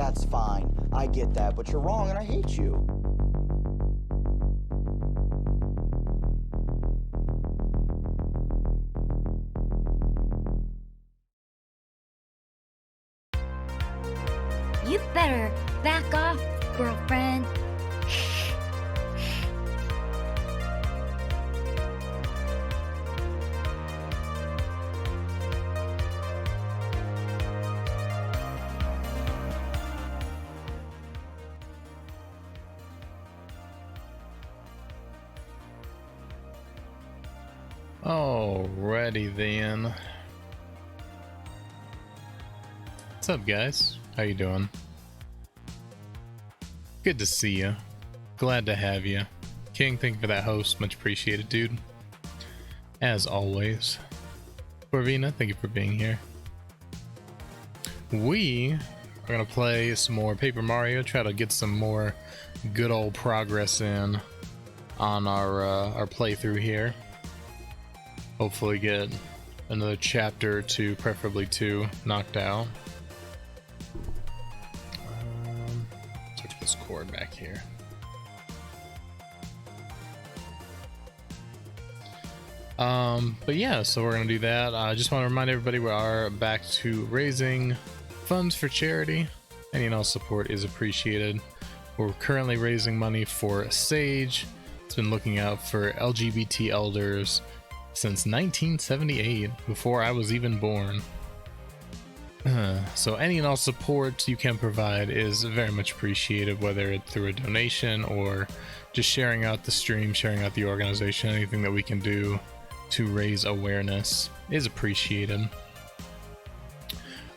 That's fine. I get that, but you're wrong and I hate you. You better back off, girlfriend. Alrighty then. What's up, guys? How you doing? Good to see you. Glad to have you. King, thank you for that host. Much appreciated, dude. As always. Corvina, thank you for being here. We are gonna play some more Paper Mario, try to get some more good old progress in on our playthrough here. Hopefully get another chapter or two, preferably 2, knocked out. Switch this cord back here. But yeah, so we're gonna do that. I just want to remind everybody we are back to raising funds for charity. Any and all support is appreciated. We're currently raising money for Sage. It's been looking out for LGBT elders since 1978, before I was even born. So any and all support you can provide is very much appreciated, whether it's through a donation or just sharing out the stream, sharing out the organization. Anything that we can do to raise awareness is appreciated.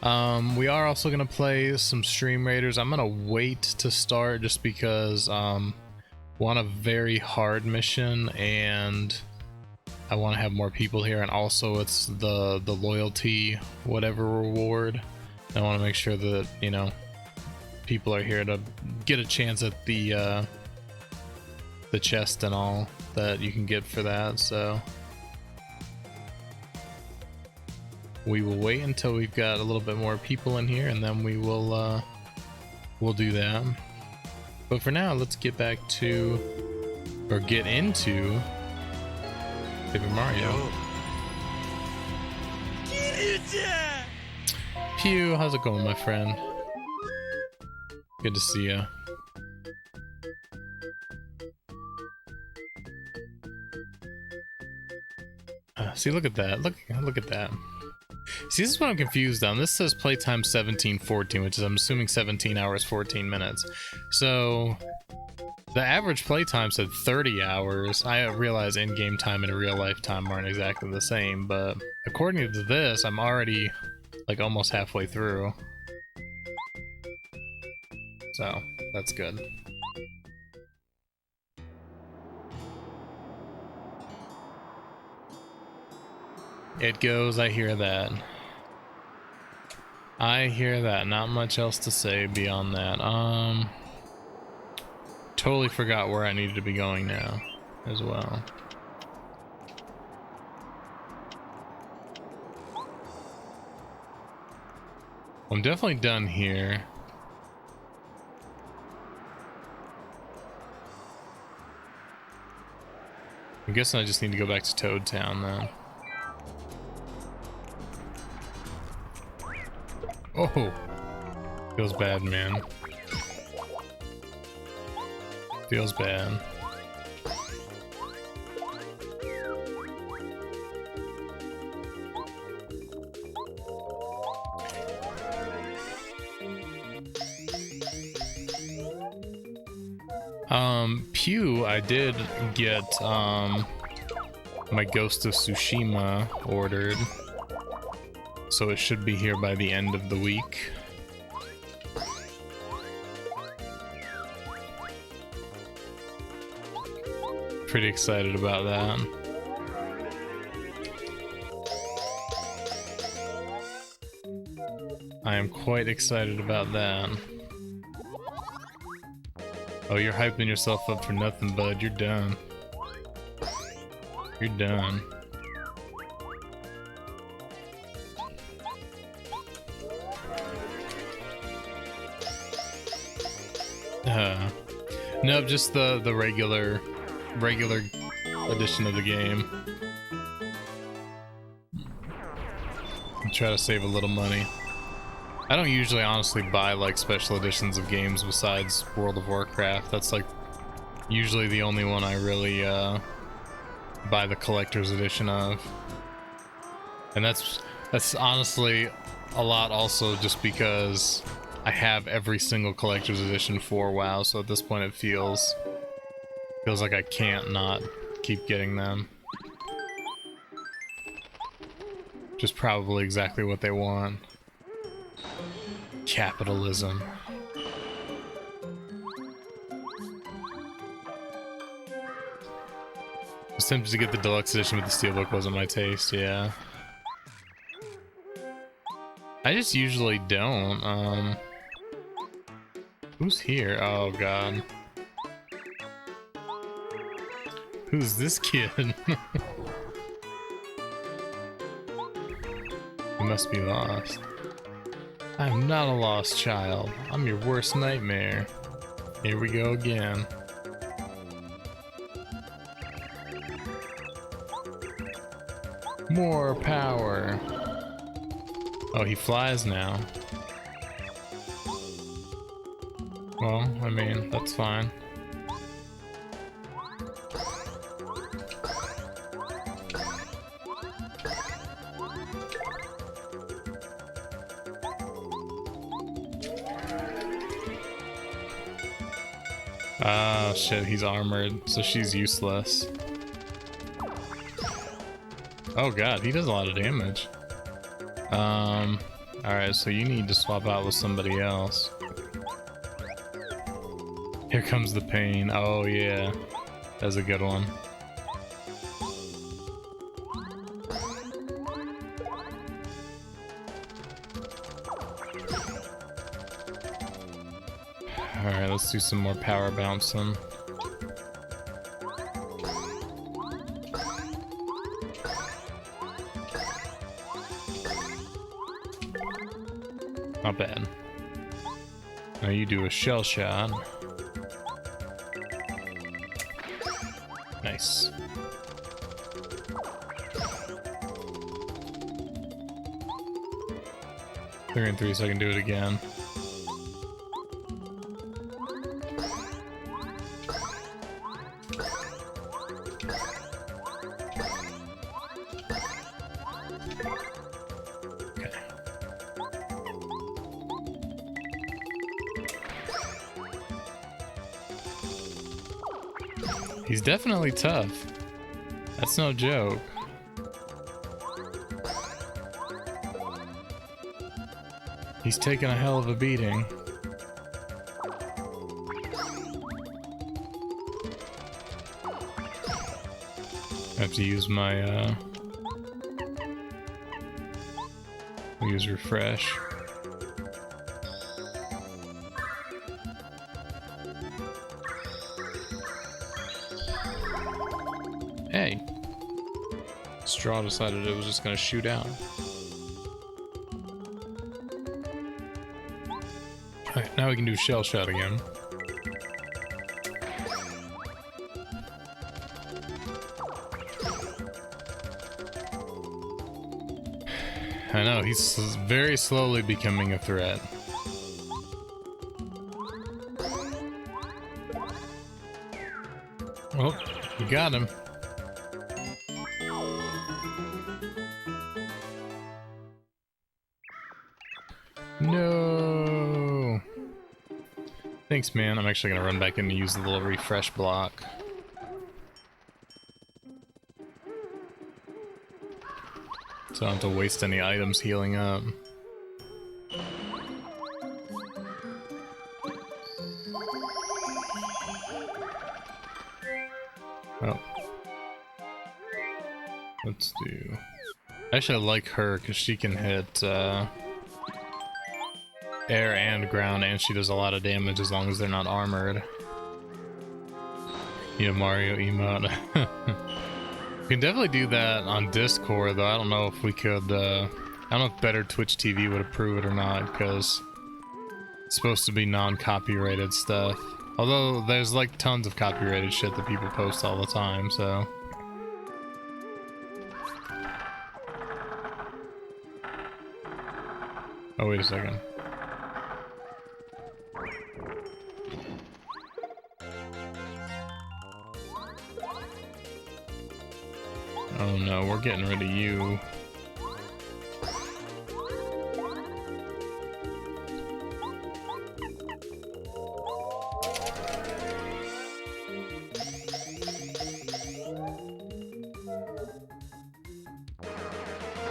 We are also going to play some Stream Raiders. I'm going to wait to start just because want a very hard mission and I want to have more people here, and also it's the loyalty whatever reward. I want to make sure that, you know, people are here to get a chance at the chest and all that you can get for that. So we will wait until we've got a little bit more people in here, and then we will we'll do that. But for now, let's get back to, or get into, Paper Mario. Pew, how's it going, my friend? Good to see ya. See, look at that. Look at that. See, this is what I'm confused on. This says playtime 17:14, which is, I'm assuming, 17 hours 14 minutes. So the average playtime said 30 hours. I realize in-game time and real life time aren't exactly the same, but according to this, I'm already like almost halfway through. So that's good. It goes, I hear that. I hear that. Not much else to say beyond that. Totally forgot where I needed to be going now as well. I'm definitely done here. I'm guessing I just need to go back to Toad Town then. Oh, feels bad, man. Feels bad. Pew, I did get my Ghost of Tsushima ordered, so it should be here by the end of the week. Pretty excited about that. I am quite excited about that. Oh, you're hyping yourself up for nothing, bud. You're done. You're done. No, just the regular edition of the game. Try to save a little money. I don't usually honestly buy like special editions of games besides World of Warcraft. That's like usually the only one I really buy the collector's edition of. And that's honestly a lot also just because I have every single collector's edition for WoW, so at this point it feels like I can't not keep getting them. Which is probably exactly what they want. Capitalism. I was tempted to get the deluxe edition, but the steelbook wasn't my taste, yeah. I just usually don't, Who's here? Oh god. Who's this kid? You must be lost. I'm not a lost child. I'm your worst nightmare. Here we go again. More power. Oh, he flies now. Well, I mean, that's fine. Ah, shit, he's armored, so she's useless. Oh god, he does a lot of damage. Alright, so you need to swap out with somebody else. Here comes the pain. Oh yeah, that's a good one. Alright, let's do some more power bouncing. Not bad. Now you do a shell shot. Nice. 3 and 3, so I can do it again. He's definitely tough. That's no joke. He's taking a hell of a beating. I have to use my use refresh. Hey, Straw decided it was just gonna shoot out. Alright, now we can do shell shot again. I know, he's very slowly becoming a threat. Oh, you got him. No. Thanks, man. I'm actually gonna run back in and use the little refresh block. So I don't have to waste any items healing up. Oh. Let's do... Actually, I like her because she can hit air and ground, and she does a lot of damage as long as they're not armored. Yeah, Mario emote. We can definitely do that on Discord, though. I don't know if we could, I don't know if Better Twitch TV would approve it or not, because It's supposed to be non-copyrighted stuff. Although there's like tons of copyrighted shit that people post all the time, so. Oh, wait a second. Oh no, we're getting rid of you.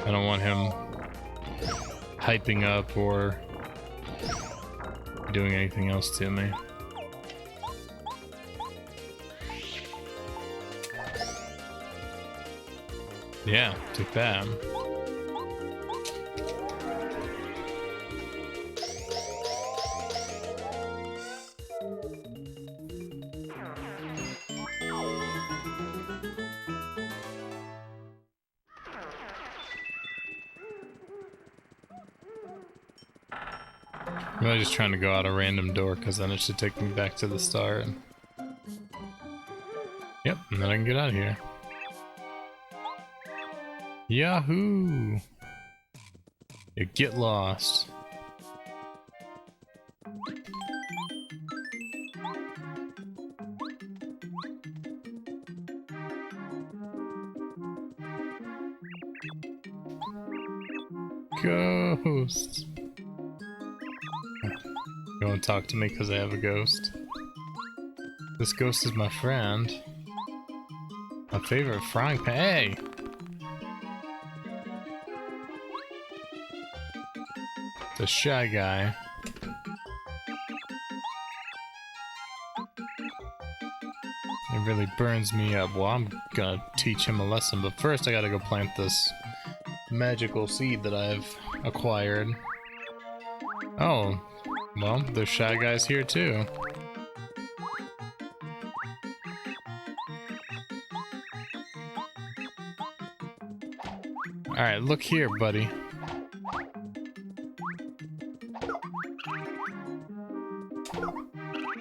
I don't want him hyping up or doing anything else to me. Yeah, take that. I'm really just trying to go out a random door because then it should take me back to the start. Yep, and then I can get out of here. Yahoo! You get lost. Ghosts. You want to talk to me because I have a ghost? This ghost is my friend. My favorite frying pan. Hey! The shy guy. It really burns me up. Well, I'm gonna teach him a lesson, but first I gotta go plant this magical seed that I've acquired. Oh, well, there's shy guys here too. Alright, look here, buddy.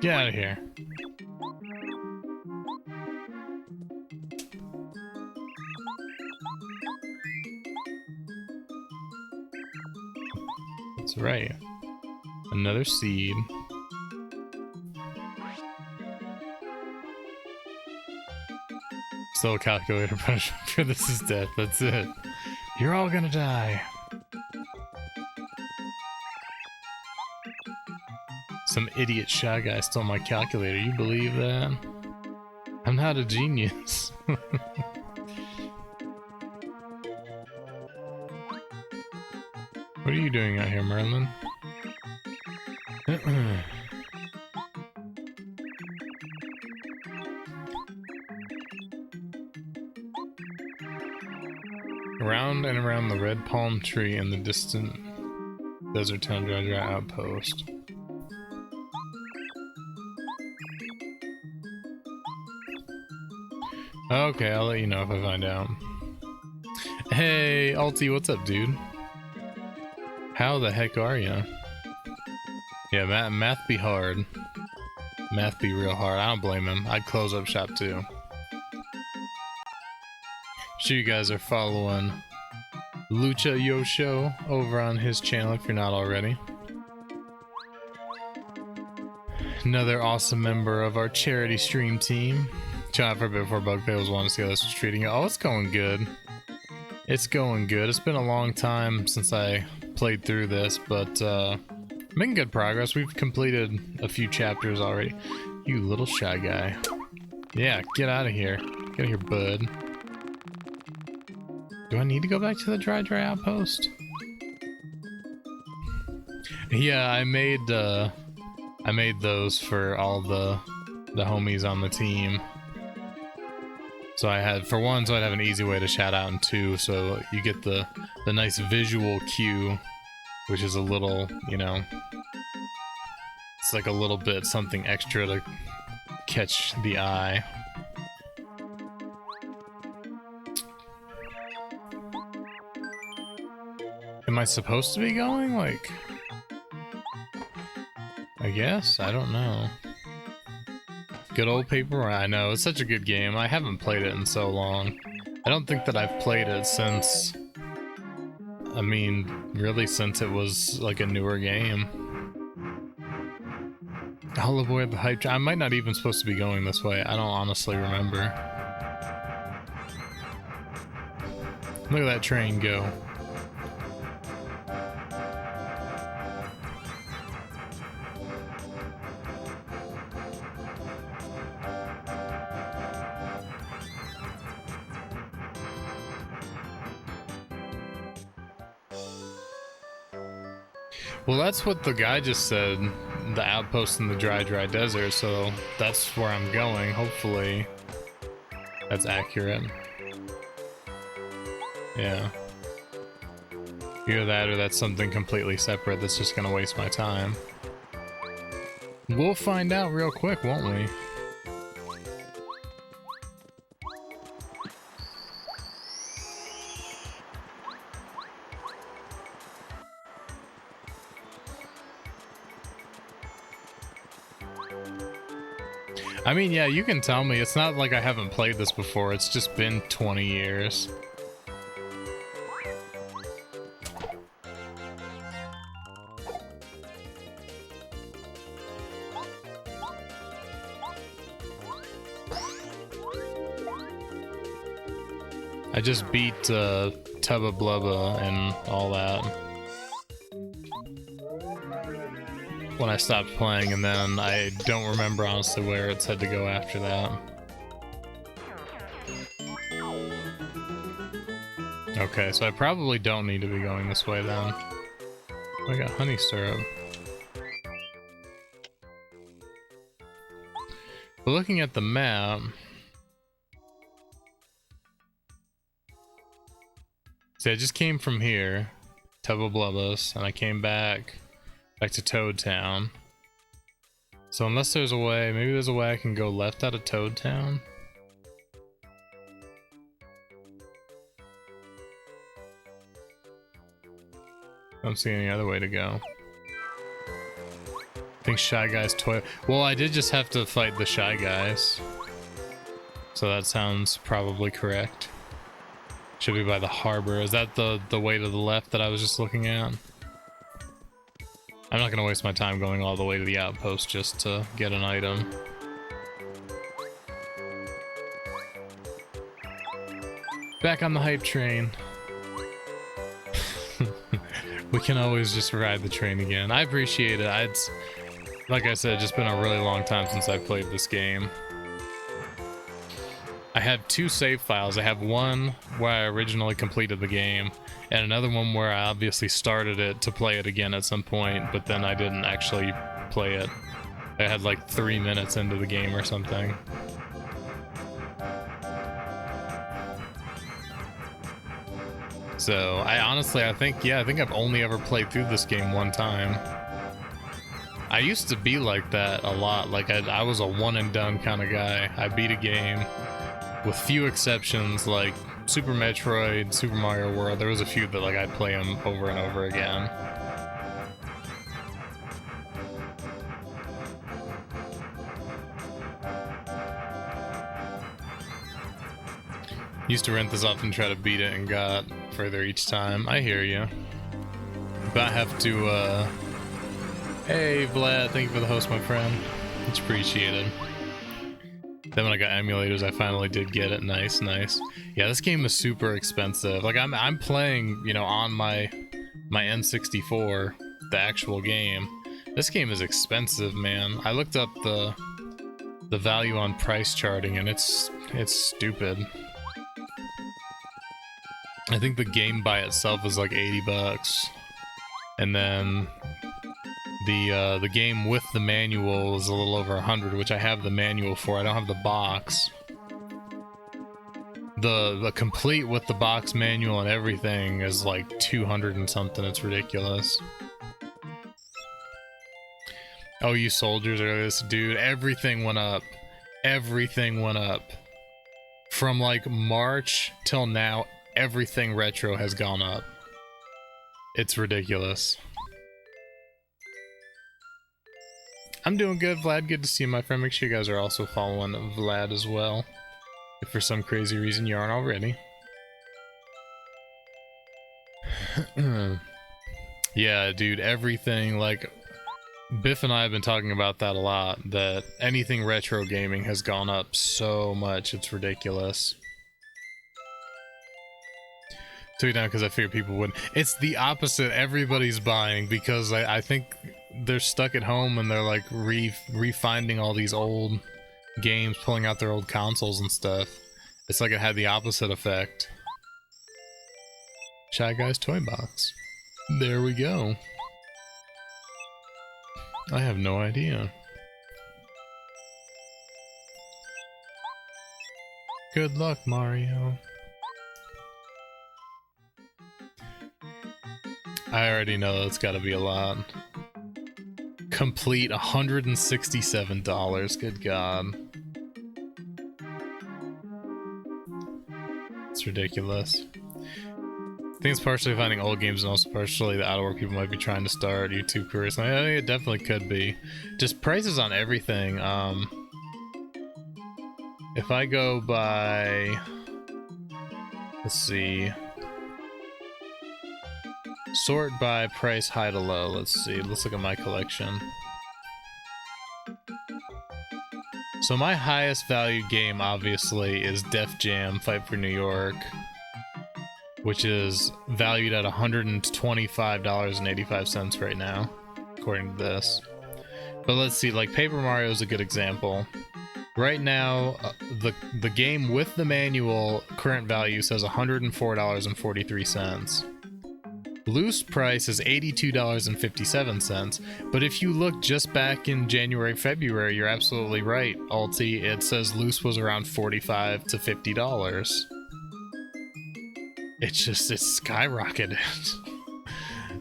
Get out of here. That's right. Another seed. Still a calculator punishment for this is death. That's it. You're all gonna die. Some idiot shy guy stole my calculator. You believe that? I'm not a genius. What are you doing out here, Merlin? Around and around the red palm tree in the distant desert tundra outpost. Okay, I'll let you know if I find out. Hey, Alti, what's up, dude? How the heck are ya? Yeah, math be hard. Math be real hard. I don't blame him. I'd close up shop too. Sure you guys are following Lucha Yo Show over on his channel if you're not already. Another awesome member of our charity stream team. Chat for a bit before Bugtails wanted to see how this was treating you. Oh, it's going good. It's going good. It's been a long time since I played through this, but making good progress. We've completed a few chapters already. You little shy guy. Yeah, get out of here. Get out of here, bud. Do I need to go back to the dry outpost? Yeah, I made those for all the homies on the team. So I had, for one, so I'd have an easy way to shout out, and two, so you get the nice visual cue, which is a little, you know, it's like a little bit something extra to catch the eye. Am I supposed to be going? Like, I guess? I don't know. Good old Paper. I know, it's such a good game. I haven't played it in so long. I don't think that I've played it since... I mean, really since it was like a newer game. I'll avoid the hype. I might not even supposed to be going this way. I don't honestly remember. Look at that train go. Well, that's what the guy just said, the outpost in the dry desert, so that's where I'm going. Hopefully that's accurate. Yeah. Either that or that's something completely separate that's just gonna waste my time. We'll find out real quick, won't we? I mean, yeah, you can tell me. It's not like I haven't played this before. It's just been 20 years. I just beat Tubba Blubba and all that when I stopped playing, and then I don't remember honestly where it said to go after that. Okay, so I probably don't need to be going this way then. I got honey syrup. But looking at the map, see, I just came from here, Tubba Blubbas, and I came back to Toad Town. So unless there's a way, maybe there's a way I can go left out of Toad Town. I don't see any other way to go. I think Shy Guy's toy. Well, I did just have to fight the Shy Guys, so that sounds probably correct. Should be by the harbor. Is that the way to the left that I was just looking at? I'm not gonna waste my time going all the way to the outpost just to get an item. Back on the hype train. We can always just ride the train again. I appreciate it. It's, like I said, just been a really long time since I played this game. I have two save files. I have one where I originally completed the game, and another one where I obviously started it to play it again at some point, but then I didn't actually play it. I had like 3 minutes into the game or something. So I think I've only ever played through this game one time. I used to be like that a lot. Like I was a one and done kind of guy. I beat a game with few exceptions, like Super Metroid, Super Mario World. There was a few that like I'd play them over and over again. Used to rent this off and try to beat it and got further each time. I hear you. But I have to, hey Vlad, thank you for the host, my friend. It's appreciated. Then when I got emulators, I finally did get it. Nice, nice. Yeah, this game is super expensive. Like I'm playing, you know, on my N64, the actual game. This game is expensive, man. I looked up the value on price charting, and it's stupid. I think the game by itself is like 80 bucks. And then the game with the manual is a little over 100, which I have the manual for. I don't have the box. The complete with the box manual and everything is like 200 and something. It's ridiculous. Oh, you soldiers are this dude. Everything went up. Everything went up. From like March till now, everything retro has gone up. It's ridiculous. I'm doing good, Vlad. Good to see you, my friend. Make sure you guys are also following Vlad as well, if for some crazy reason you aren't already. Yeah, dude, everything, like, Biff and I have been talking about that a lot, that anything retro gaming has gone up so much, it's ridiculous. Took it down because I figured people wouldn't. It's the opposite. Everybody's buying because I think they're stuck at home and they're like refinding all these old games, pulling out their old consoles and stuff. It's like it had the opposite effect. Shy Guy's Toy Box. There we go. I have no idea. Good luck, Mario. I already know it's gotta be a lot. Complete $167. Good God. It's ridiculous. I think it's partially finding old games and also partially the out-of-work people might be trying to start YouTube careers. I think it definitely could be. Just prices on everything. If I go by... Let's see. Sort by price high to low. Let's see. Let's look at my collection. So my highest value game, obviously, is Def Jam Fight for New York, which is valued at $125.85 right now, according to this. But let's see, like Paper Mario is a good example. Right now, the game with the manual current value says $104.43. Loose price is $82.57, but if you look just back in January, February, you're absolutely right, Alti. It says loose was around $45 to $50. It's skyrocketed.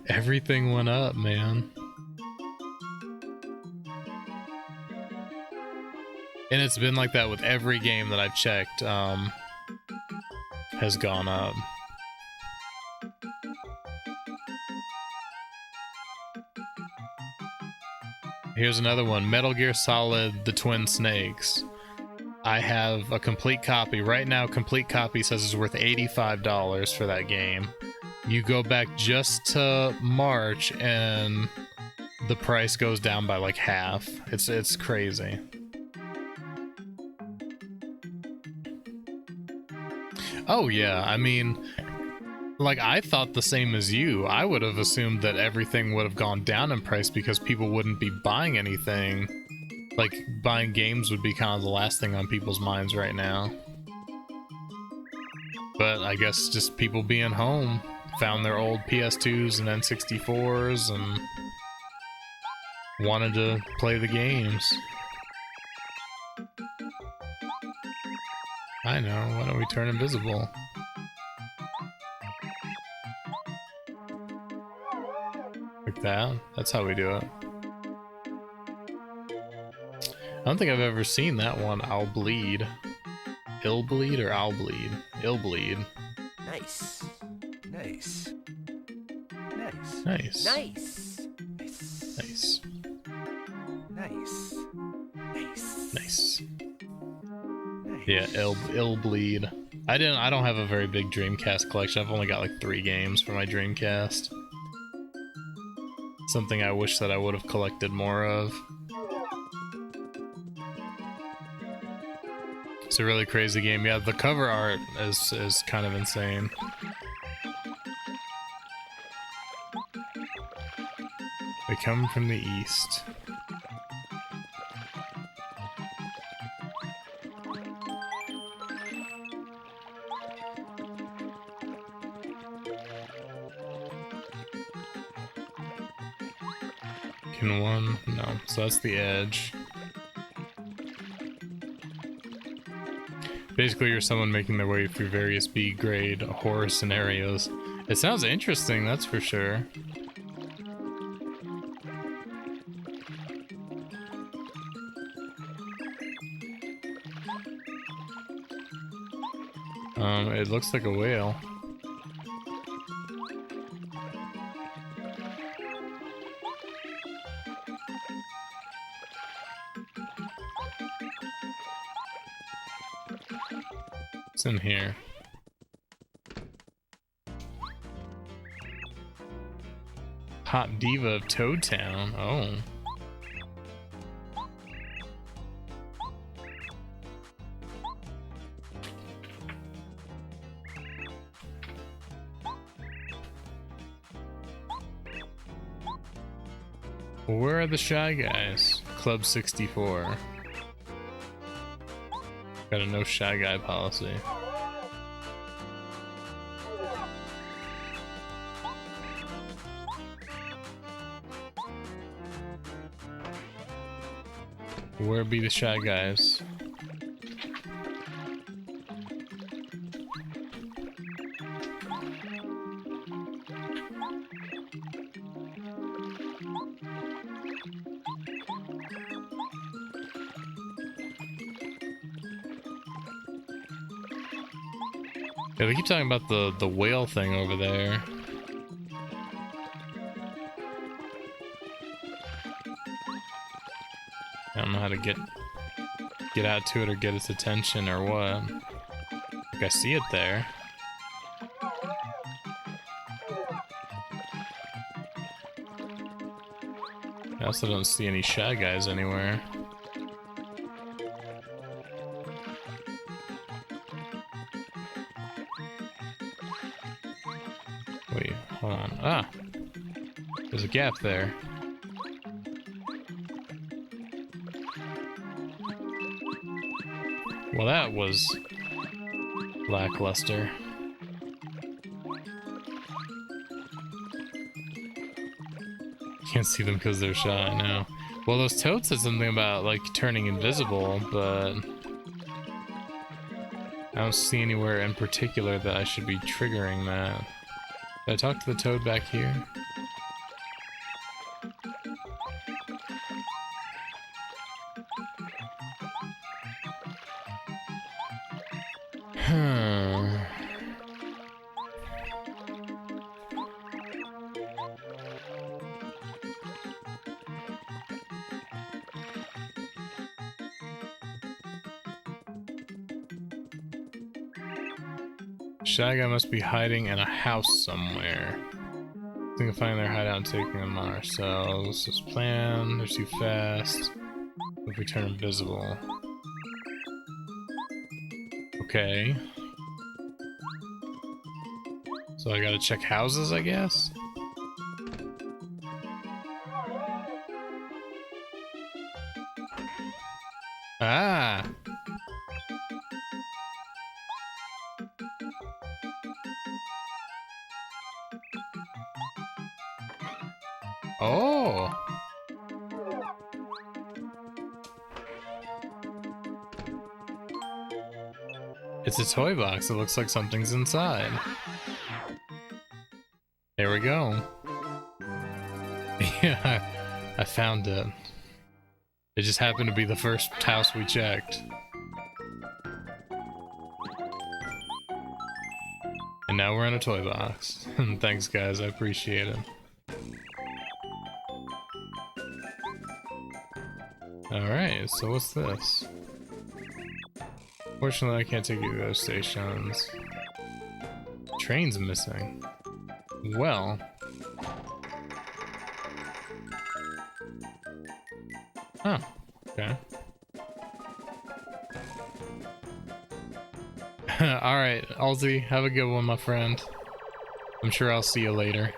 Everything went up, man. And it's been like that with every game that I've checked, has gone up. Here's another one, Metal Gear Solid: The Twin Snakes. I have a complete copy. Right now, complete copy says it's worth $85 for that game. You go back just to March and the price goes down by like half. It's crazy. Oh yeah, I mean, like I thought the same as you. I would have assumed that everything would have gone down in price because people wouldn't be buying anything. Like, buying games would be kind of the last thing on people's minds right now. But I guess just people being home found their old PS2s and N64s and wanted to play the games. I know, why don't we turn invisible? Like that? That's how we do it. I don't think I've ever seen that one. I'll bleed. Ill bleed or I'll bleed? Ill bleed. Nice. Nice. Nice. Nice. Nice. Nice. Nice. Nice. Nice. Yeah, ill bleed. I don't have a very big Dreamcast collection. I've only got like 3 games for my Dreamcast. Something I wish that I would have collected more of. It's a really crazy game. Yeah, the cover art is kind of insane. We come from the east. Can one? No. So that's the edge. Basically, you're someone making their way through various B-grade horror scenarios. It sounds interesting, that's for sure. It looks like a whale. What's in here? Pop Diva of Toad Town. Oh. Where are the Shy Guys? Club 64. Got a no Shy Guy policy. Where be the Shy Guys? Yeah, they keep talking about the whale thing over there. I don't know how to get out to it or get its attention or what. Like I see it there. I also don't see any Shy Guys anywhere. Wait, hold on. Ah! There's a gap there. Well, that was lackluster. Can't see them because they're shy now. Well, those toads said something about like turning invisible, but I don't see anywhere in particular that I should be triggering that. Did I talk to the toad back here? Shy Guy must be hiding in a house somewhere. I think I'll find their hideout and taking them on. So let's just plan. They're too fast. If we turn invisible. Okay. So I gotta check houses, I guess? Ah! Oh! It's a toy box. It looks like something's inside. There we go. Yeah, I found it. It just happened to be the first house we checked. And now we're in a toy box. Thanks, guys. I appreciate it. Alright, so what's this? Fortunately, I can't take you to those stations. Train's missing. Well. Oh, okay. Alright, Alzi, have a good one, my friend. I'm sure I'll see you later.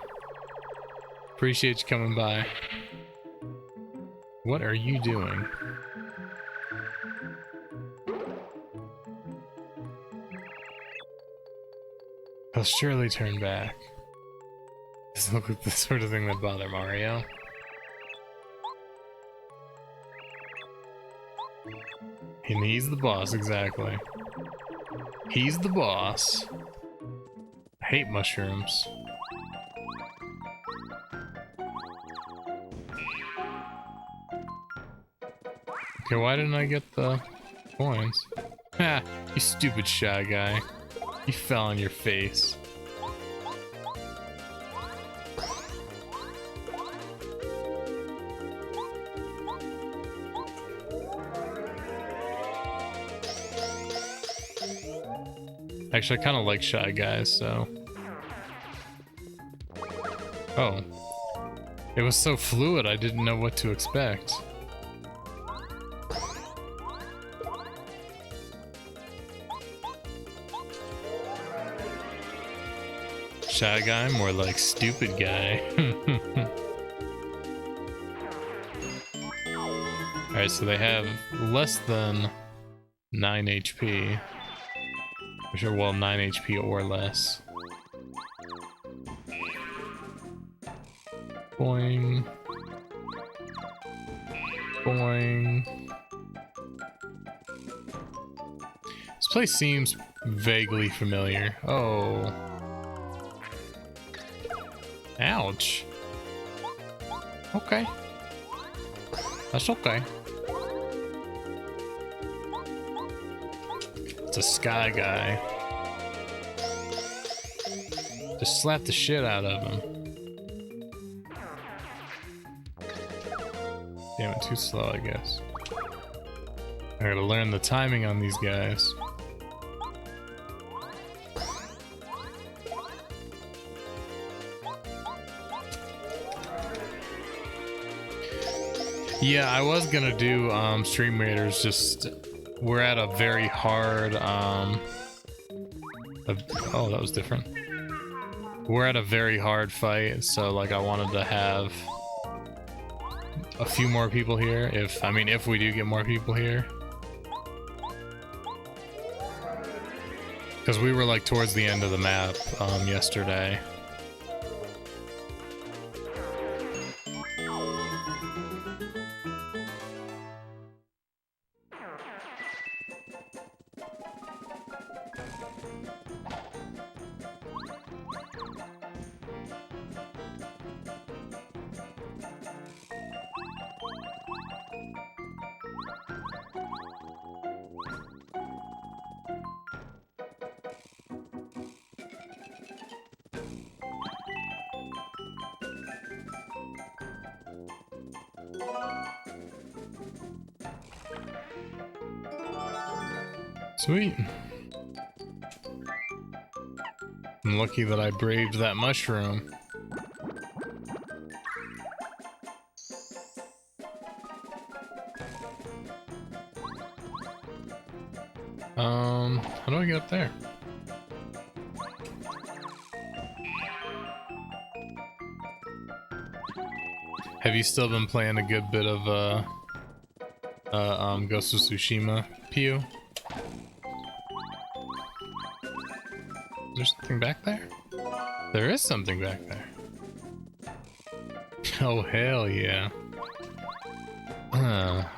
Appreciate you coming by. What are you doing? He'll surely turn back. Doesn't look like the sort of thing that bother Mario. And he's the boss, exactly. He's the boss. I hate mushrooms. Okay, why didn't I get the coins? Ha! You stupid Shy Guy. You fell on your face. Actually, I kind of like Shy Guys, so. Oh. It was so fluid, I didn't know what to expect. Shy Guy, more like stupid guy. Alright, so they have less than 9 HP. Sure, well, 9 HP or less. Boing. Boing. This place seems vaguely familiar. Oh. Ouch. Okay. That's okay. It's a Sky Guy. Just slap the shit out of him. Damn it, too slow, I guess. I gotta learn the timing on these guys. Yeah, I was gonna do Stream Raiders, just we're at a very hard oh, that was different. We're at a very hard fight, so like I wanted to have a few more people here, if we do get more people here. Because we were like towards the end of the map yesterday. Sweet. I'm lucky that I braved that mushroom. How do I get up there? Have you still been playing a good bit of Ghost of Tsushima, Pew? Is there something back there? There is something back there. Oh, hell yeah.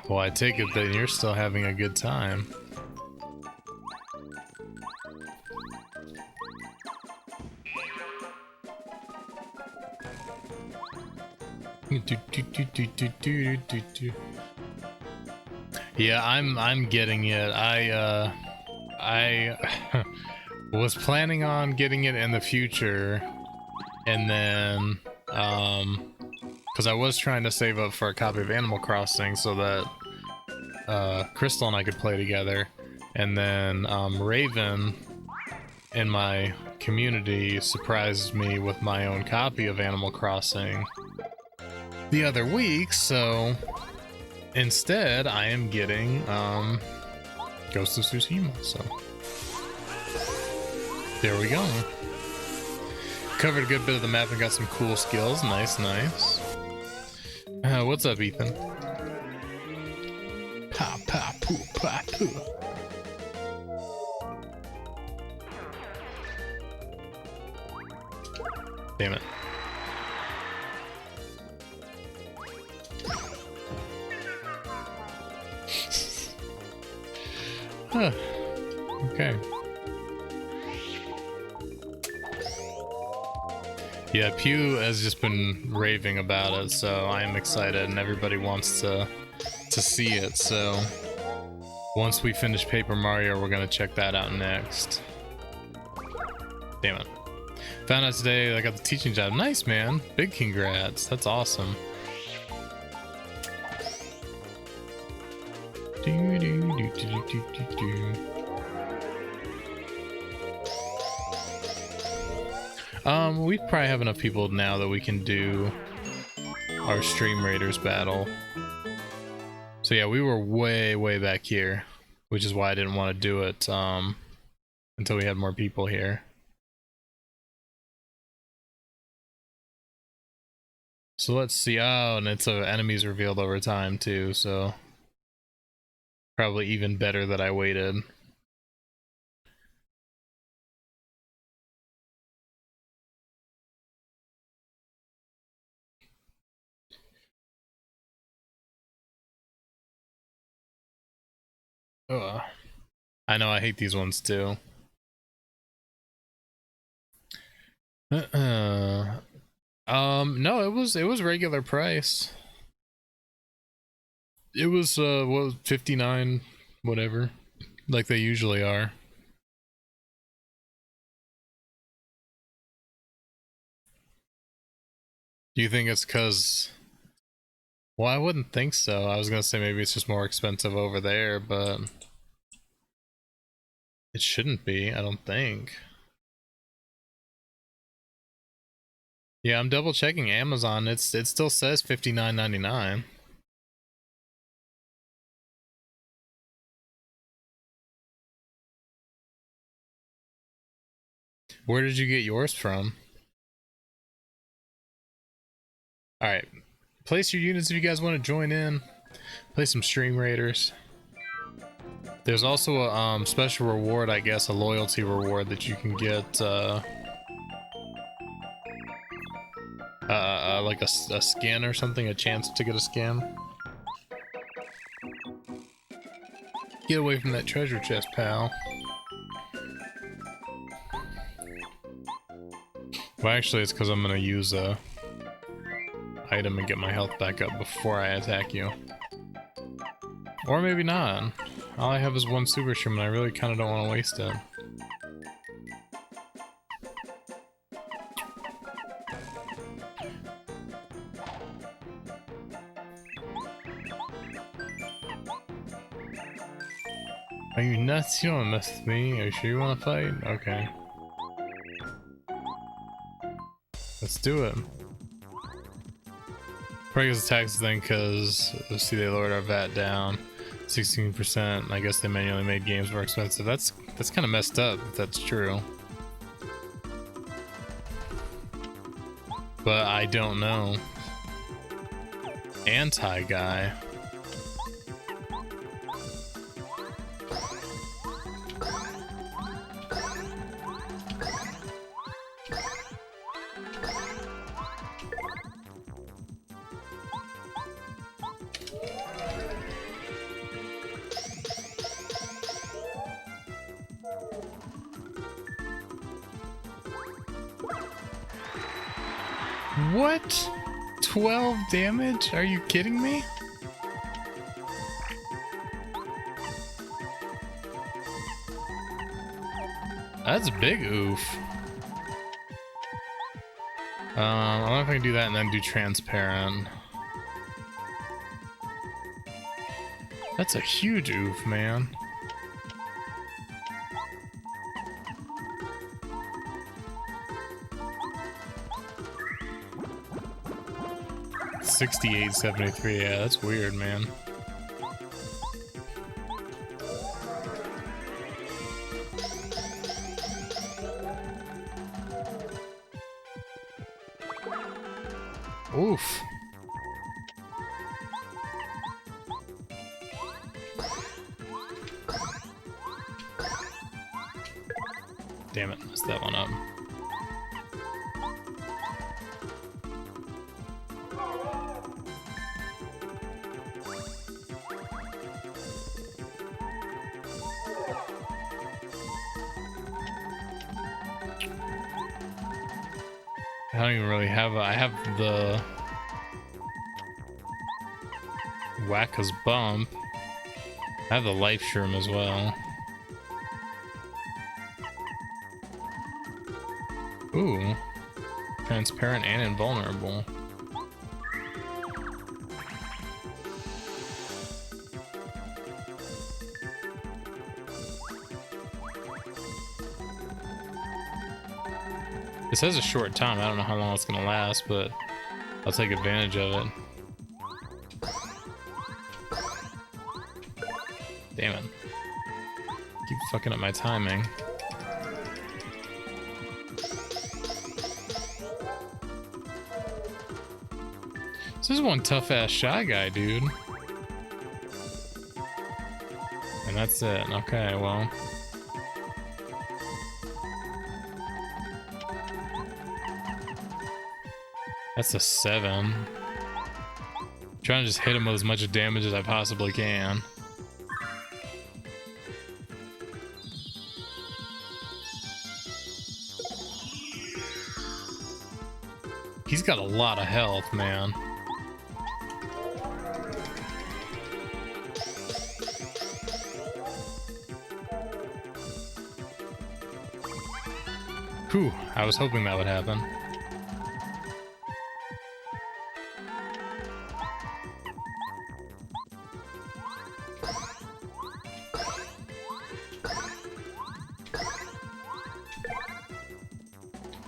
Well, I take it that you're still having a good time. Yeah, I'm getting it. I was planning on getting it in the future, and then because I was trying to save up for a copy of Animal Crossing so that Crystal and I could play together, and then Raven in my community surprised me with my own copy of Animal Crossing the other week, so instead I am getting Ghost of Tsushima, so there we go. Covered a good bit of the map and got some cool skills. Nice, nice. What's up, Ethan? Pa pa poo pa poo. Damn it. Huh. Okay. Yeah, Pew has just been raving about it, so I am excited, and everybody wants to see it. So once we finish Paper Mario, we're gonna check that out next. Damn it! Found out today I got the teaching job. Nice, man. Big congrats. That's awesome. We probably have enough people now that we can do our Stream Raiders battle. So yeah, we were way back here, which is why I didn't want to do it until we had more people here. So let's see. Oh, and it's enemies revealed over time too, so probably even better that I waited. Ugh. I know, I hate these ones too. No, it was regular price. It was what was 59 whatever, like they usually are. Do you think it's cuz well, I wouldn't think so. I was going to say maybe it's just more expensive over there, but it shouldn't be, I don't think. Yeah, I'm double checking Amazon. It still says $59.99. Where did you get yours from? Alright. Place your units if you guys want to join in. Play some Stream Raiders. There's also a special reward, I guess, a loyalty reward that you can get like a skin or something, a chance to get a skin. Get away from that treasure chest, pal. Well, actually, it's because I'm gonna use a item and get my health back up before I attack you. Or maybe not. All I have is one super shroom and I really kind of don't want to waste it. Are you nuts? You don't mess with me. Are you sure you want to fight? Okay. Let's do it. Probably taxes then, because let's see, they lowered our VAT down 16%. I guess they manually made games more expensive. That's kind of messed up if that's true. But I don't know. Anti-guy. What? 12 damage? Are you kidding me? That's a big oof. I wonder if I can do that and then do transparent. That's a huge oof, man. $68.73, yeah, that's weird, man. Oof. Damn it, messed that one up. I don't even really have I have the Wacka's Bump. I have the Life Shroom as well. Ooh. Transparent and invulnerable. This has a short time. I don't know how long it's gonna last, but I'll take advantage of it. Damn it. Keep fucking up my timing. This is one tough ass Shy Guy, dude. And that's it. Okay, well. That's a 7. Trying to just hit him with as much damage as I possibly can. He's got a lot of health, man. Whew, I was hoping that would happen.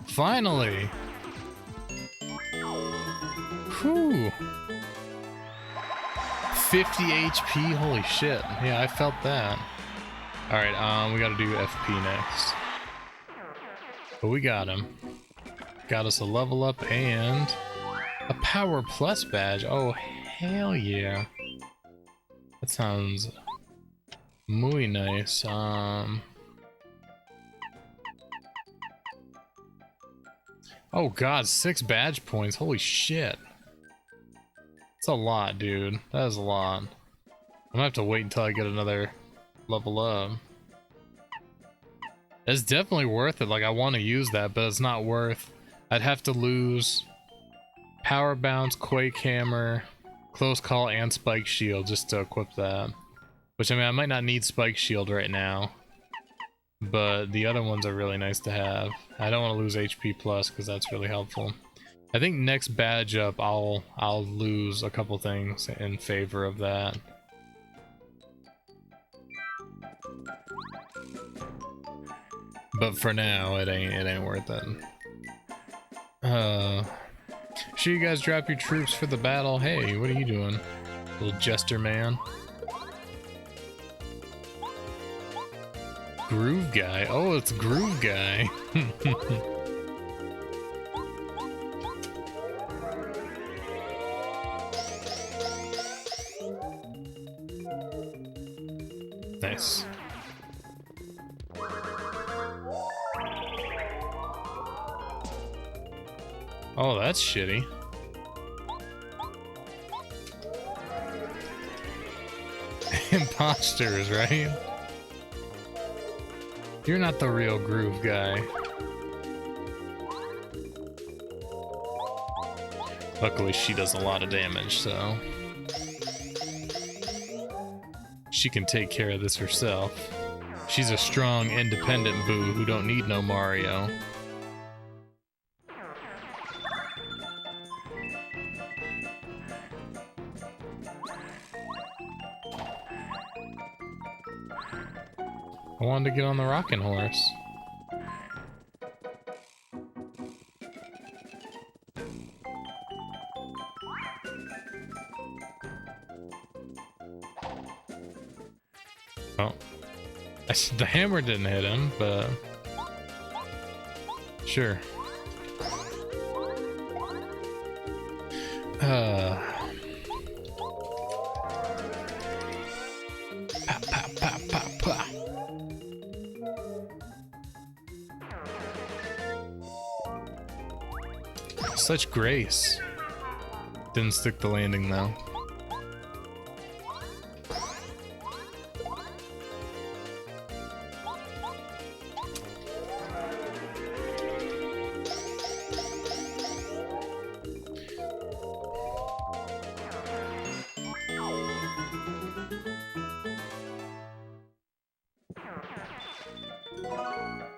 Finally! Whew! 50 HP? Holy shit. Yeah, I felt that. Alright, we gotta do FP next. But we got him. Got us a level up and a Power Plus badge. Oh, hell yeah. That sounds muy nice. Oh god, 6 badge points. Holy shit. That's a lot, dude. That is a lot. I'm gonna have to wait until I get another level up. It's definitely worth it. Like, I want to use that, but it's not worth. I'd have to lose Power Bounce, Quake Hammer, Close Call, and Spike Shield just to equip that. Which, I mean, I might not need Spike Shield right now, but the other ones are really nice to have. I don't want to lose HP plus because that's really helpful. I think next badge up, I'll lose a couple things in favor of that. But for now, it ain't worth it. Sure, you guys drop your troops for the battle. Hey, what are you doing, little jester man? Groove Guy. Oh, it's Groove Guy. Nice. Oh, that's shitty. Imposters, right? You're not the real Groove Guy. Luckily, she does a lot of damage, so she can take care of this herself. She's a strong, independent boo who don't need no Mario. I wanted to get on the rocking horse. Oh. The hammer didn't hit him, but sure. Pa, pa, pa, pa, pa. Such grace. Didn't stick the landing though.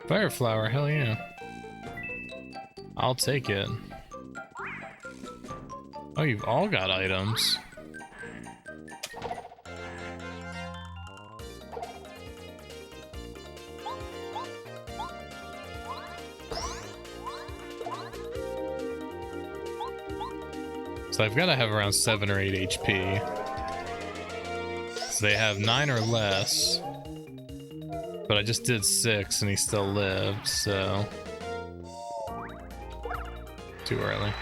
Fire flower, hell yeah. I'll take it. Oh, you've all got items. So I've got to have around 7 or 8 HP. So they have 9 or less. But I just did 6 and he still lived, so... Too early.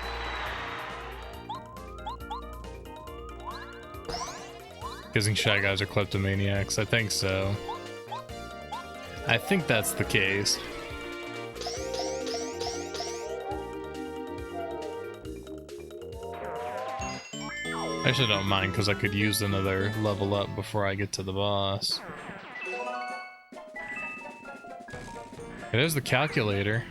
Guessing Shy Guys are kleptomaniacs. I think so. I think that's the case. I actually don't mind because I could use another level up before I get to the boss. There's the calculator.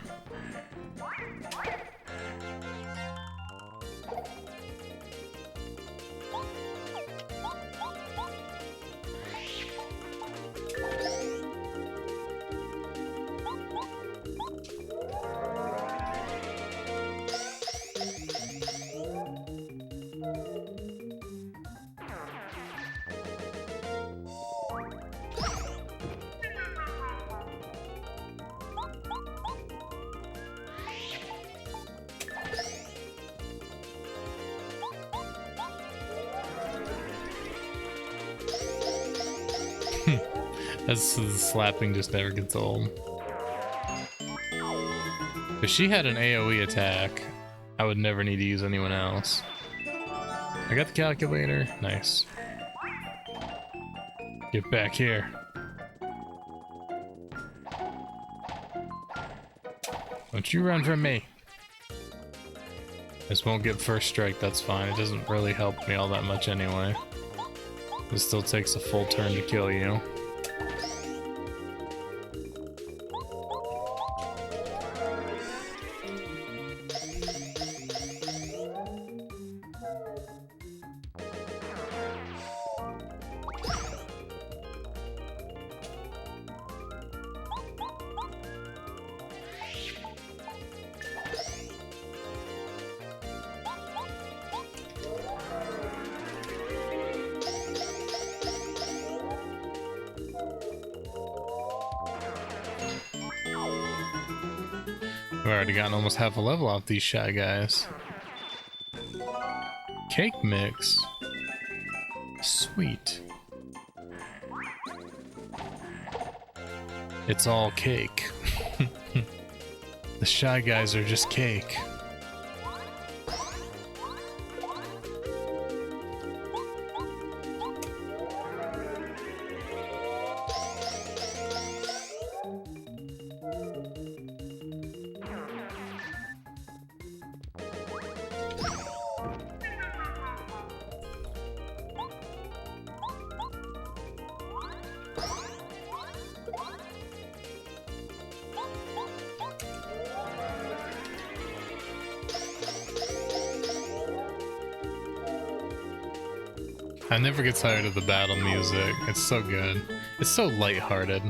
That's the slapping just never gets old. If she had an AoE attack, I would never need to use anyone else. I got the calculator. Nice. Get back here. Don't you run from me. This won't get first strike, that's fine. It doesn't really help me all that much anyway. It still takes a full turn to kill you. We've already gotten almost half a level off these Shy Guys. Cake mix. Sweet. It's all cake. The Shy Guys are just cake. I never get tired of the battle music. It's so good. It's so lighthearted.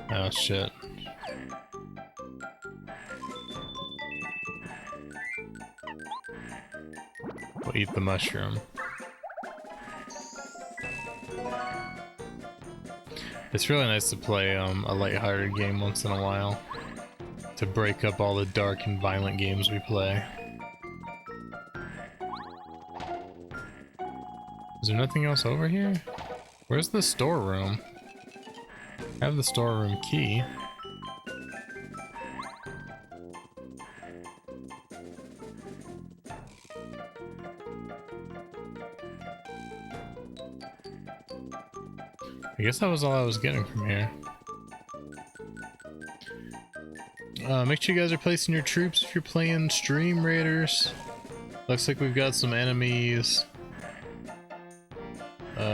Oh shit. We'll eat the mushroom. It's really nice to play a lighthearted game once in a while. To break up all the dark and violent games we play. Is there nothing else over here? Where's the storeroom? I have the storeroom key. I guess that was all I was getting from here. Make sure you guys are placing your troops if you're playing Stream Raiders. Looks like we've got some enemies.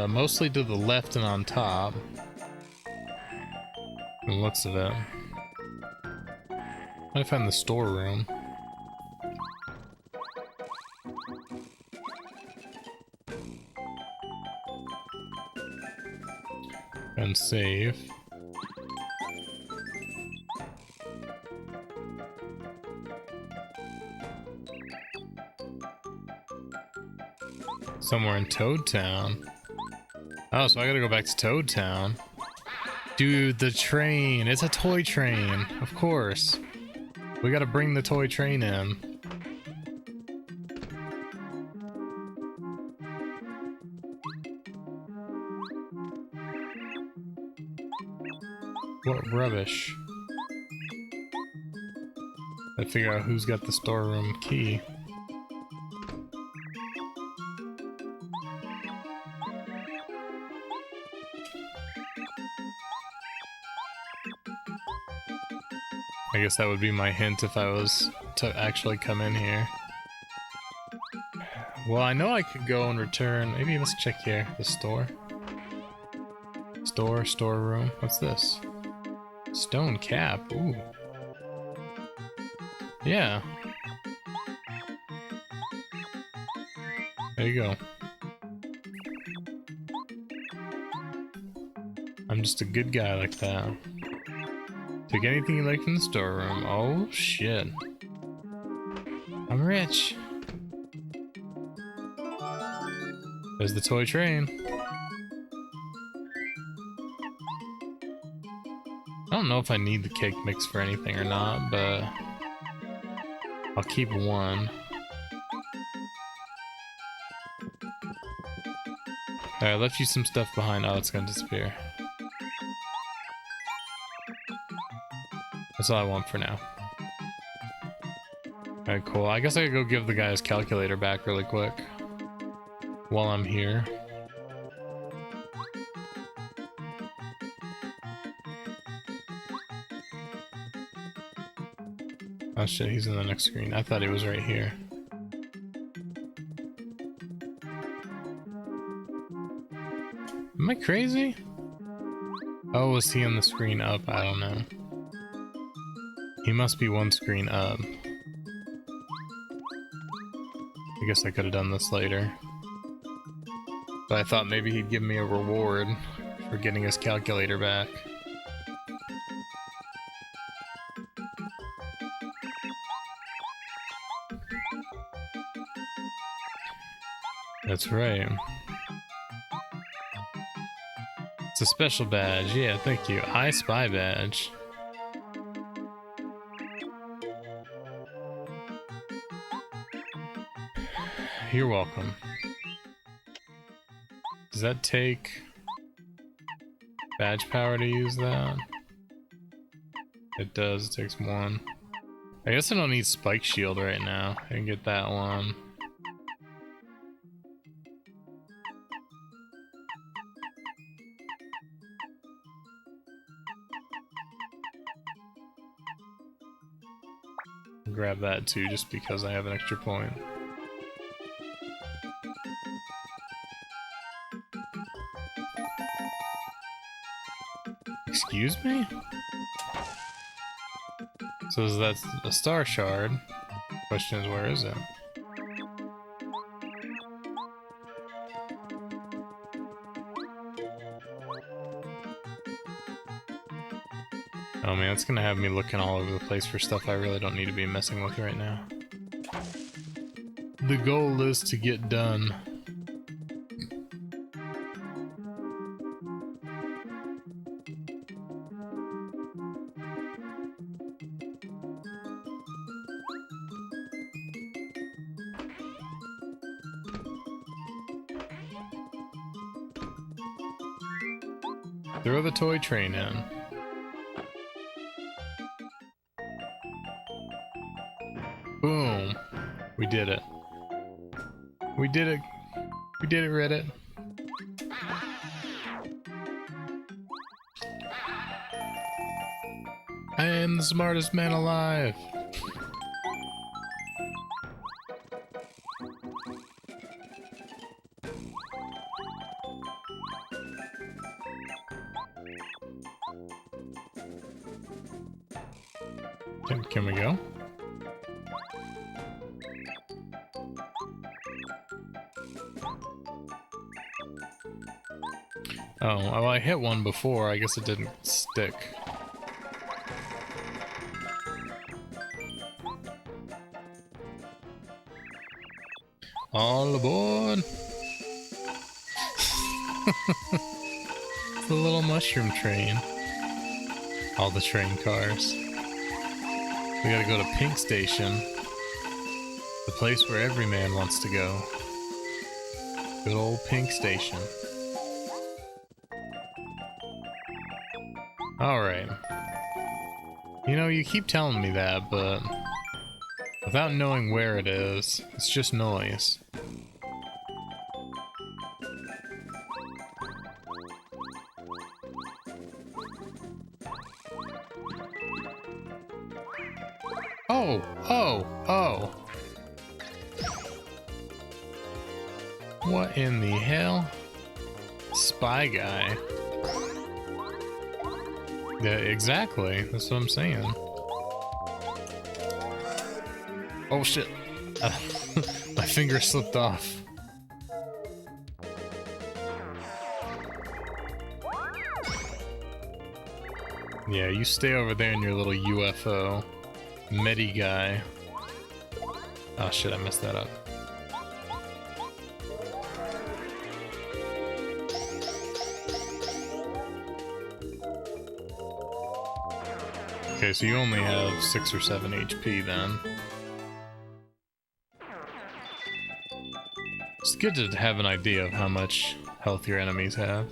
Mostly to the left and on top. From the looks of it. I find the storeroom. And save. Somewhere in Toad Town. Oh, so I gotta go back to Toad Town. Dude, the train. It's a toy train. Of course. We gotta bring the toy train in. What rubbish. I figure out who's got the storeroom key. I guess that would be my hint if I was to actually come in here. Well, I know I could go and return. Maybe let's check here. The store. Storeroom. What's this? Stone cap. Ooh. Yeah. There you go. I'm just a good guy like that. Take anything you like from the storeroom. Oh shit. I'm rich. There's the toy train. I don't know if I need the cake mix for anything or not, but I'll keep one. Alright, I left you some stuff behind. Oh, it's gonna disappear. That's all I want for now. Alright, cool. I guess I could go give the guy his calculator back really quick while I'm here. Oh shit, he's in the next screen. I thought he was right here. Am I crazy? Oh, was he on the screen up? I don't know. He must be one screen up. I guess I could have done this later. But I thought maybe he'd give me a reward for getting his calculator back. That's right. It's a special badge. Yeah, thank you. I Spy badge. You're welcome. Does that take badge power to use that? It does. It takes one. I guess I don't need Spike Shield right now. I can get that one. Grab that too, just because I have an extra point. Excuse me? So that's a star shard. Question is, where is it? Oh man, it's gonna have me looking all over the place for stuff I really don't need to be messing with right now. The goal is to get done. Throw the toy train in. Boom. We did it. We did it. We did it, Reddit. I am the smartest man alive. Can we go? Oh, well, I hit one before. I guess it didn't stick. All aboard! It's the little mushroom train. All the train cars. We gotta go to Pink Station. The place where every man wants to go. Good old Pink Station. Alright. You know, you keep telling me that, but without knowing where it is, it's just noise. Oh, oh, oh. What in the hell? Spy guy. Yeah, exactly. That's what I'm saying. Oh shit. My finger slipped off. Yeah, you stay over there in your little UFO. Medi guy. Oh shit, I messed that up. Okay, so you only have 6 or 7 HP then. It's good to have an idea of how much health your enemies have.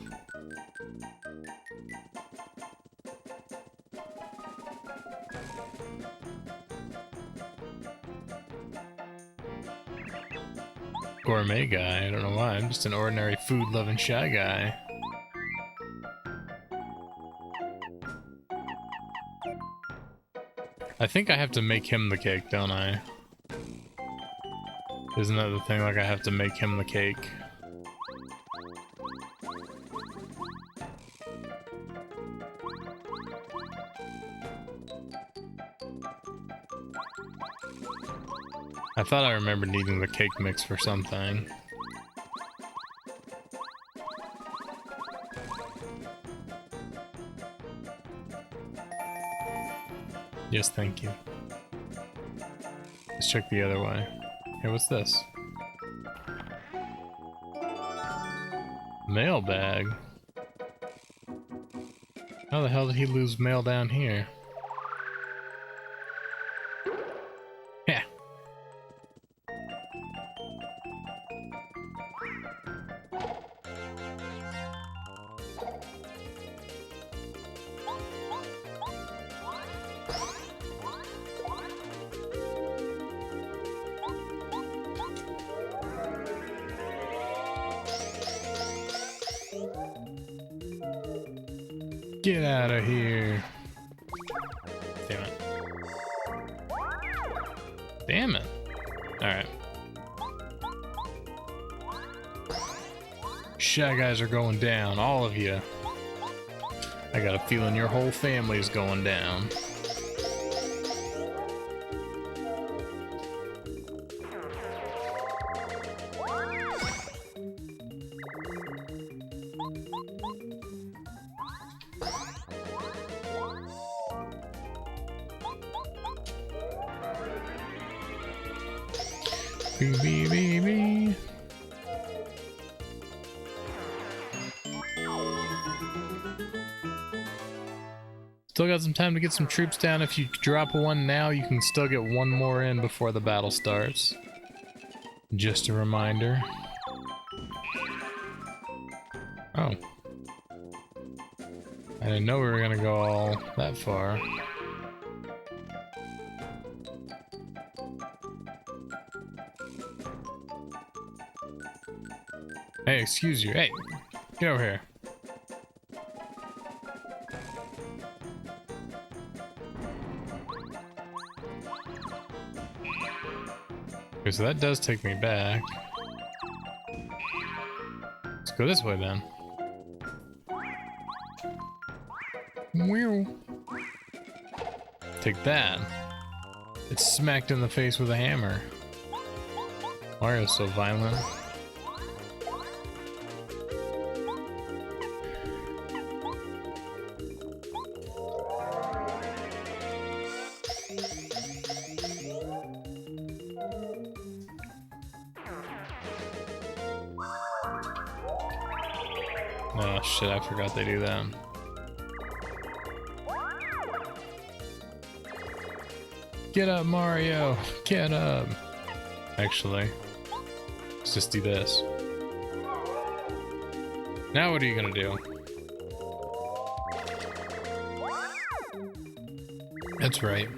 Gourmet guy, I don't know why, I'm just an ordinary food-loving shy guy. I think I have to make him the cake, don't I? Isn't that the thing, like I have to make him the cake? I thought I remembered needing the cake mix for something. Yes, thank you. Let's check the other way. Hey, what's this? Mailbag? How the hell did he lose mail down here? Yeah. Get out of here. Damn it. Damn it. Alright. Shy guys are going down, all of you. I got a feeling your whole family's going down. Bee. Still got some time to get some troops down. If you drop one now, you can still get one more in before the battle starts. Just a reminder. Oh. I didn't know we were gonna go all that far. Hey, excuse you. Hey, get over here. Okay, so that does take me back. Let's go this way then. Meow. Take that. It's smacked in the face with a hammer. Mario's so violent. Oh shit, I forgot they do that. Get up, Mario! Get up! Actually, let's just do this. Now what are you gonna do? That's right.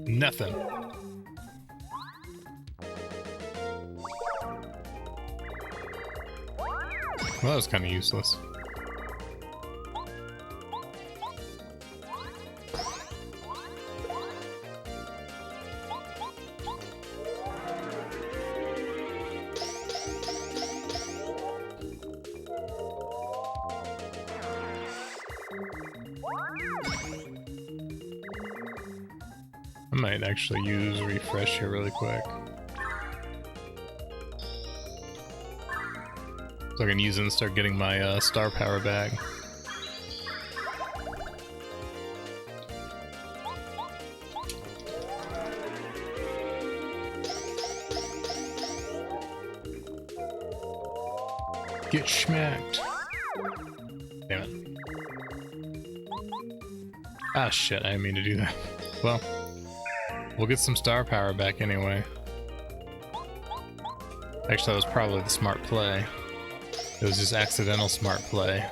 Nothing. Well, that was kind of useless. I might actually use refresh here really quick. So I can use it and start getting my star power back. Get schmacked. Damn it. Ah shit, I didn't mean to do that. Well, we'll get some star power back anyway. Actually, that was probably the smart play. It was just accidental smart play.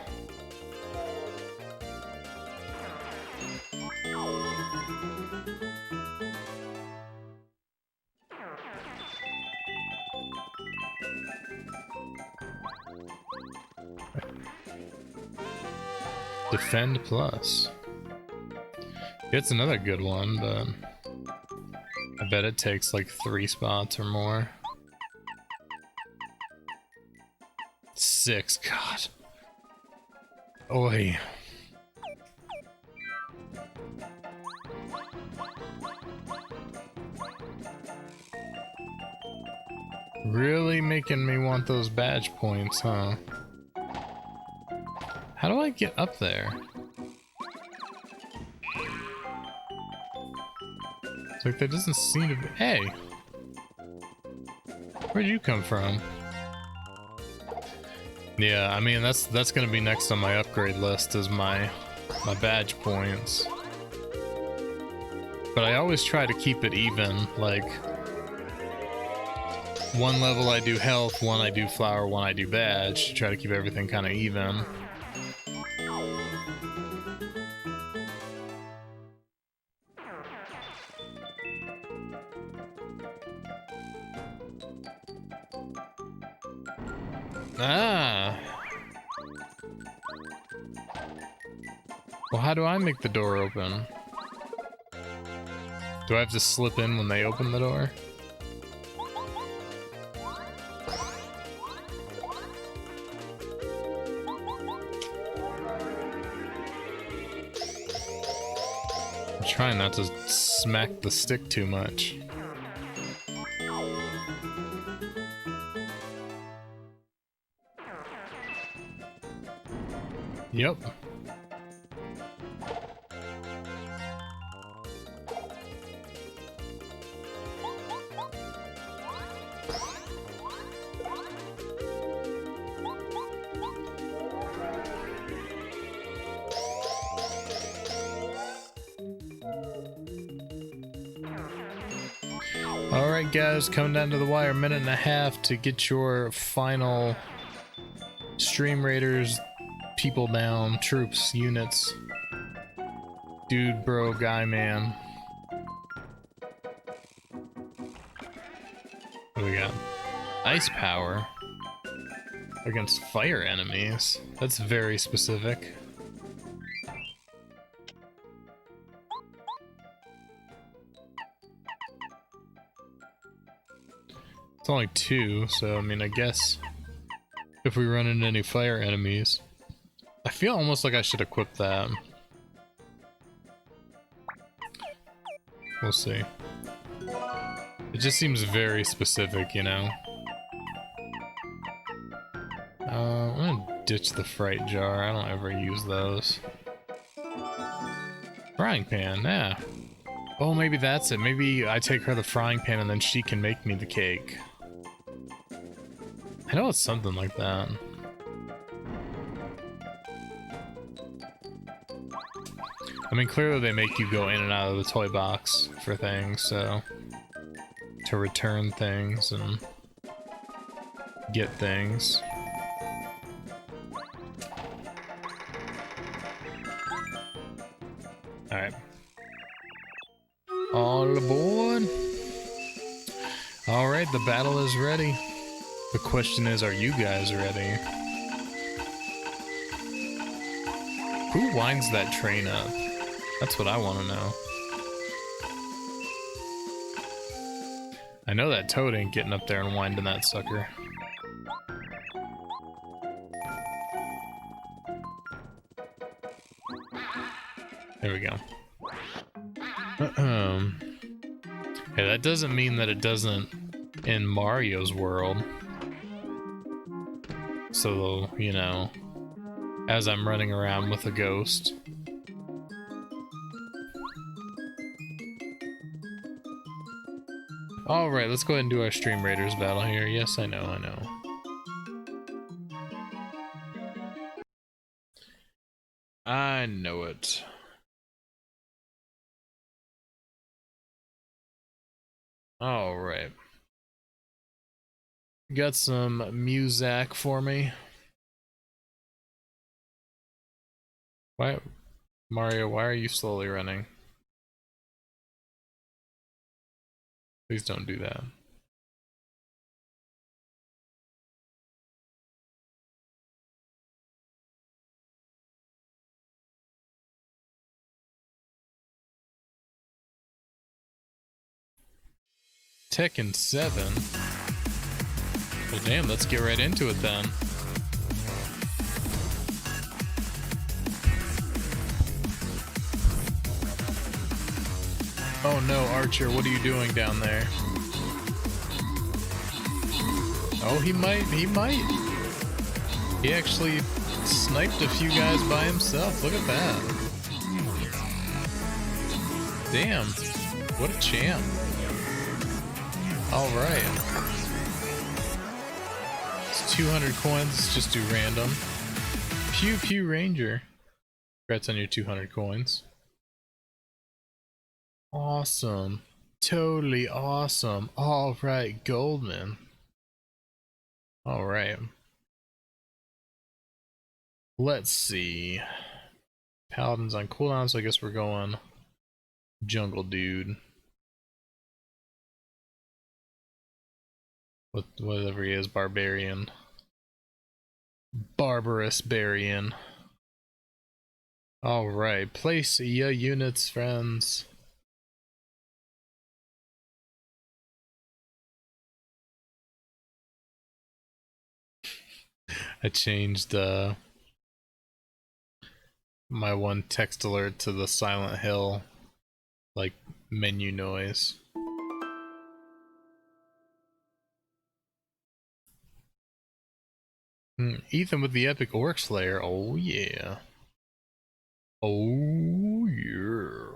Defend plus. It's another good one, but I bet it takes like 3 spots or more. 6, God. Oi. Really making me want those badge points, huh? How do I get up there? It's like there doesn't seem to be. Hey! Where'd you come from? Yeah, I mean that's gonna be next on my upgrade list is my badge points. But I always try to keep it even, like one level I do health, one I do flower, one I do badge, to try to keep everything kind of even. Ah! Well, how do I make the door open? Do I have to slip in when they open the door? I'm trying not to smack the stick too much. Yep. Alright guys, coming down to the wire, minute and a half to get your final Stream Raiders people down, troops, units. Dude, bro, guy, man. What do we got? Ice power against fire enemies. That's very specific. It's only 2, so I mean, I guess if we run into any fire enemies, I feel almost like I should equip that. We'll see. It just seems very specific, you know? I'm gonna ditch the fright jar. I don't ever use those. Frying pan, yeah. Oh, maybe that's it. Maybe I take her the frying pan and then she can make me the cake. I know it's something like that. I mean, clearly they make you go in and out of the toy box for things, so... to return things and get things. Alright. All aboard! Alright, the battle is ready. The question is, are you guys ready? Who winds that train up? That's what I want to know. I know that Toad ain't getting up there and winding that sucker. There we go. Hey, that doesn't mean that it doesn't in Mario's world. So, you know, as I'm running around with a ghost. Alright, let's go ahead and do our Stream Raiders battle here. Yes, I know, I know. I know it. Alright. Got some music for me. Why, Mario, why are you slowly running? Please don't do that. Tekken 7? Well, damn, let's get right into it then. Oh no, Archer, what are you doing down there? Oh, he might. He actually sniped a few guys by himself. Look at that. Damn, what a champ. Alright. It's 200 coins, let's just do random. Pew Pew Ranger. Congrats on your 200 coins. Awesome. Totally awesome. Alright, Goldman. Alright. Let's see. Paladin's on cooldown, so I guess we're going Jungle Dude. With whatever he is, Barbarian. Barbarous Barian. Alright, place ya units, friends. I changed my one text alert to the Silent Hill like menu noise. Ethan with the epic Orc Slayer. Oh yeah. Oh yeah.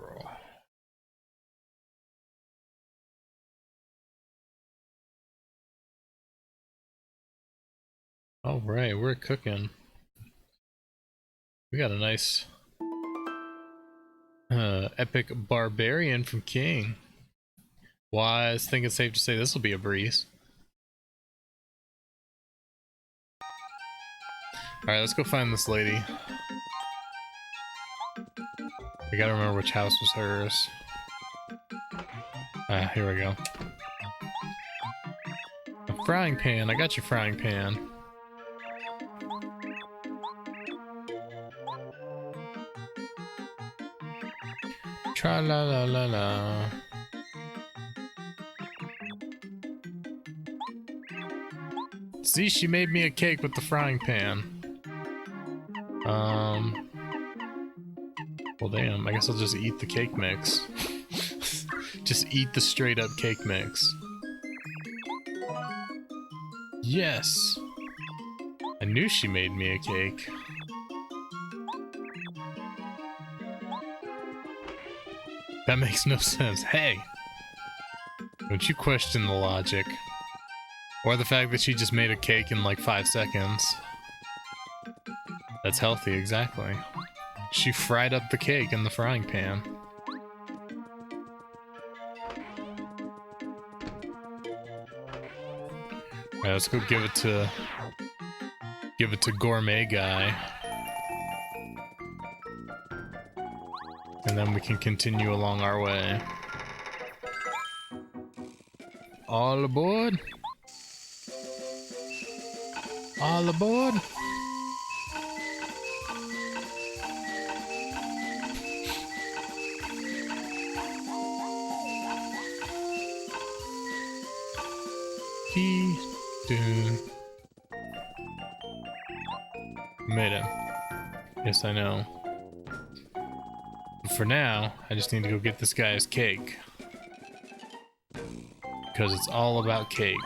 Alright, we're cooking. We got a nice epic Barbarian from King. Well, I think it's safe to say this will be a breeze. Alright, let's go find this lady. I gotta remember which house was hers. Ah, here we go. A frying pan. I got your frying pan. Tra la la la la. See, she made me a cake with the frying pan. Well, damn, I guess I'll just eat the cake mix. Just eat the straight up cake mix. Yes! I knew she made me a cake. That makes no sense. Hey! Don't you question the logic. Or the fact that she just made a cake in like 5 seconds. That's healthy, exactly. She fried up the cake in the frying pan. Alright, let's go give it to Gourmet Guy. And then we can continue along our way. All aboard! All aboard! Made it. Yes, I know. But for now, I just need to go get this guy's cake. Because it's all about cake.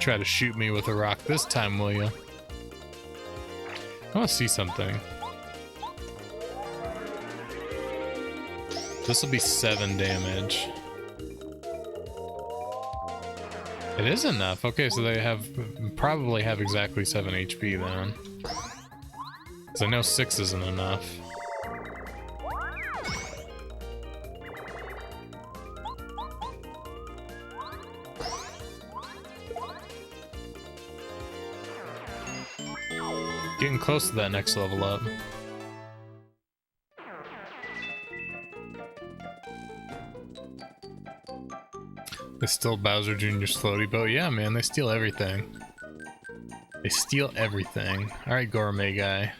Try to shoot me with a rock this time, will you? I want to see something. This will be 7 damage. It is enough. Okay, so they probably have exactly 7 HP then. Because I know 6 isn't enough. Getting close to that next level up. They stole Bowser Jr.'s floaty boat. Yeah, man, they steal everything. They steal everything. Alright, Gourmet Guy.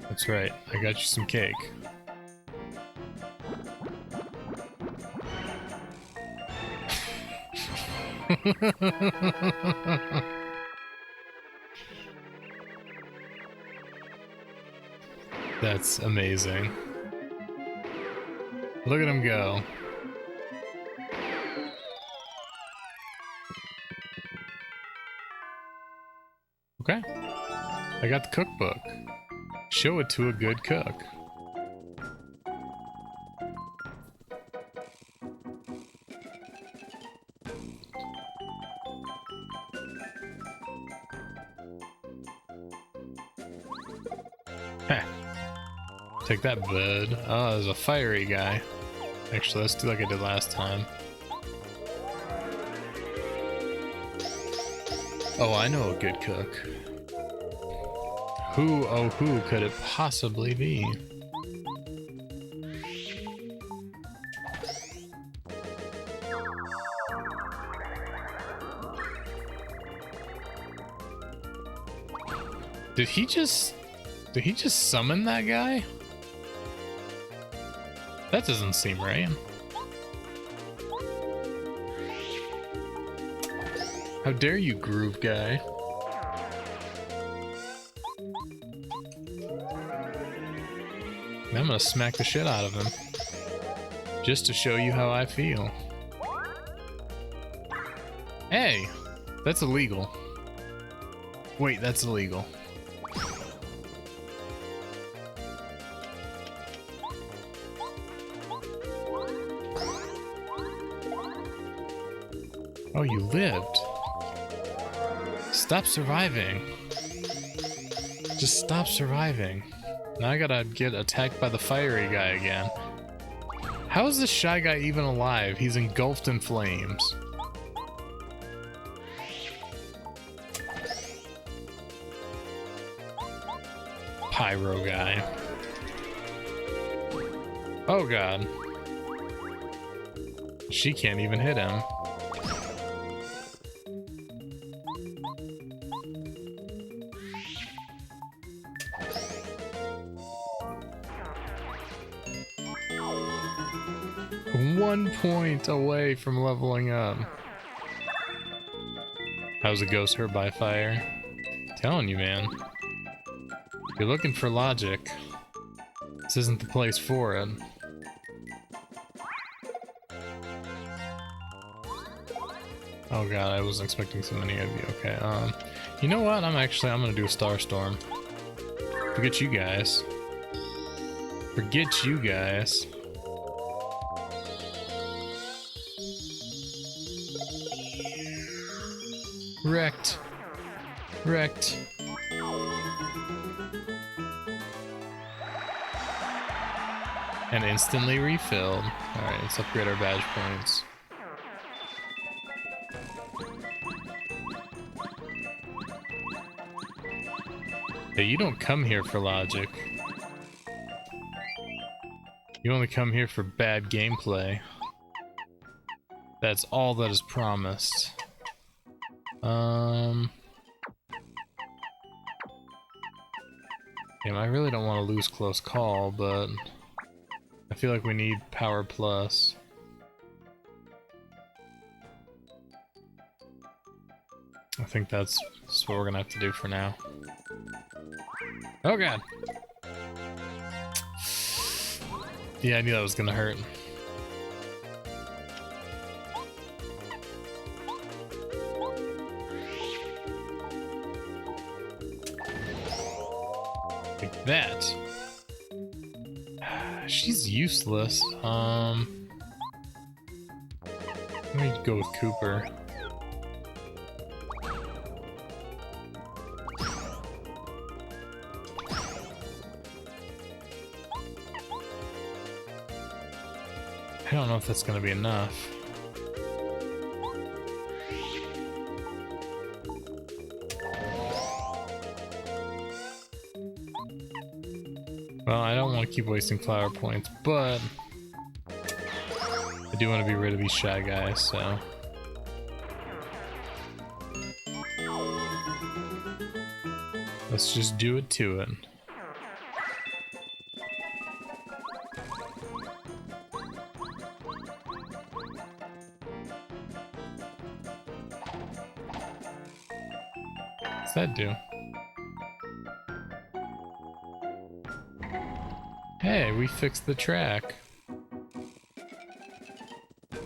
That's right, I got you some cake. That's amazing. Look at him go. Okay. I got the cookbook. Show it to a good cook. Heh. Take that, bud. Oh, there's a fiery guy. Actually, let's do like I did last time. Oh, I know a good cook. Who, oh who could it possibly be? Did he just summon that guy? That doesn't seem right. How dare you, Groove Guy? I'm gonna smack the shit out of him. Just to show you how I feel. Hey! That's illegal. Wait, that's illegal. Oh, you lived. Stop surviving. Just stop surviving. Now I gotta get attacked by the fiery guy again. How is this shy guy even alive? He's engulfed in flames. Pyro guy. Oh god. She can't even hit him. One point away from leveling up. How's a ghost hurt by fire? Telling you, man. If you're looking for logic, this isn't the place for it. Oh god, I wasn't expecting so many of you. Okay, you know what? I'm gonna do a Star Storm. Forget you guys. Forget you guys. Wrecked. Wrecked. And instantly refilled. Alright, let's upgrade our badge points. Hey, you don't come here for logic. You only come here for bad gameplay. That's all that is promised. Damn, I really don't want to lose close call, but I feel like we need power plus. I think that's what we're gonna have to do for now. Oh god! Yeah, I knew that was gonna hurt. Like that. She's useless. Let me go with Cooper. I don't know if that's gonna be enough. Well, I don't want to keep wasting flower points, but I do want to be rid of these shy guys, so. Let's just do it to it. What's that do? Hey, we fixed the track.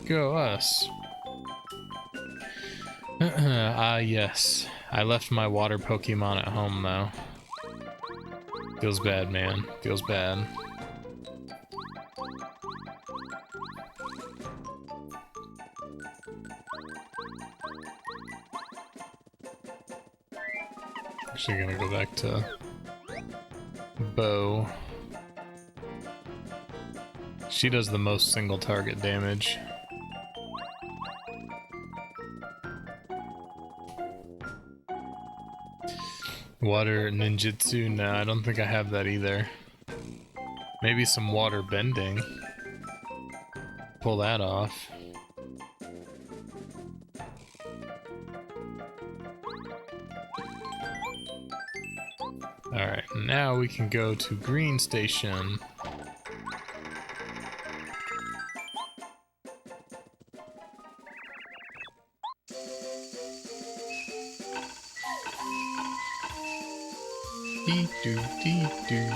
Go us. Yes. I left my water Pokemon at home though. Feels bad, man. Feels bad. Actually gonna go back to Bo. She does the most single target damage. Water ninjutsu? No, I don't think I have that either. Maybe some water bending. Pull that off. Alright, now we can go to Green Station. Dee-doo.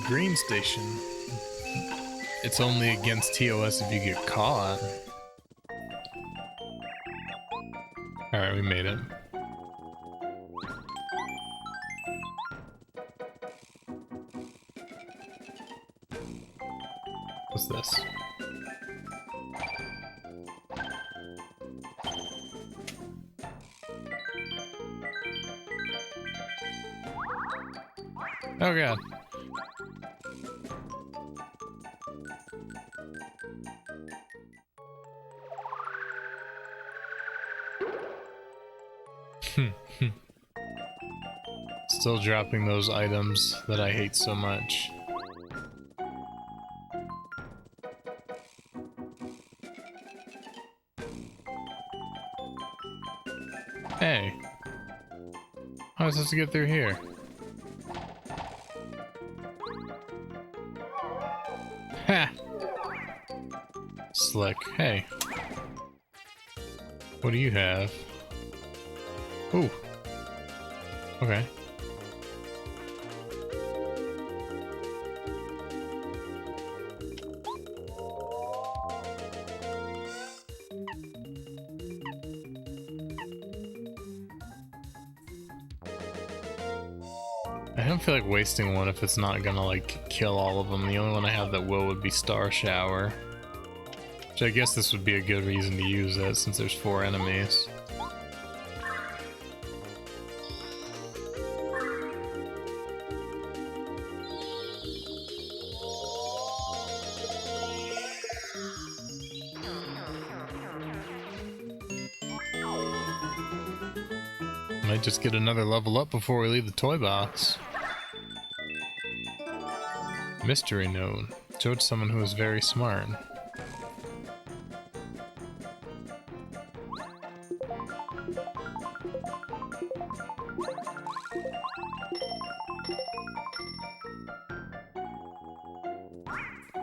Green Station. It's only against TOS if you get caught. Alright, we made it. What's this? Oh god. Still dropping those items that I hate so much. Hey. How am I supposed to get through here? Ha! Slick. Hey. What do you have? Ooh. Okay. I don't feel like wasting one if it's not gonna like kill all of them. The only one I have that will would be Star Shower. Which I guess this would be a good reason to use it since there's 4 enemies. Might just get another level up before we leave the toy box. Mystery note. Showed someone who is very smart.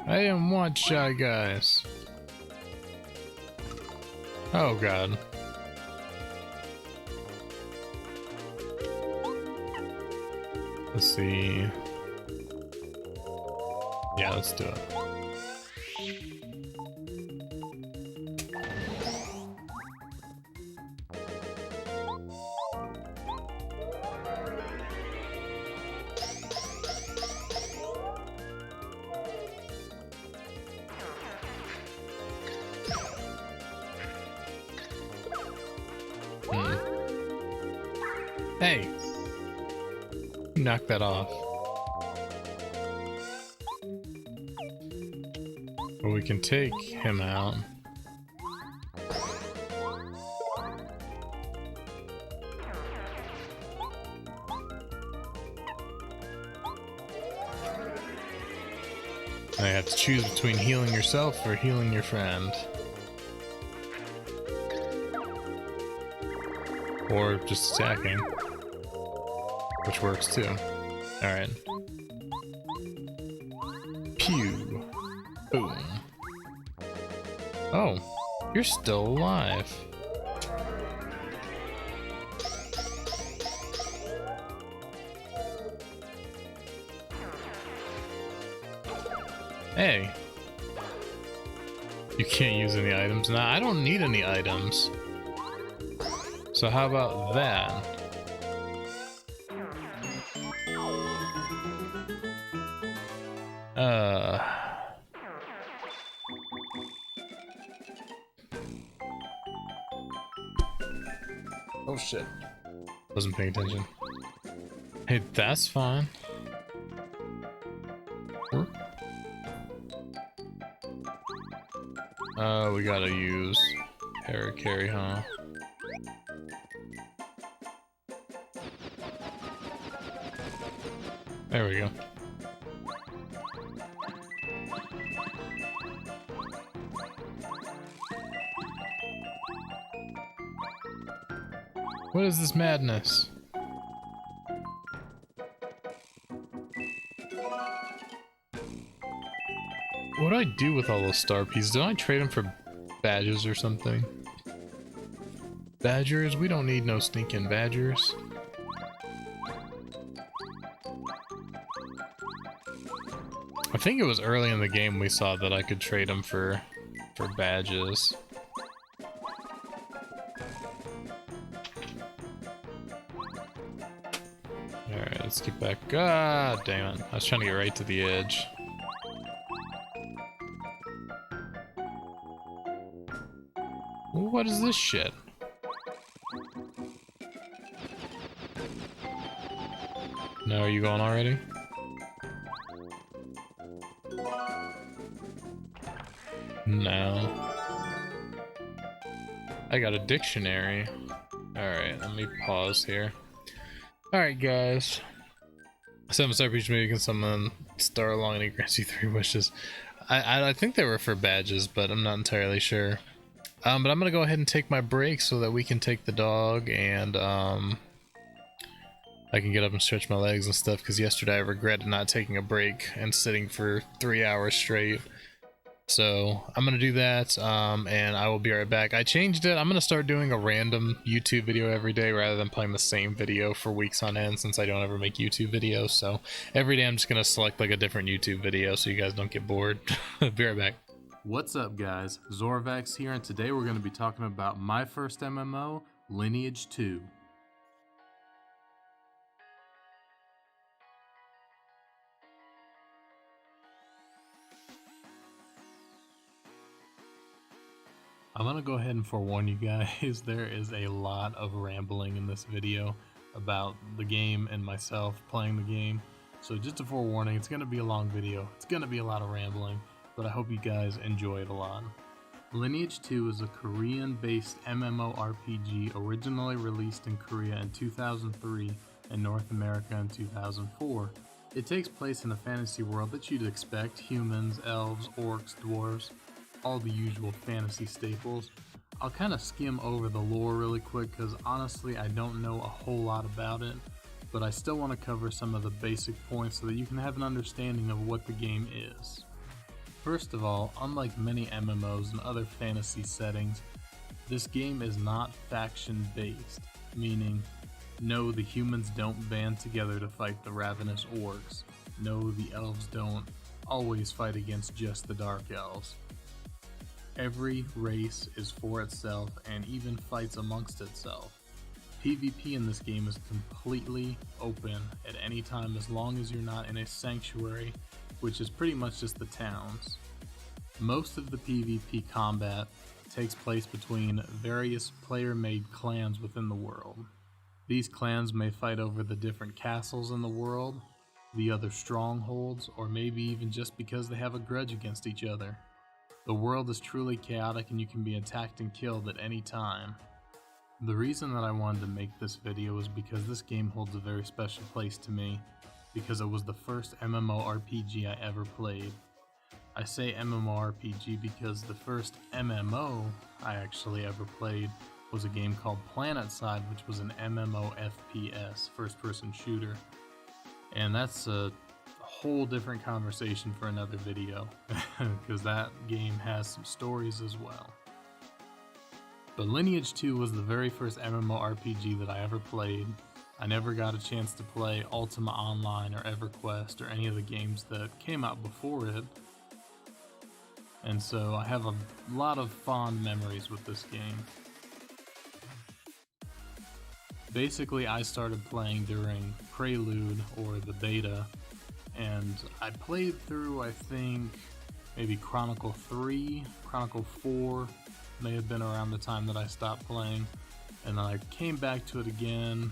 I am what, Shy Guys? Oh god. Let's see. Yeah, let's do it. Hey! Knock that off. But we can take him out. I have to choose between healing yourself or healing your friend. Or just attacking. Which works too. Alright. Pew. Boom. Oh, you're still alive. Hey. You can't use any items now. I don't need any items. So how about that? Oh shit. Wasn't paying attention. Hey, that's fine. We gotta use Paracarry, huh? There we go. What is this madness? What do I do with all those star pieces? Don't I trade them for badges or something? Badgers? We don't need no stinking badgers. I think it was early in the game we saw that I could trade them for badges. Alright, let's get back. God damn it. I was trying to get right to the edge. What is this shit? No, are you going already? No. I got a dictionary. Alright, let me pause here. Alright, guys. Summon Star Peach, maybe you can summon Star Along and he grants you 3 wishes. I think they were for badges, but I'm not entirely sure. But I'm gonna go ahead and take my break so that we can take the dog and I can get up and stretch my legs and stuff, because yesterday I regretted not taking a break and sitting for 3 hours straight. So I'm gonna do that, and I will be right back. I changed it. I'm gonna start doing a random YouTube video every day rather than playing the same video for weeks on end, since I don't ever make YouTube videos. So every day I'm just gonna select like a different YouTube video so you guys don't get bored. Be right back. What's up, guys? Zorvax here, and today we're going to be talking about my first MMO, Lineage 2. I'm gonna go ahead and forewarn you guys, there is a lot of rambling in this video about the game and myself playing the game. So just a forewarning, it's gonna be a long video, it's gonna be a lot of rambling, but I hope you guys enjoy it a lot. Lineage 2 is a Korean-based MMORPG originally released in Korea in 2003 and North America in 2004. It takes place in a fantasy world that you'd expect: humans, elves, orcs, dwarves, all the usual fantasy staples. I'll kind of skim over the lore really quick because honestly I don't know a whole lot about it, but I still want to cover some of the basic points so that you can have an understanding of what the game is. First of all, unlike many MMOs and other fantasy settings, this game is not faction based, meaning no, the humans don't band together to fight the ravenous orcs. No, the elves don't always fight against just the dark elves. Every race is for itself and even fights amongst itself. PvP in this game is completely open at any time as long as you're not in a sanctuary, which is pretty much just the towns. Most of the PvP combat takes place between various player-made clans within the world. These clans may fight over the different castles in the world, the other strongholds, or maybe even just because they have a grudge against each other. The world is truly chaotic and you can be attacked and killed at any time. The reason that I wanted to make this video is because this game holds a very special place to me, because it was the first MMORPG I ever played. I say MMORPG because the first MMO I actually ever played was a game called PlanetSide, which was an MMO FPS, first person shooter. And that's a whole different conversation for another video, because that game has some stories as well. But Lineage 2 was the very first MMORPG that I ever played. I never got a chance to play Ultima Online or EverQuest or any of the games that came out before it. And so I have a lot of fond memories with this game. Basically, I started playing during Prelude or the beta, and I played through, I think, maybe Chronicle 3, Chronicle 4 may have been around the time that I stopped playing, and then I came back to it again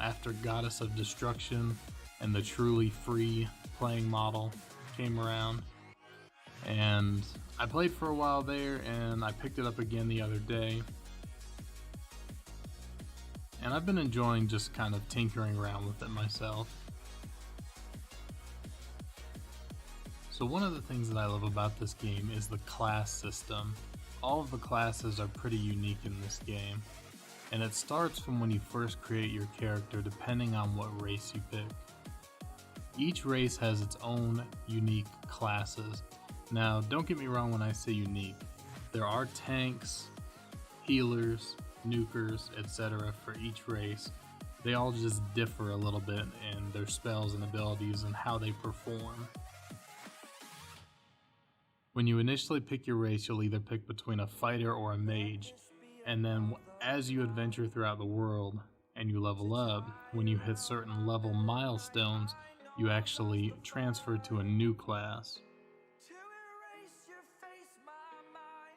after Goddess of Destruction and the truly free playing model came around. And I played for a while there, and I picked it up again the other day. And I've been enjoying just kind of tinkering around with it myself. So one of the things that I love about this game is the class system. All of the classes are pretty unique in this game, and it starts from when you first create your character depending on what race you pick. Each race has its own unique classes. Now, don't get me wrong when I say unique. There are tanks, healers, nukers, etc. for each race. They all just differ a little bit in their spells and abilities and how they perform. When you initially pick your race, you'll either pick between a fighter or a mage, and then as you adventure throughout the world and you level up, when you hit certain level milestones, you actually transfer to a new class.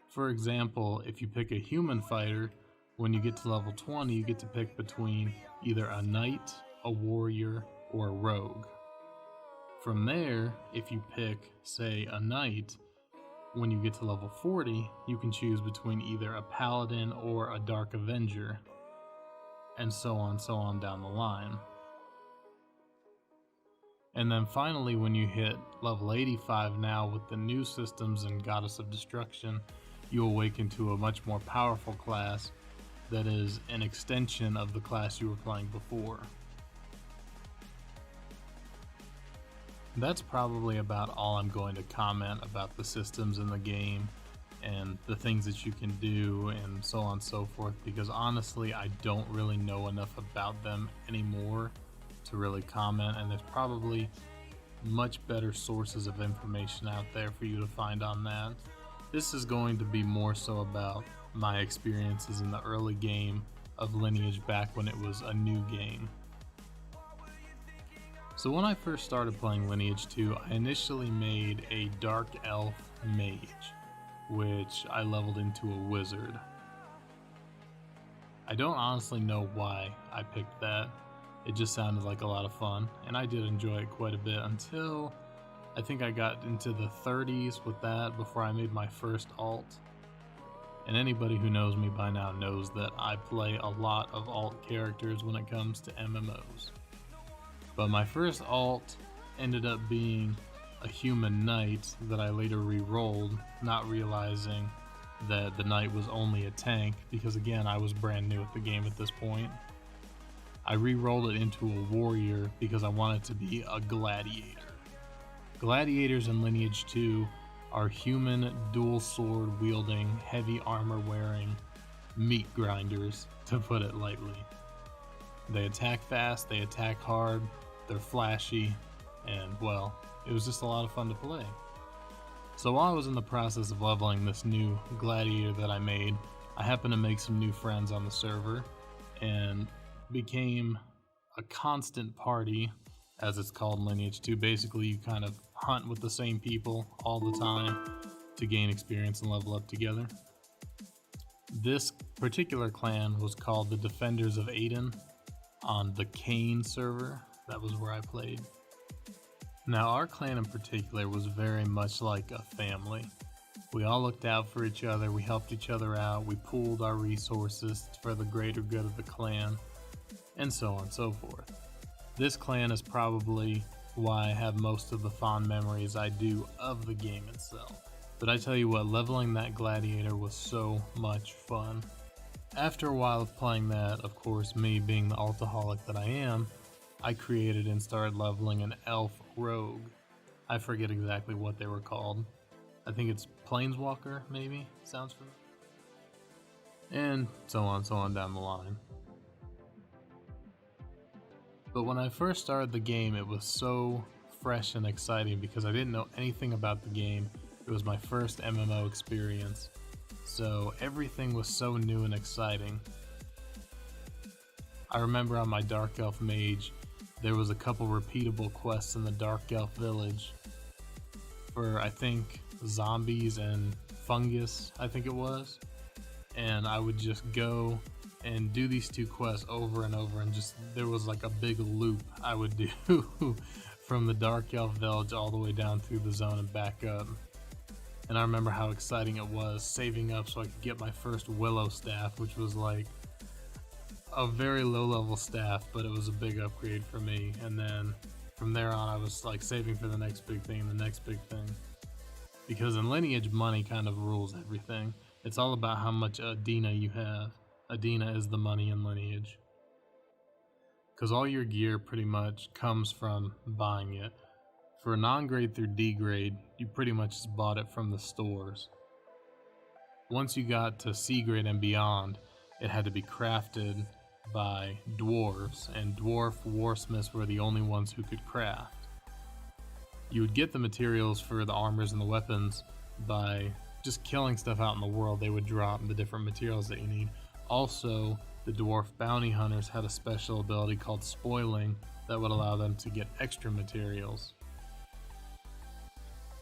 For example, if you pick a human fighter, when you get to level 20, you get to pick between either a knight, a warrior, or a rogue. From there, if you pick, say, a knight, when you get to level 40, you can choose between either a paladin or a dark avenger, and so on down the line. And then finally, when you hit level 85 now with the new systems and Goddess of Destruction, you awaken to a much more powerful class that is an extension of the class you were playing before. That's probably about all I'm going to comment about the systems in the game and the things that you can do and so on and so forth, because honestly I don't really know enough about them anymore to really comment, and there's probably much better sources of information out there for you to find on that. This is going to be more so about my experiences in the early game of Lineage back when it was a new game. So when I first started playing Lineage 2, I initially made a Dark Elf Mage. which I leveled into a wizard. I don't honestly know why I picked that. It just sounded like a lot of fun, and I did enjoy it quite a bit until I think I got into the 30s with that before I made my first alt. And anybody who knows me by now knows that I play a lot of alt characters when it comes to MMOs. But my first alt ended up being a human knight that I later re-rolled, not realizing that the knight was only a tank because, again, I was brand new at the game at this point. I re-rolled it into a warrior because I wanted to be a gladiator. Gladiators in Lineage 2 are human dual sword wielding, heavy armor wearing meat grinders, to put it lightly. They attack fast, they attack hard, they're flashy, and well, it was just a lot of fun to play. So while I was in the process of leveling this new gladiator that I made, I happened to make some new friends on the server and became a constant party, as it's called in Lineage 2. Basically, you kind of hunt with the same people all the time to gain experience and level up together. This particular clan was called the Defenders of Aiden on the Kane server. That was where I played. Now, our clan in particular was very much like a family. We all looked out for each other, we helped each other out, we pooled our resources for the greater good of the clan, and so on and so forth. This clan is probably why I have most of the fond memories I do of the game itself. But I tell you what, leveling that gladiator was so much fun. After a while of playing that, of course, me being the altaholic that I am, I created and started leveling an elf rogue. I forget exactly what they were called. I think it's Planeswalker, maybe? Sounds familiar. And so on down the line. But when I first started the game, it was so fresh and exciting because I didn't know anything about the game. It was my first MMO experience, so everything was so new and exciting. I remember on my Dark Elf Mage, there was a couple repeatable quests in the Dark Elf Village for, I think, zombies and fungus, I think it was. And I would just go and do these two quests over and over, and just there was like a big loop I would do from the Dark Elf Village all the way down through the zone and back up. And I remember how exciting it was saving up so I could get my first Willow staff, which was like a very low level staff, but it was a big upgrade for me. And then from there on, I was like saving for the next big thing, because in Lineage, money kind of rules everything. It's all about how much Adina you have. Adina is the money in Lineage, because all your gear pretty much comes from buying it. For non-grade through D-grade, you pretty much just bought it from the stores. Once you got to C-grade and beyond, it had to be crafted by dwarves, and dwarf warsmiths were the only ones who could craft. You would get the materials for the armors and the weapons by just killing stuff out in the world. They would drop the different materials that you need. Also, the dwarf bounty hunters had a special ability called spoiling that would allow them to get extra materials.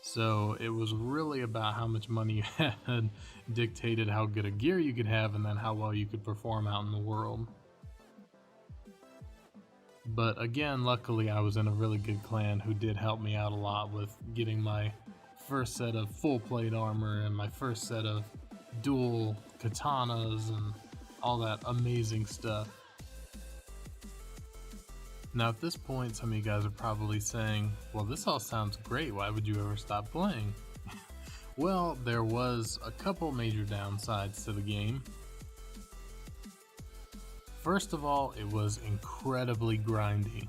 So it was really about how much money you had dictated how good a gear you could have, and then how well you could perform out in the world. But again, luckily I was in a really good clan who did help me out a lot with getting my first set of full plate armor and my first set of dual katanas and all that amazing stuff. Now at this point, some of you guys are probably saying, well, this all sounds great, why would you ever stop playing? Well, there was a couple major downsides to the game. First of all, it was incredibly grindy.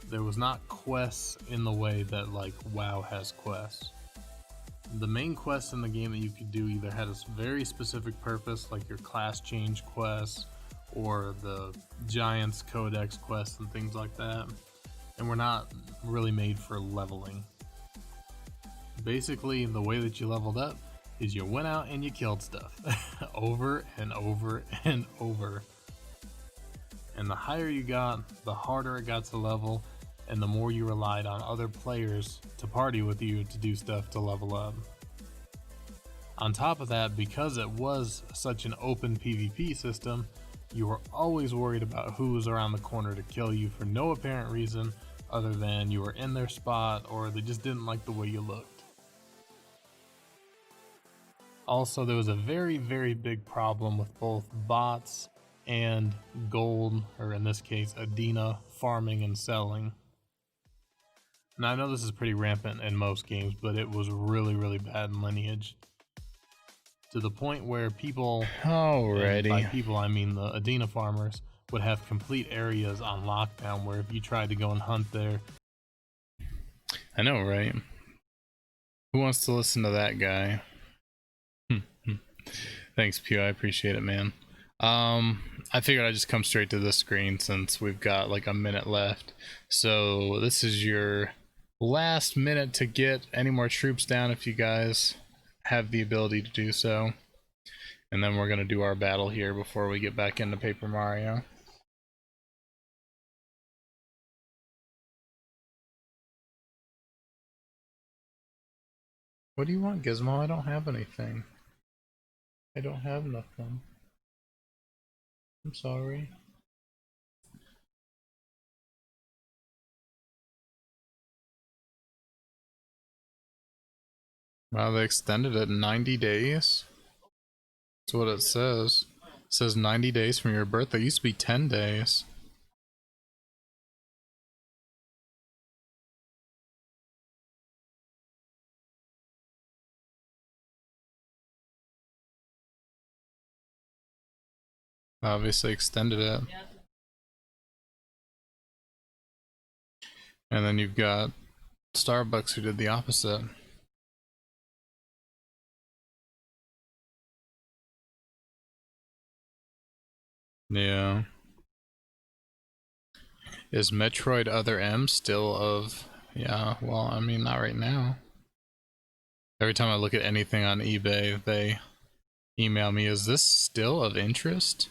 There was not quests in the way that like WoW has quests. The main quests in the game that you could do either had a very specific purpose, like your class change quests, or the Giants Codex quests and things like that, and were not really made for leveling. Basically, the way that you leveled up is you went out and you killed stuff over and over and over. And the higher you got, the harder it got to level, and the more you relied on other players to party with you to do stuff to level up. On top of that, because it was such an open PvP system, you were always worried about who was around the corner to kill you for no apparent reason other than you were in their spot or they just didn't like the way you looked. Also, there was a very, very big problem with both bots and gold, or in this case, Adena, farming and selling. Now, I know this is pretty rampant in most games, but it was really, really bad in Lineage. To the point where people, and by people I mean the Adena farmers, would have complete areas on lockdown where if you tried to go and hunt there. I know, right? Who wants to listen to that guy? Thanks, Pew. I appreciate it, man. I figured I'd just come straight to this screen since we've got like a minute left. So this is your last minute to get any more troops down if you guys have the ability to do so. And then we're going to do our battle here before we get back into Paper Mario. What do you want, Gizmo? I don't have anything. I don't have nothing. I'm sorry. Wow, they extended it 90 days? That's what it says. It says 90 days from your birthday. It used to be 10 days. Obviously extended it. And then you've got Starbucks who did the opposite. Yeah. Is Metroid Other M still of... Yeah, well, I mean, not right now. Every time I look at anything on eBay, they email me, is this still of interest?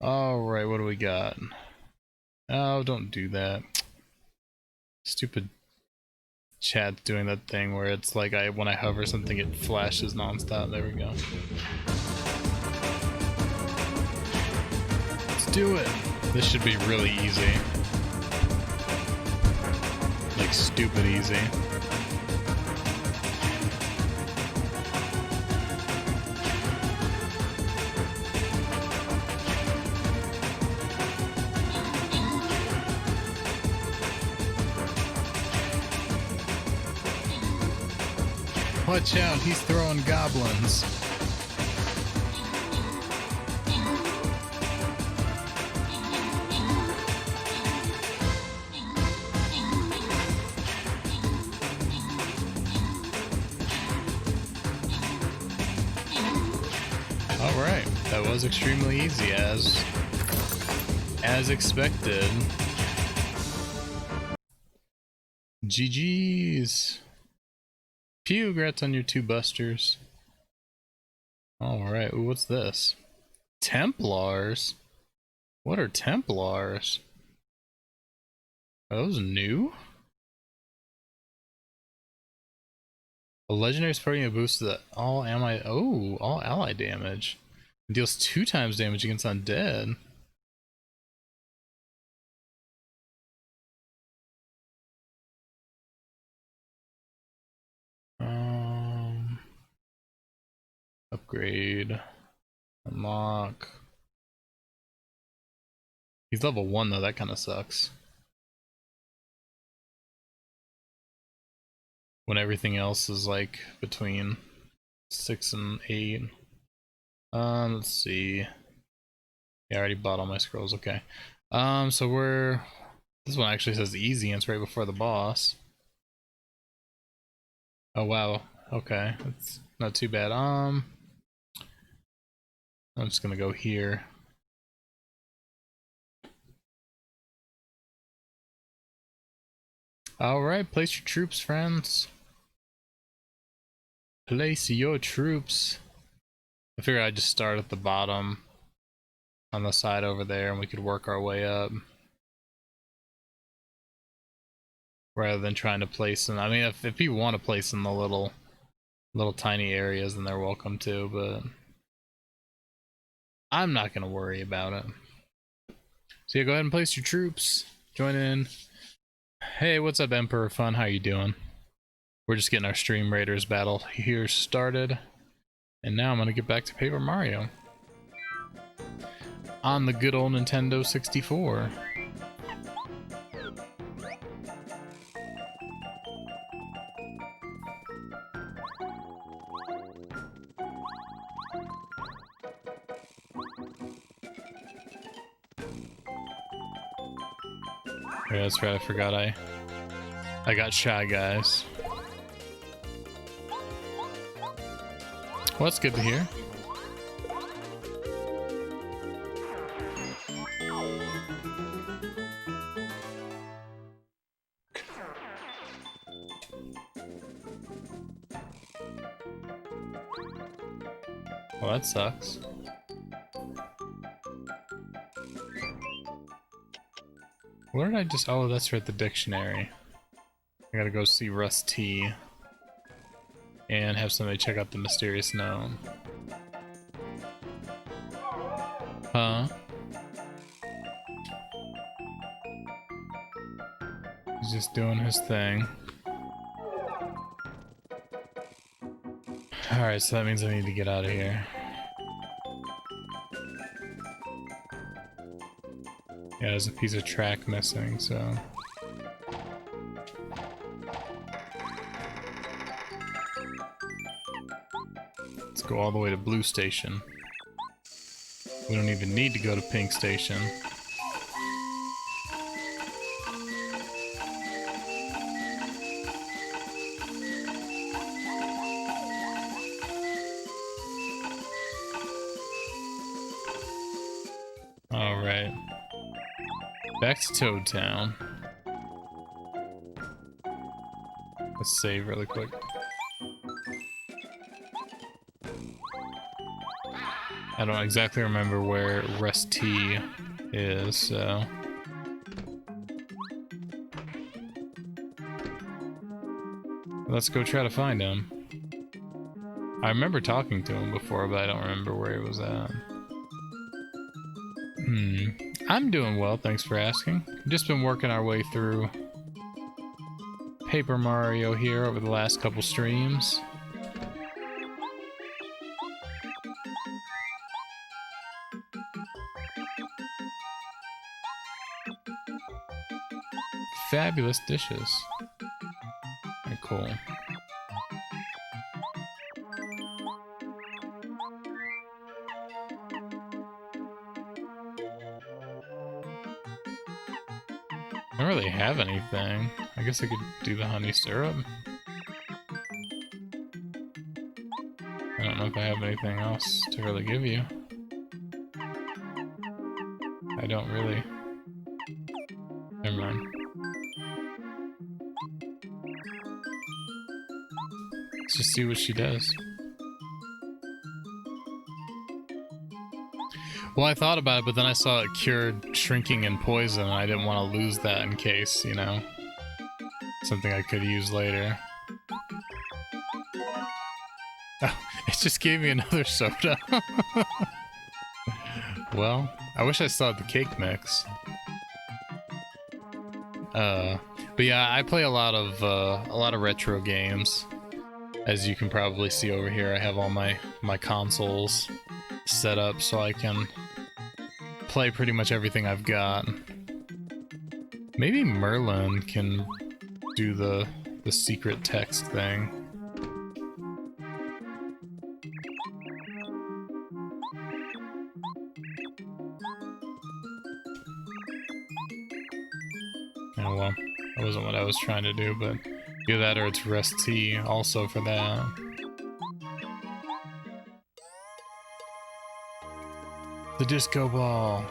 Alright, what do we got? Oh, don't do that. Stupid chat's doing that thing where it's like when I hover something it flashes nonstop. There we go. Let's do it! This should be really easy. Like stupid easy. Watch out, he's throwing goblins. Alright, that was extremely easy as expected. GG's. Pew, congrats on your 2 busters. Alright, what's this? Templars? What are Templars? Are those new? A legendary sparking boosts the all ally damage. It deals 2 times damage against undead. Upgrade. Unlock. He's level 1 though, that kind of sucks. When everything else is like between 6 and 8. Let's see. Yeah, I already bought all my scrolls, okay. So this one actually says easy and it's right before the boss. Oh wow, okay, that's not too bad. I'm just gonna go here. Alright, place your troops, friends. Place your troops. I figured I'd just start at the bottom on the side over there and we could work our way up. Rather than trying to place them. I mean, if people want to place in the little tiny areas, then they're welcome to, but I'm not gonna worry about it. So yeah, go ahead and place your troops. Join in. Hey, what's up, Emperor Fun? How you doing? We're just getting our Stream Raiders battle here started. And now I'm gonna get back to Paper Mario. On the good old Nintendo 64. Yeah, that's right, I forgot I got Shy Guys. Well, that's good to hear. Well, that sucks. Where did I just... Oh, that's right, the dictionary. I gotta go see Russ T. And have somebody check out the mysterious gnome. Huh? He's just doing his thing. Alright, so that means I need to get out of here. Yeah, there's a piece of track missing, so... Let's go all the way to Blue Station. We don't even need to go to Pink Station. Alright. Back to Toad Town. Let's save really quick. I don't exactly remember where Russ T is, so... Let's go try to find him. I remember talking to him before, but I don't remember where he was at. I'm doing well, thanks for asking. Just been working our way through Paper Mario here over the last couple streams. Fabulous dishes. Very cool. I don't really have anything. I guess I could do the honey syrup. I don't know if I have anything else to really give you. I don't really. Never mind. Let's just see what she does. Well, I thought about it, but then I saw it cured shrinking and poison, and I didn't want to lose that in case, you know, something I could use later. Oh, it just gave me another soda. Well, I wish I still had the cake mix. But yeah, I play a lot of retro games. As you can probably see over here, I have all my consoles set up so I can play pretty much everything I've got. Maybe Merlin can do the secret text thing. was trying to do, but either that or it's rest T also for that. The disco ball.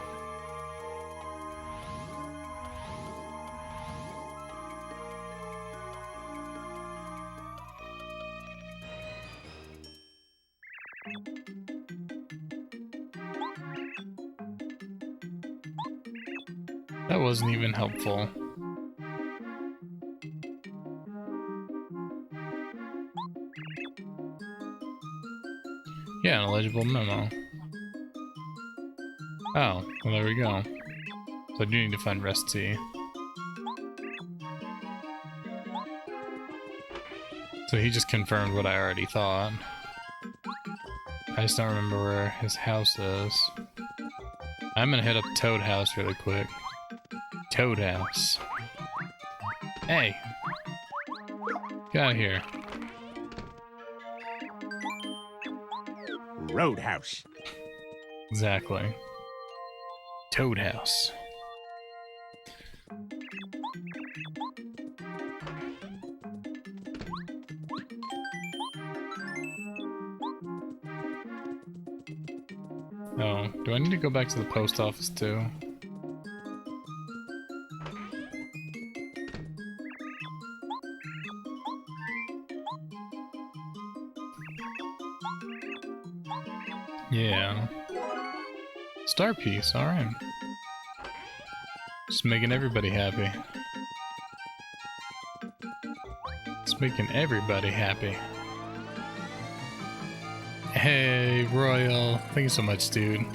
That wasn't even helpful. Yeah, an illegible memo. Oh, well there we go. So I do need to find rest T. So he just confirmed what I already thought. I just don't remember where his house is. I'm gonna hit up Toad House really quick. Toad House. Hey! Get out of here. Roadhouse. Exactly. Toad House. Oh, do I need to go back to the post office too? Yeah. Star piece, alright. Just making everybody happy. It's making everybody happy. Hey, Royal. Thank you so much, dude.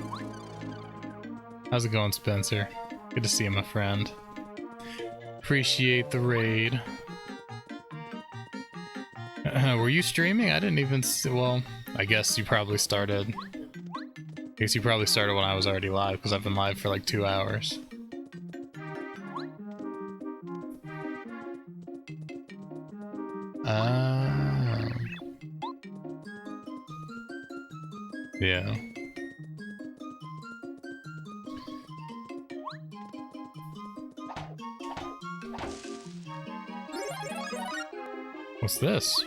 How's it going, Spencer? Good to see you, my friend. Appreciate the raid. Were you streaming? I didn't even see. Well, I guess you probably started. I guess you probably started when I was already live, because I've been live for like 2 hours. Yeah. What's this?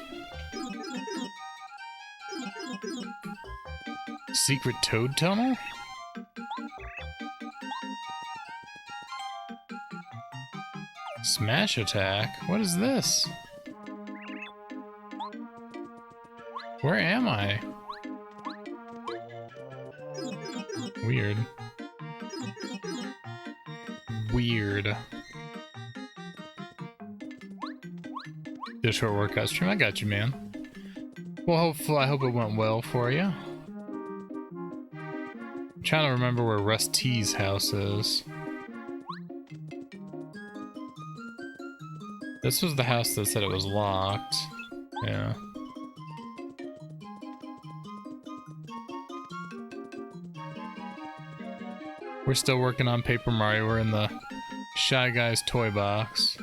Secret Toad Tunnel? Smash attack? What is this? Where am I? Weird. Weird. Did a short workout stream. I got you, man. Well, hopefully, I hope it went well for you. I'm trying to remember where Russ T's house is. This was the house that said it was locked. Yeah. We're still working on Paper Mario. We're in the Shy Guy's toy box.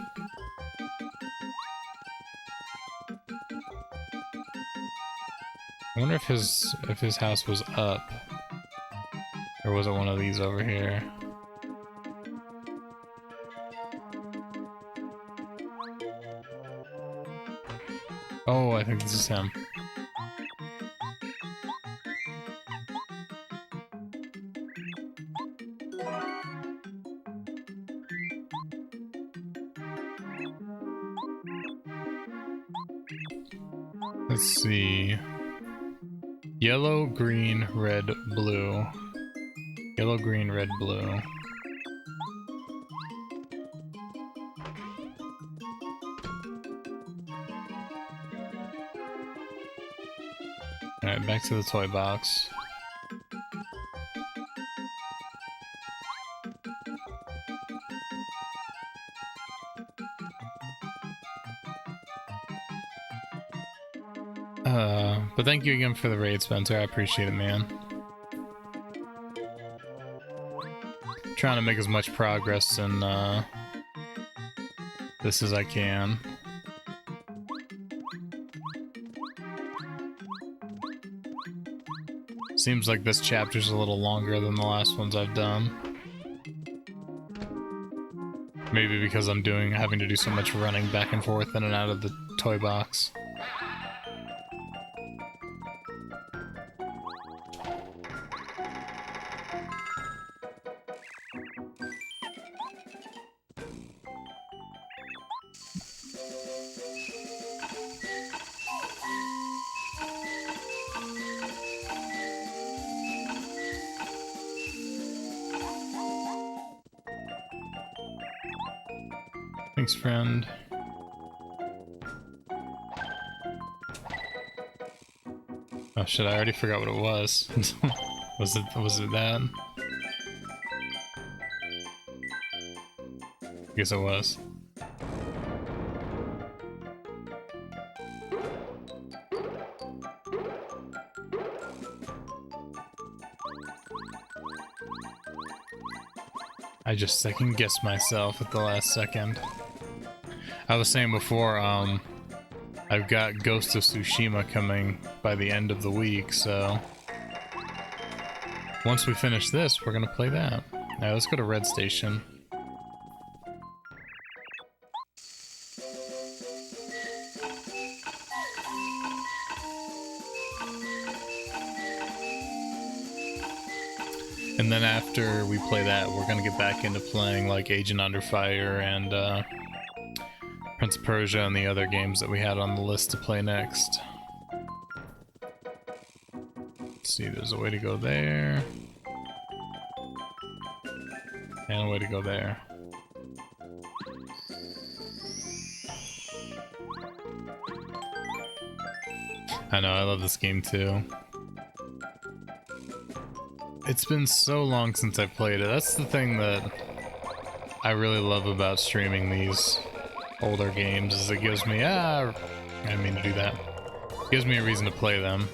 I wonder if his house was up, or was it one of these over here? Oh, I think this is him. Let's see. Yellow, green, red, blue. Yellow, green, red, blue. Alright, back to the toy box. But thank you again for the raid, Spencer. I appreciate it, man. Trying to make as much progress in this as I can. Seems like this chapter's a little longer than the last ones I've done. Maybe because I'm having to do so much running back and forth in and out of the toy box. Thanks, friend. Oh shit, I already forgot what it was. Was it that? I guess it was. I just second guessed myself at the last second. I was saying before, I've got Ghost of Tsushima coming by the end of the week, so once we finish this, we're gonna play that. Alright, let's go to Red Station. And then after we play that, we're gonna get back into playing like Agent Under Fire and Prince of Persia and the other games that we had on the list to play next. Let's see, there's a way to go there. And a way to go there. I know, I love this game too. It's been so long since I've played it. That's the thing that I really love about streaming these older games, is it gives me, I didn't mean to do that. It gives me a reason to play them.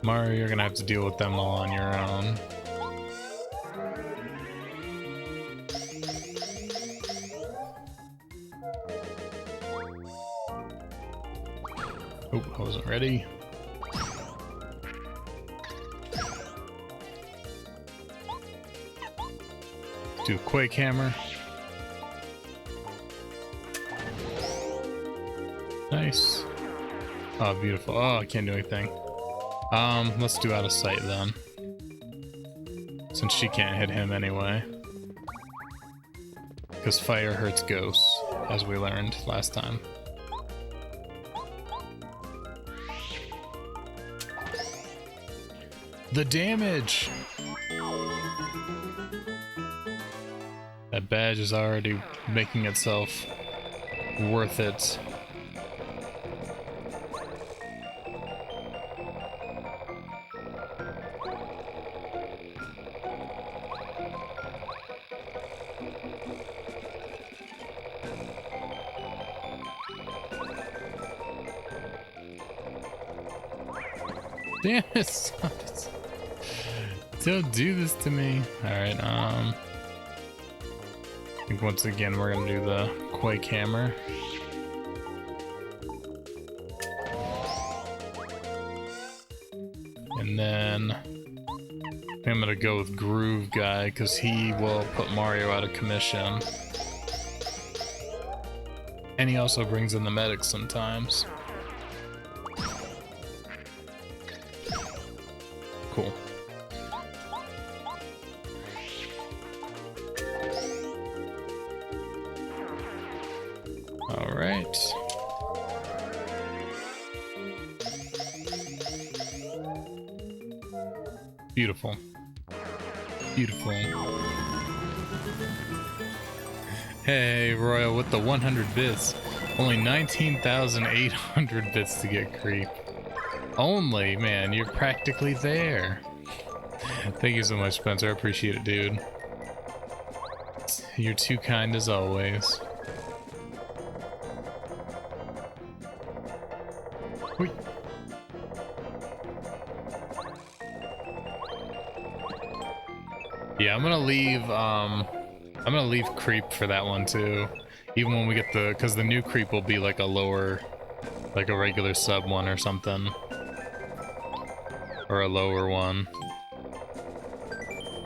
Mario, you're gonna have to deal with them all on your own. Oh, I wasn't ready. Do a Quake Hammer. Nice. Oh, beautiful. Oh, I can't do anything. Let's do Out of Sight then. Since she can't hit him anyway. Because fire hurts ghosts, as we learned last time. The damage! That badge is already making itself worth it. Damn it, stop it. Don't do this to me. Alright, I think once again we're gonna do the Quake Hammer. And then I'm gonna go with Groove Guy because he will put Mario out of commission. And he also brings in the medics sometimes. Cool. All right. Beautiful. Beautiful. Hey, Royal, with the 100 bits. Only 19,800 bits to get creep. Only, man, you're practically there. Thank you so much, Spencer. I appreciate it, dude. You're too kind as always. Wait. Yeah, I'm gonna leave creep for that one too. Even when we get because the new creep will be like a lower, like a regular sub one or something. Or a lower one.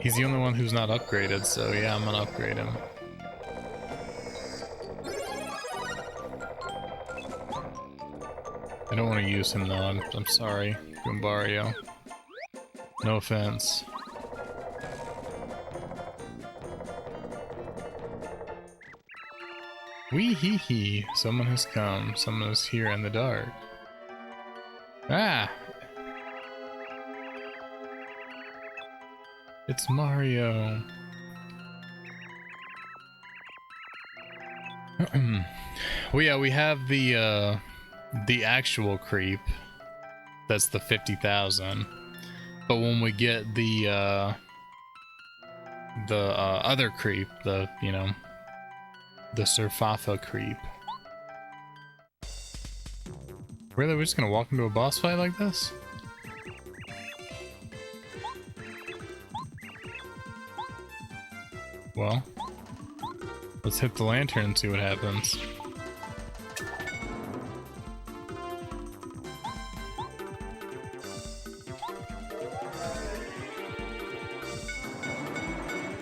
He's the only one who's not upgraded, so yeah, I'm gonna upgrade him. I don't want to use him though, I'm sorry, Goombario. No offense. Wee hee hee, someone has come, someone is here in the dark. Ah! It's Mario. Well, yeah, we have the actual creep. That's the 50,000. But when we get the other creep, the Surfafa creep. Really, we're just gonna walk into a boss fight like this? Well, let's hit the lantern and see what happens.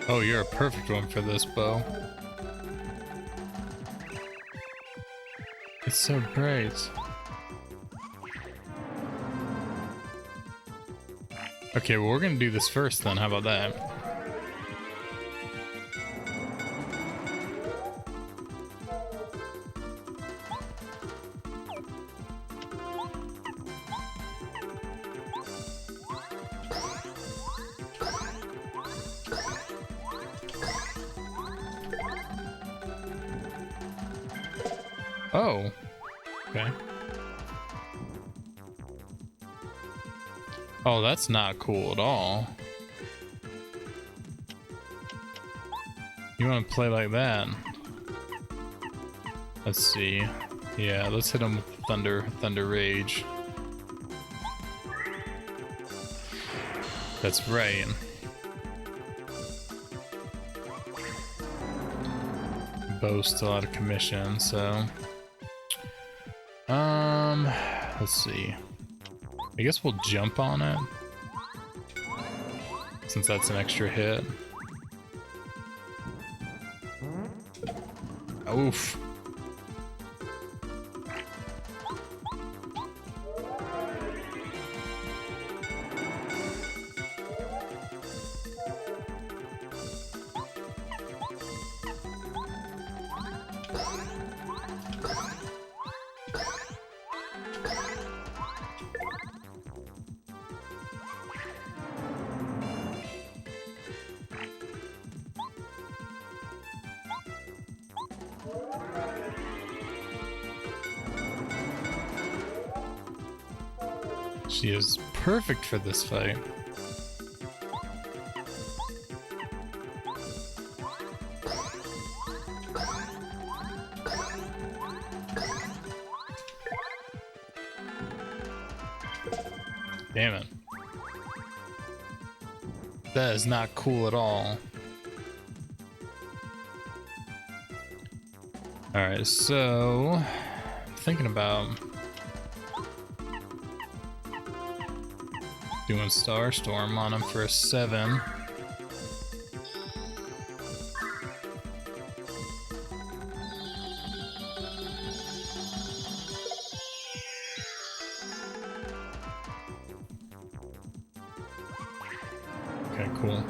Oh, you're a perfect one for this, Bo. It's so bright. Okay, well, we're gonna do this first then. How about that? Oh, okay. Oh, that's not cool at all. You want to play like that? Let's see. Yeah, let's hit him with Thunder Rage. That's right. Bo's still out of commission, so... let's see. I guess we'll jump on it, since that's an extra hit. Oof. She is perfect for this fight. Damn it. That is not cool at all. Alright, so... thinking about... doing Starstorm on him for a 7. Okay, cool.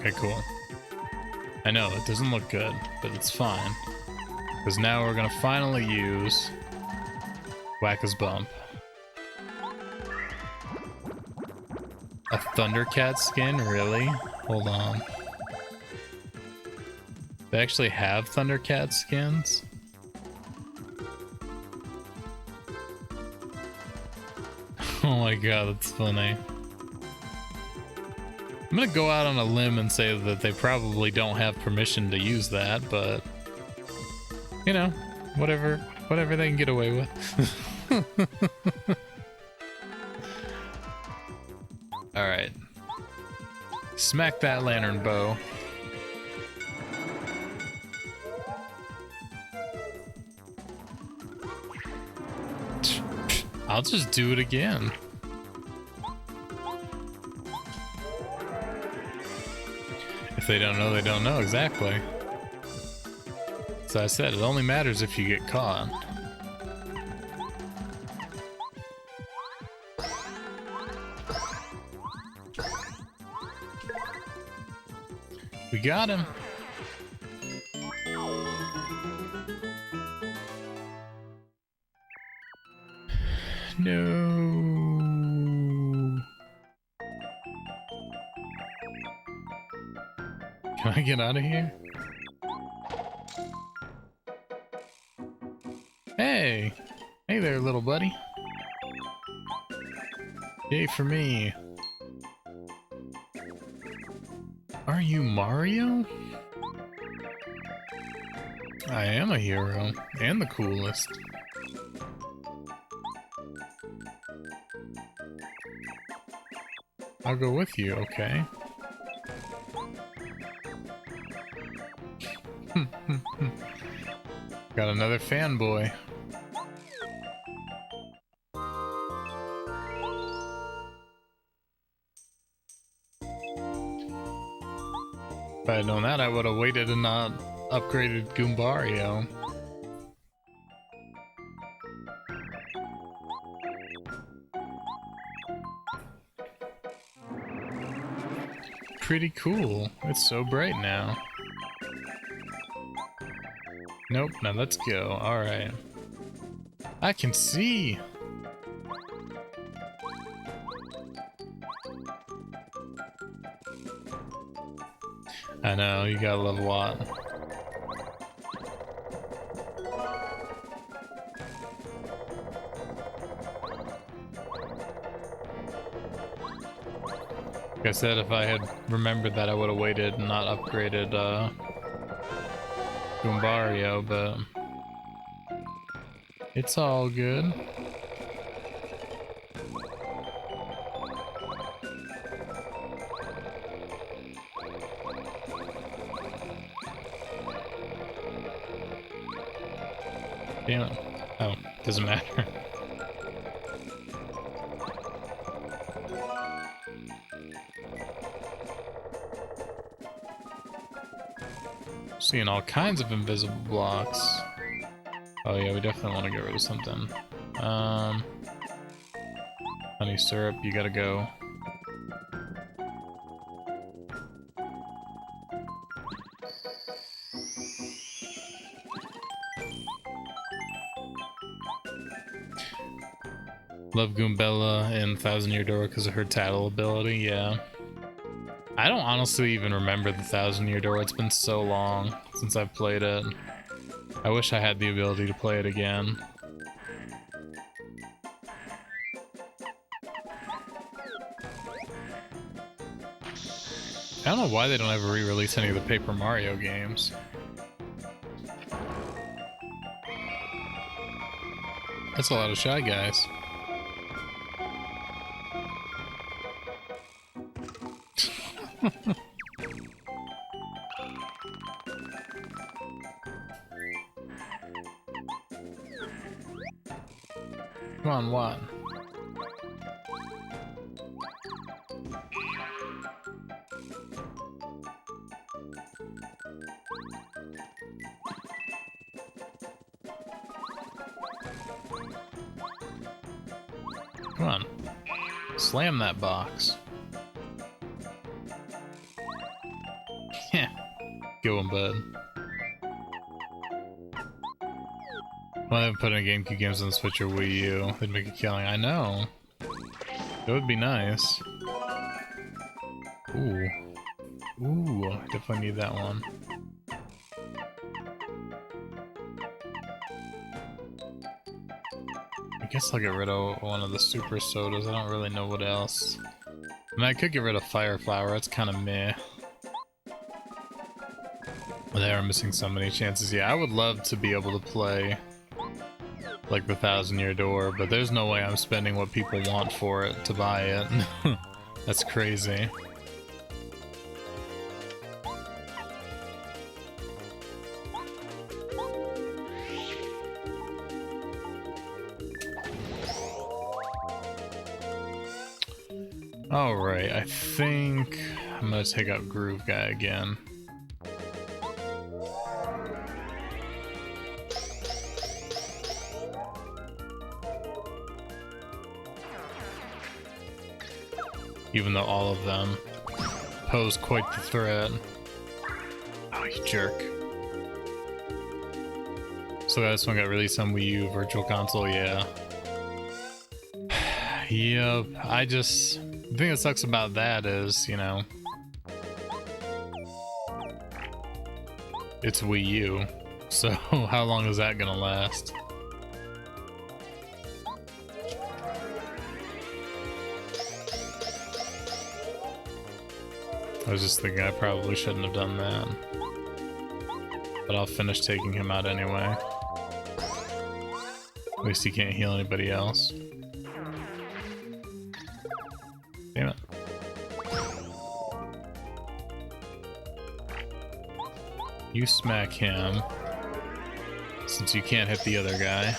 Okay, cool. I know, it doesn't look good, but it's fine. Because now we're gonna finally use Whack-A's Bump. A Thundercat skin? Really? Hold on. They actually have Thundercat skins? Oh my god, that's funny. I'm gonna go out on a limb and say that they probably don't have permission to use that, but you know, whatever they can get away with. Alright. Smack that lantern bow. I'll just do it again. If they don't know, they don't know, exactly. So I said, it only matters if you get caught. We got him. No. Can I get out of here? Hey! Hey there, little buddy. Yay for me. Are you Mario? I am a hero, and the coolest. I'll go with you, okay? Got another fanboy. If I had known that, I would have waited and not upgraded Goombario. Pretty cool. It's so bright now. Nope, now let's go. Alright. I can see! I know, you gotta love a lot. Like I said, if I had remembered that, I would have waited and not upgraded Goombario, but it's all good. Damn it. Oh, doesn't matter. Seeing all kinds of invisible blocks. Oh yeah, we definitely want to get rid of something. Honey syrup, you gotta go. Love Goombella in Thousand Year Door because of her tattle ability, yeah. I don't honestly even remember the Thousand Year Door. It's been so long since I've played it. I wish I had the ability to play it again. I don't know why they don't ever re-release any of the Paper Mario games. That's a lot of Shy Guys. Come on, what? Come on. Slam that box. Yeah. Go on, bud. Well, I haven't put any GameCube games on the Switch or Wii U. They'd make a killing. I know. It would be nice. Ooh. Ooh, I definitely need that one. I guess I'll get rid of one of the super sodas. I don't really know what else. I mean, I could get rid of Fire Flower. It's kind of meh. They are missing so many chances. Yeah, I would love to be able to play like the Thousand Year Door, but there's no way I'm spending what people want for it to buy it. That's crazy. Alright, I think I'm gonna take out Groove Guy again. Even though all of them pose quite the threat. Oh, you jerk. So this one got released on Wii U Virtual Console, yeah. Yep, the thing that sucks about that is, you know, it's Wii U, so how long is that gonna last? I was just thinking I probably shouldn't have done that, but I'll finish taking him out anyway. At least he can't heal anybody else. Damn it. You smack him, since you can't hit the other guy.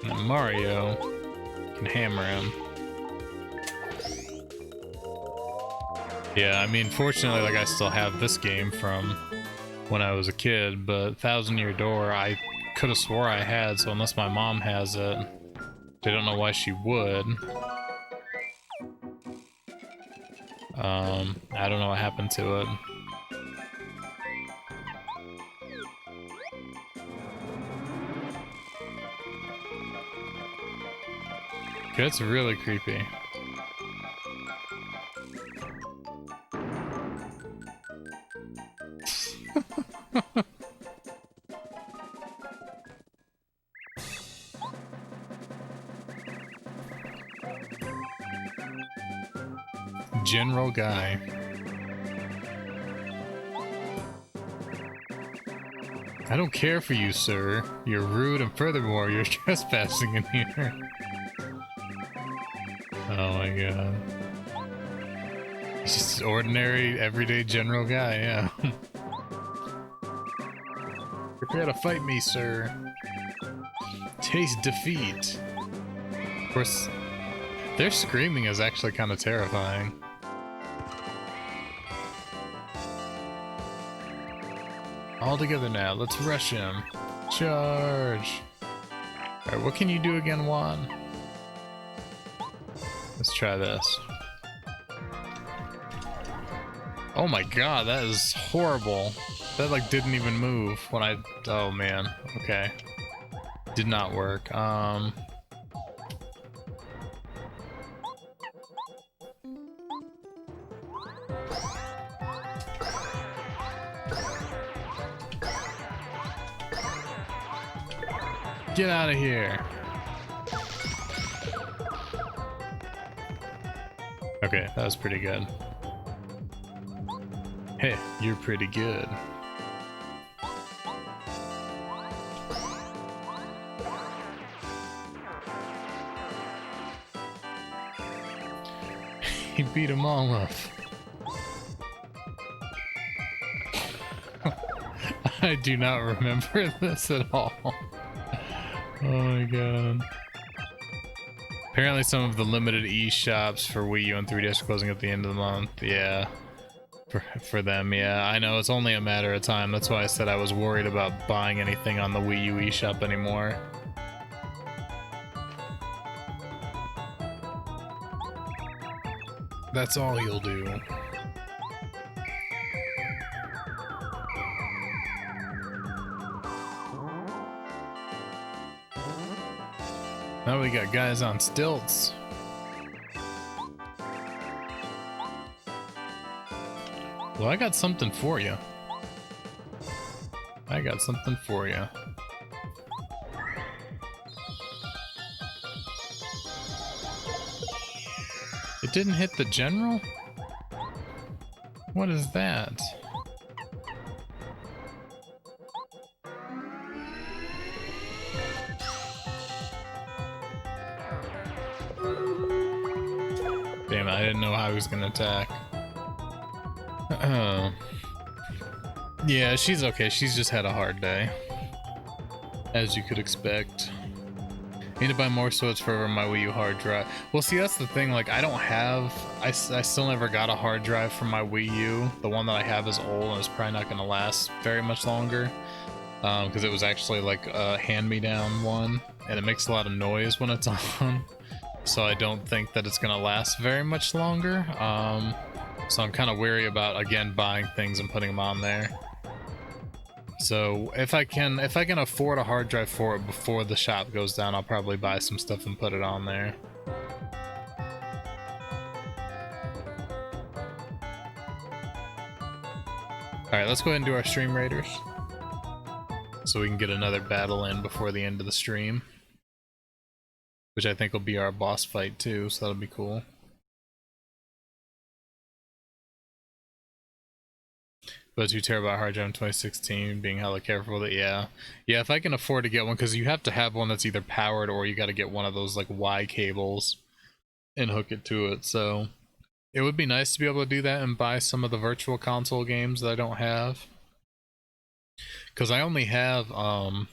And Mario can hammer him. Yeah, I mean, fortunately, like, I still have this game from when I was a kid, but Thousand Year Door, I could have swore I had, so unless my mom has it, I don't know why she would. I don't know what happened to it. It's really creepy. General Guy. I don't care for you, sir. You're rude, and furthermore, you're trespassing in here. Oh my god. He's just an ordinary, everyday general guy, yeah. Prepare to fight me, sir. Taste defeat. Of course, their screaming is actually kind of terrifying. All together now, let's rush him. Charge! Alright, what can you do again, Juan? Let's try this. Oh my god, that is horrible. That like didn't even move when I... Oh man, okay. Did not work. Get out of here. Okay, that was pretty good. Hey, you're pretty good. He beat them all up. I do not remember this at all. Oh my god. Apparently some of the limited eShops for Wii U and 3DS are closing at the end of the month. Yeah. For them, yeah. I know, it's only a matter of time. That's why I said I was worried about buying anything on the Wii U eShop anymore. That's all he'll do. Now we got guys on stilts. Well, I got something for you. I got something for you. It didn't hit the general? What is that? Damn it, I didn't know how he was gonna attack. Yeah, she's okay. She's just had a hard day, as you could expect. Need to buy more swords for my Wii U hard drive. Well, see, that's the thing. Like, I don't have... I still never got a hard drive for my Wii U. The one that I have is old and it's probably not going to last very much longer. Because it was actually like a hand-me-down one. And it makes a lot of noise when it's on. So I don't think that it's going to last very much longer. So I'm kind of wary about, again, buying things and putting them on there. So if I can afford a hard drive for it before the shop goes down, I'll probably buy some stuff and put it on there. Alright, let's go ahead and do our stream raiders, so we can get another battle in before the end of the stream. Which I think will be our boss fight too, so that'll be cool. But 2 terabyte hard drive in 2016, being hella careful that, yeah, if I can afford to get one, because you have to have one that's either powered or you got to get one of those like Y cables and hook it to it. So it would be nice to be able to do that and buy some of the virtual console games that I don't have, because I only have I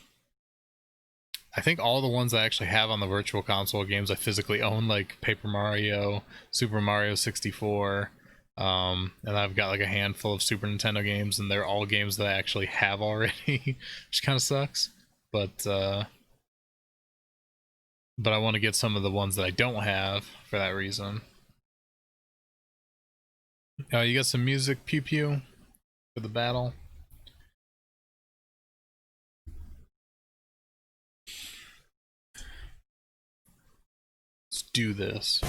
think all the ones I actually have on the virtual console games I physically own, like Paper Mario, Super Mario 64. And I've got like a handful of Super Nintendo games, and they're all games that I actually have already, which kind of sucks. But I want to get some of the ones that I don't have for that reason. You got some music, Pew Pew, for the battle? Let's do this.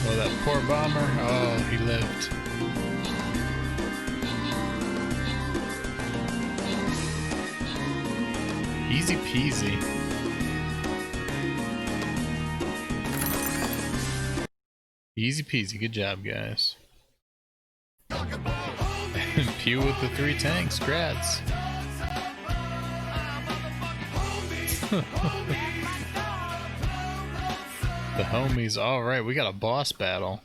Oh, that poor bomber. Oh, he lived. Easy peasy. Easy peasy. Good job, guys. Pew with the 3 tanks. Grats. The homies. Alright, we got a boss battle.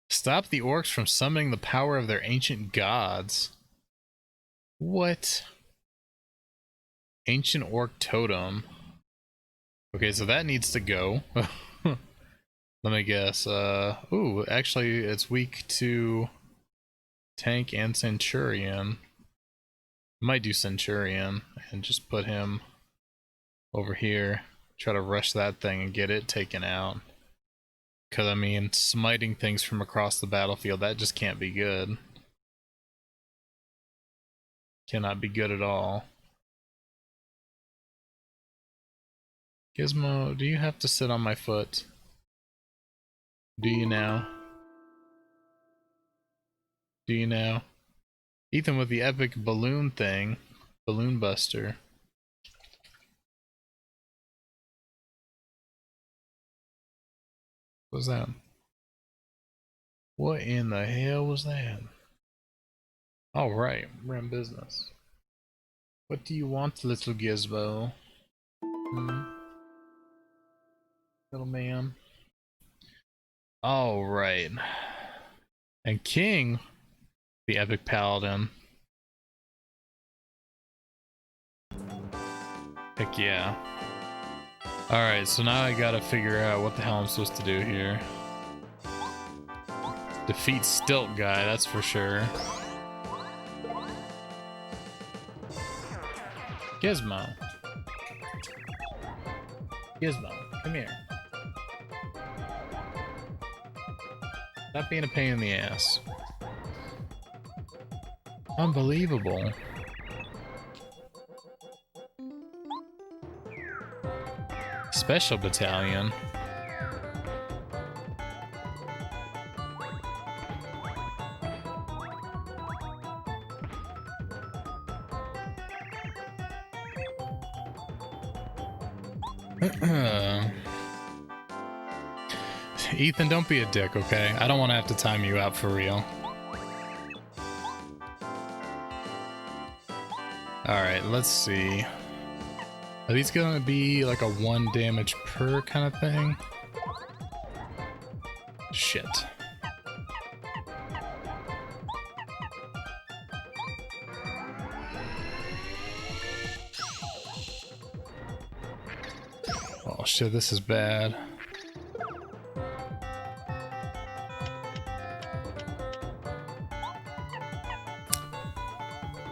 Stop the orcs from summoning the power of their ancient gods. What? Ancient orc totem. Okay, so that needs to go. Let me guess. Ooh, actually, it's weak to tank and centurion. Might do centurion and just put him over here. Try to rush that thing and get it taken out. Because, I mean, smiting things from across the battlefield, that just can't be good. Cannot be good at all. Gizmo, do you have to sit on my foot? Do you now? Do you now? Ethan with the epic balloon thing. Balloon buster. What was that? What in the hell was that? Alright, we're in business. What do you want, little Gizmo? Little man. Alright. And King, the epic paladin. Heck yeah. Alright, so now I gotta figure out what the hell I'm supposed to do here. Defeat Stilt Guy, that's for sure. Gizmo. Gizmo, come here. Stop being a pain in the ass. Unbelievable. Special Battalion. Ethan, don't be a dick, okay? I don't want to have to time you out for real. Alright, let's see. Are these gonna be like a 1 damage per kind of thing? Shit. Oh shit, this is bad.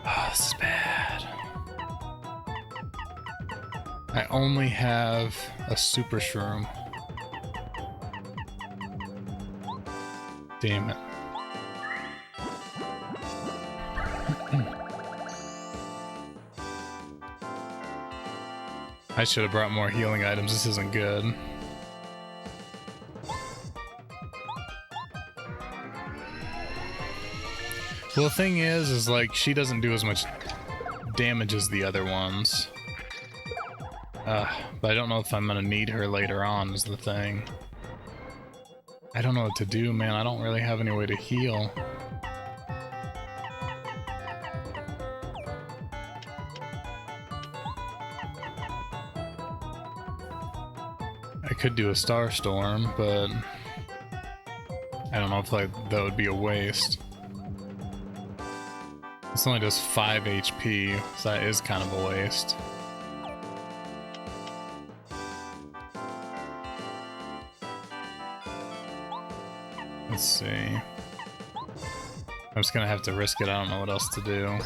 Oh, this is bad. I only have a super shroom. Damn it. I should have brought more healing items. This isn't good. Well, the thing is like she doesn't do as much damage as the other ones. But I don't know if I'm gonna need her later on is the thing. I don't know what to do, man. I don't really have any way to heal. I could do a star storm, but I don't know if that would be a waste. This only does 5 HP, so that is kind of a waste. Let's see. I'm just gonna have to risk it. I don't know what else to do.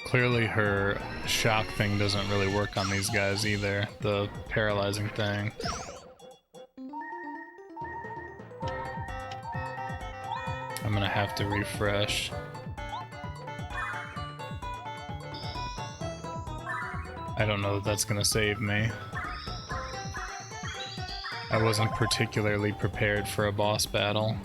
Clearly her shock thing doesn't really work on these guys either. The paralyzing thing. I'm gonna have to refresh. I don't know that that's gonna save me. I wasn't particularly prepared for a boss battle.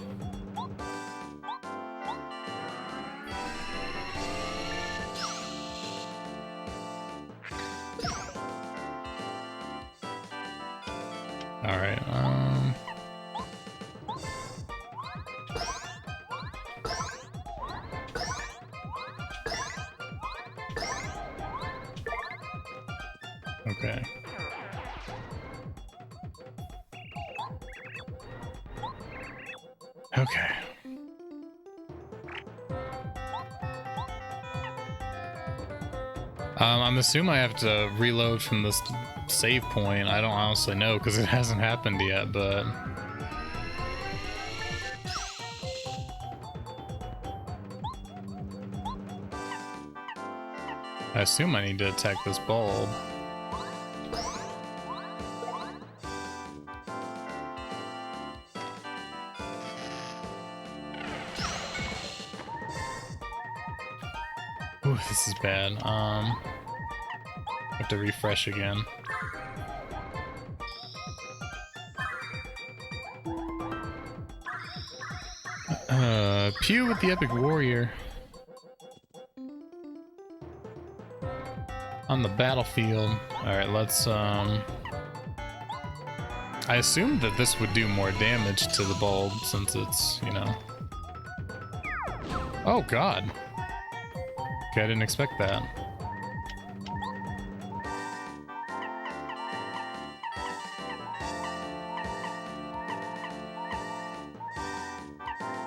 Alright, okay. Okay. I'm assuming I have to reload from this save point. I don't honestly know because it hasn't happened yet, but I assume I need to attack this bulb. Ooh, this is bad. I have to refresh again. Pew with the epic warrior. On the battlefield. Alright, let's I assumed that this would do more damage to the bulb since it's, you know. Oh god. Okay, I didn't expect that.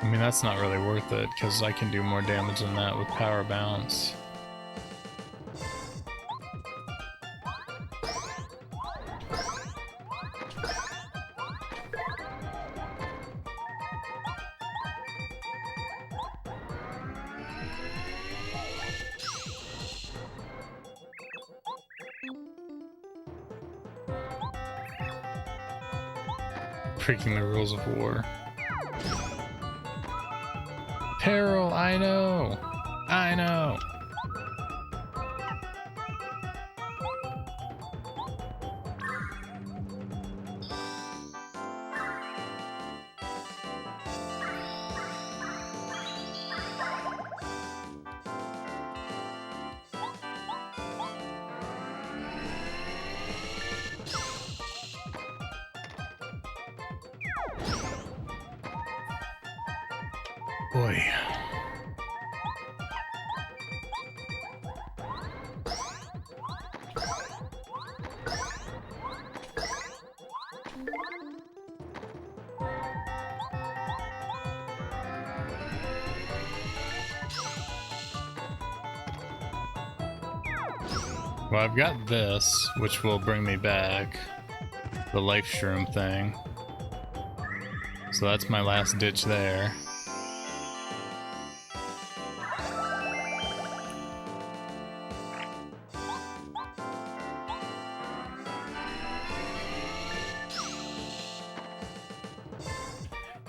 I mean, that's not really worth it, because I can do more damage than that with power bounce. Breaking the rules of war. Peril, I know! I know! boy. Well, I've got this, which will bring me back. The life shroom thing. So that's my last ditch there.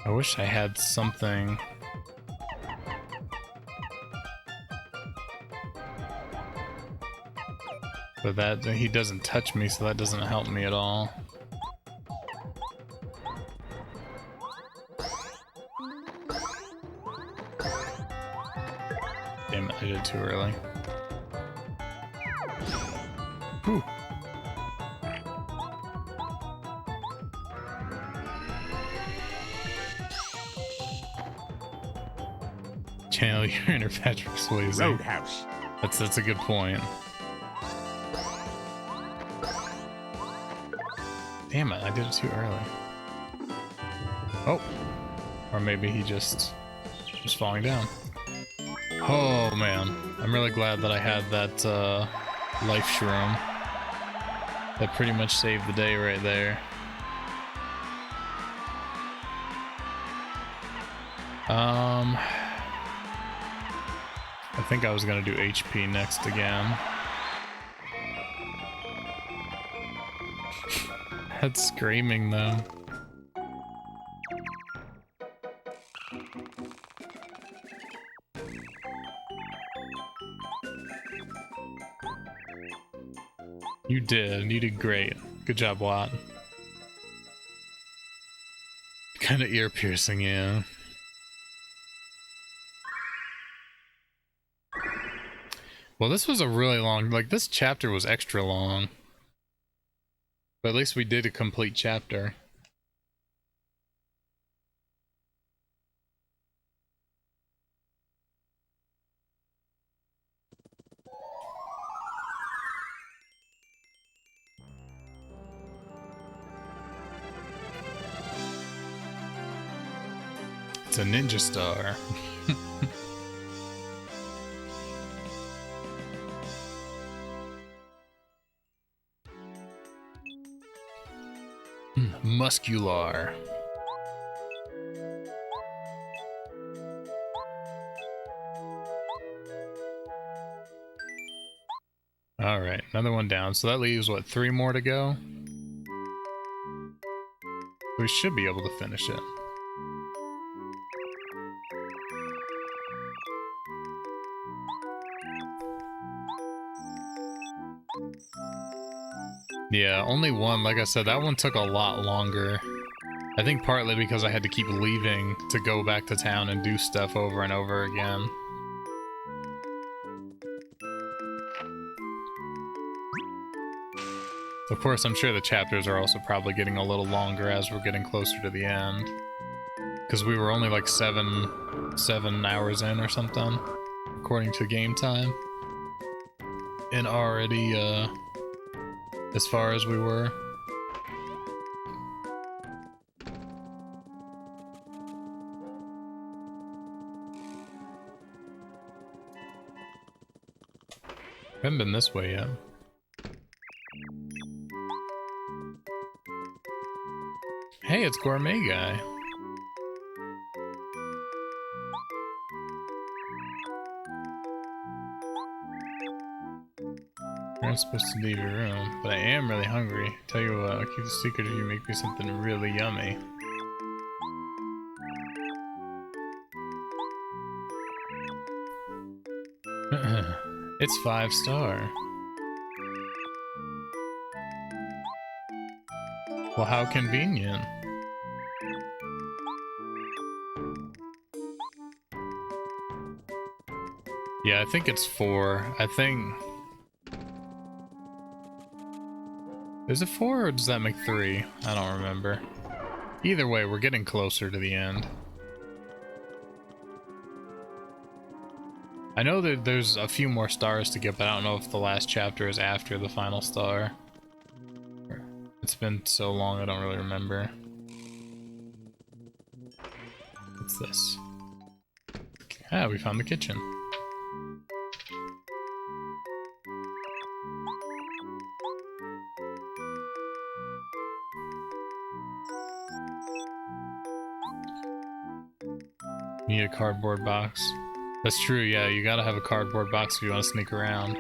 I wish I had something. But that, he doesn't touch me, so that doesn't help me at all. Damn it, I did it too early. Whew. Channel your inner Patrick Swayze. Roadhouse. That's a good point. Damn it, I did it too early. Oh. Or maybe he just was falling down. Oh man, I'm really glad that I had that life shroom. That pretty much saved the day right there. I think I was gonna do HP next again. That's screaming though. You did great. Good job, Watt. Kinda ear piercing, yeah. Well, this was a really long, like this chapter was extra long. But at least we did a complete chapter. It's a ninja star. Muscular. All right, another one down. So that leaves, what, 3 more to go? We should be able to finish it. Yeah, only one. Like I said, that one took a lot longer. I think partly because I had to keep leaving to go back to town and do stuff over and over again. Of course, I'm sure the chapters are also probably getting a little longer as we're getting closer to the end. Because we were only like 7 hours in or something, according to game time. And already, as far as we were. Haven't been this way yet. Hey, it's Gourmet Guy. You're not supposed to leave your room, but I am really hungry. Tell you what, I'll keep the secret if you make me something really yummy. It's 5-star. Well, how convenient. Yeah, I think it's 4. I think... Is it 4 or does that make 3? I don't remember. Either way, we're getting closer to the end. I know that there's a few more stars to get, but I don't know if the last chapter is after the final star. It's been so long, I don't really remember. What's this? Ah, we found the kitchen. Need a cardboard box. That's true, yeah, you gotta have a cardboard box if you want to sneak around.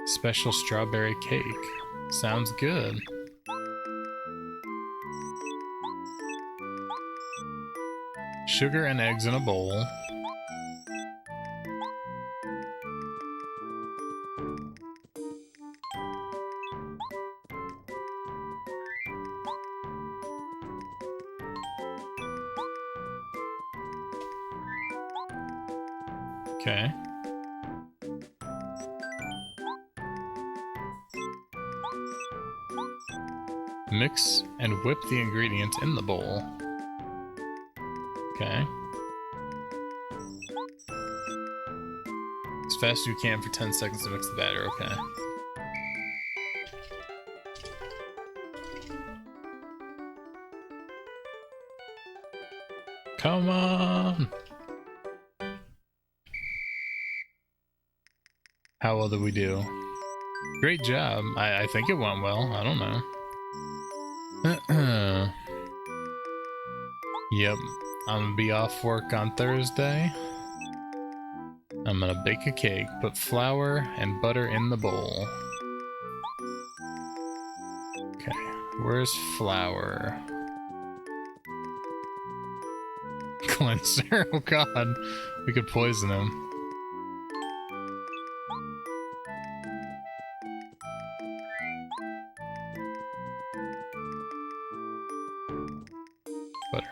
Special strawberry cake. Sounds good. Sugar and eggs in a bowl. Okay. Mix and whip the ingredients in the bowl. Okay. As fast as you can for 10 seconds to mix the batter, okay. Come on! How well did we do? Great job. I think it went well. I don't know. Yep. I'm gonna be off work on Thursday. I'm gonna bake a cake, put flour and butter in the bowl. Okay, where's flour? Cleanser, oh god, we could poison him. Butter.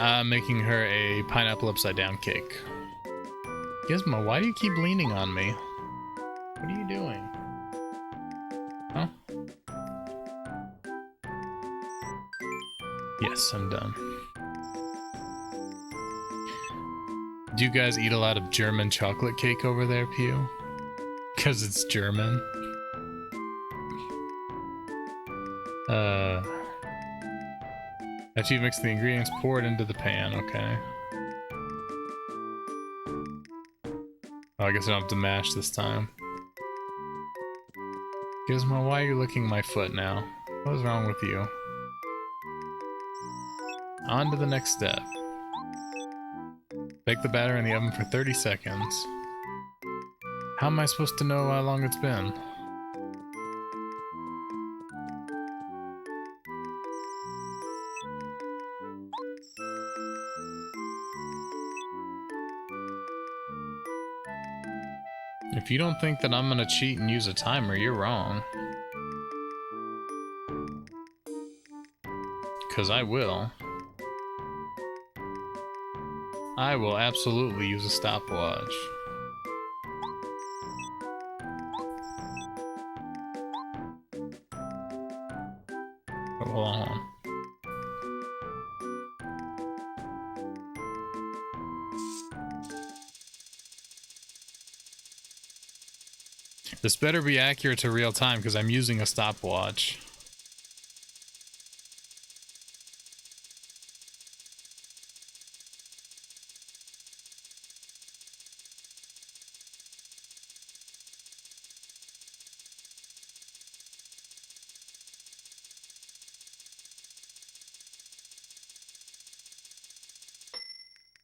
I'm making her a pineapple upside down cake. Gizmo, why do you keep leaning on me? What are you doing? Huh? Yes, I'm done. Do you guys eat a lot of German chocolate cake over there, Pew? Because it's German. After you mix the ingredients, pour it into the pan, okay. Oh, I guess I don't have to mash this time. Gizmo, why are you licking my foot now? What is wrong with you? On to the next step. Bake the batter in the oven for 30 seconds. How am I supposed to know how long it's been? If you don't think that I'm gonna cheat and use a timer, you're wrong. 'Cause I will. I will absolutely use a stopwatch. Oh, hold on. This better be accurate to real time because I'm using a stopwatch.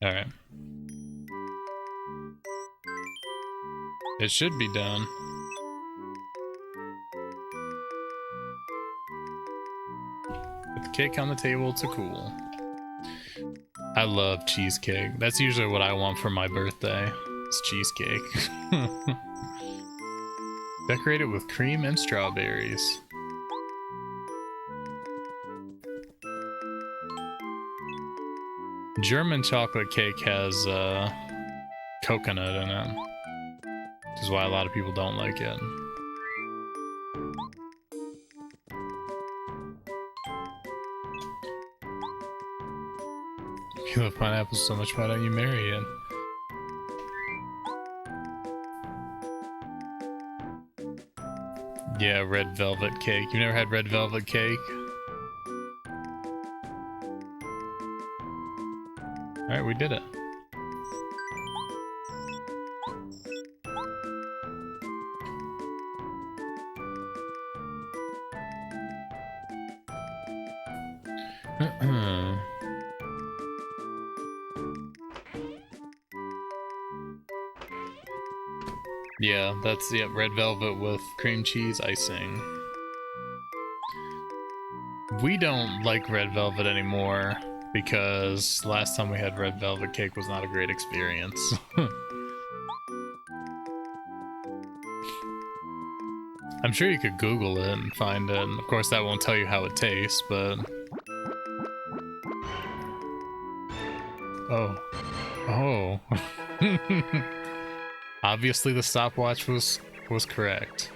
Alright. It should be done. Put the cake on the table to cool. I love cheesecake. That's usually what I want for my birthday. It's cheesecake. Decorate it with cream and strawberries. German chocolate cake has coconut in it, which is why a lot of people don't like it. You love pineapples so much, why don't you marry it? Yeah, red velvet cake. You never had red velvet cake? Alright, we did it. Yeah, that's red velvet with cream cheese icing. We don't like red velvet anymore because last time we had red velvet cake was not a great experience. I'm sure you could Google it and find it. And of course, that won't tell you how it tastes, but... Oh. Oh. Obviously the stopwatch was correct.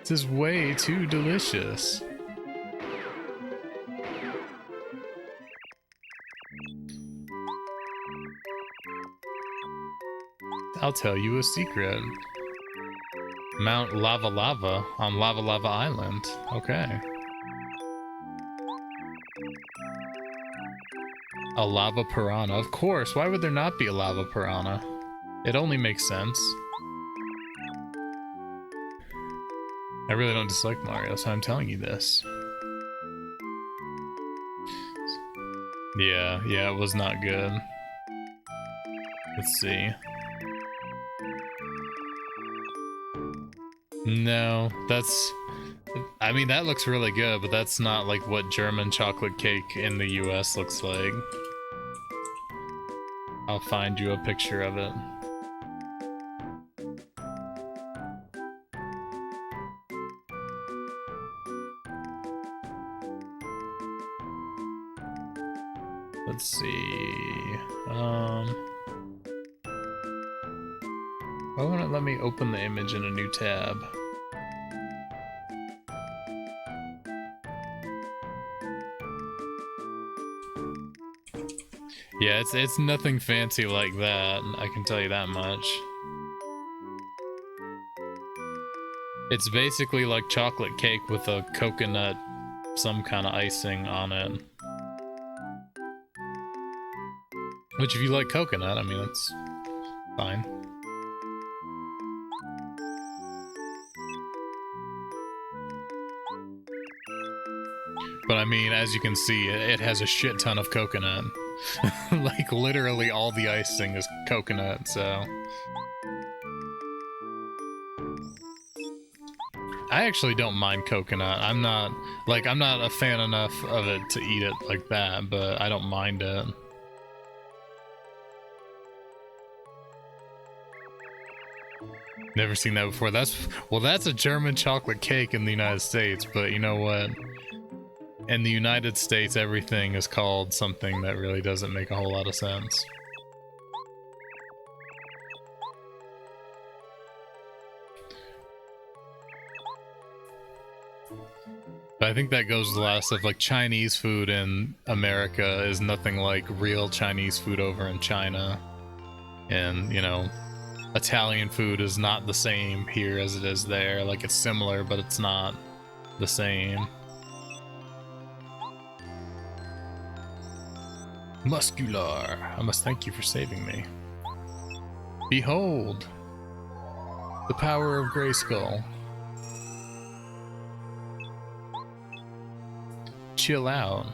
This is way too delicious. I'll tell you a secret. Mount Lava Lava on Lava Lava Island. Okay. A lava piranha. Of course, why would there not be a lava piranha? It only makes sense. I really don't dislike Mario, so I'm telling you this. Yeah, it was not good. Let's see. No, that's... I mean, that looks really good, but that's not like what German chocolate cake in the US looks like. I'll find you a picture of it. Let's see. Why won't it let me open the image in a new tab? Yeah, it's nothing fancy like that, I can tell you that much. It's basically like chocolate cake with a coconut, some kind of icing on it. Which, if you like coconut, I mean, that's fine. But I mean, as you can see, it has a shit ton of coconut. Like, literally all the icing is coconut, so... I actually don't mind coconut. I'm not a fan enough of it to eat it like that, but I don't mind it. Never seen that before. That's a German chocolate cake in the United States, but you know what? In the United States, everything is called something that really doesn't make a whole lot of sense. But I think that goes the last of, like, Chinese food in America is nothing like real Chinese food over in China. And, you know, Italian food is not the same here as it is there. Like, it's similar, but it's not the same. Muscular. I must thank you for saving me. Behold! The power of Grayskull. Chill out.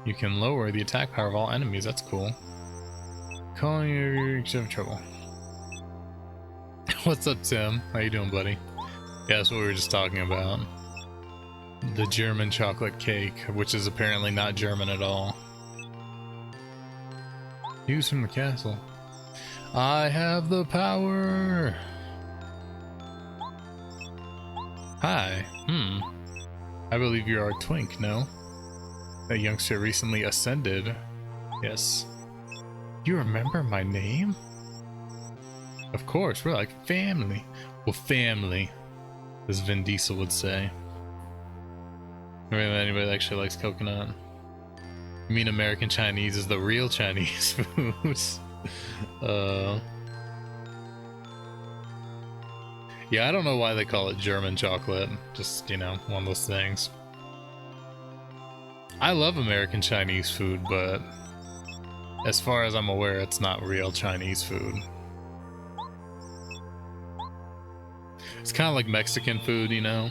You can lower the attack power of all enemies, that's cool. Calling you have trouble. What's up, Tim? How you doing, buddy? Yeah, that's what we were just talking about. The German chocolate cake, which is apparently not German at all. News from the castle. I have the power! Hi. I believe you are a twink, no? That youngster recently ascended. Yes. You remember my name? Of course, we're like family. Well, family, as Vin Diesel would say. I mean, anybody that actually likes coconut. You mean American Chinese is the real Chinese food? Yeah, I don't know why they call it German chocolate. Just, you know, one of those things. I love American Chinese food, but as far as I'm aware, it's not real Chinese food. It's kind of like Mexican food, you know?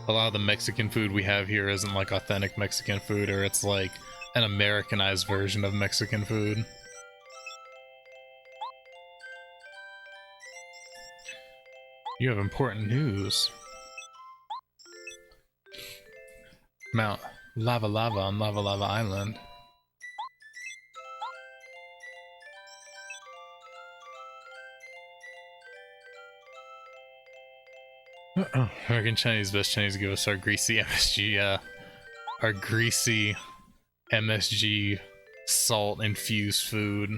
A lot of the Mexican food we have here isn't like authentic Mexican food, or it's like an Americanized version of Mexican food. You have important news. Mount Lava Lava on Lava Lava Island. American Chinese, best Chinese, give us our greasy MSG, our greasy MSG salt infused food.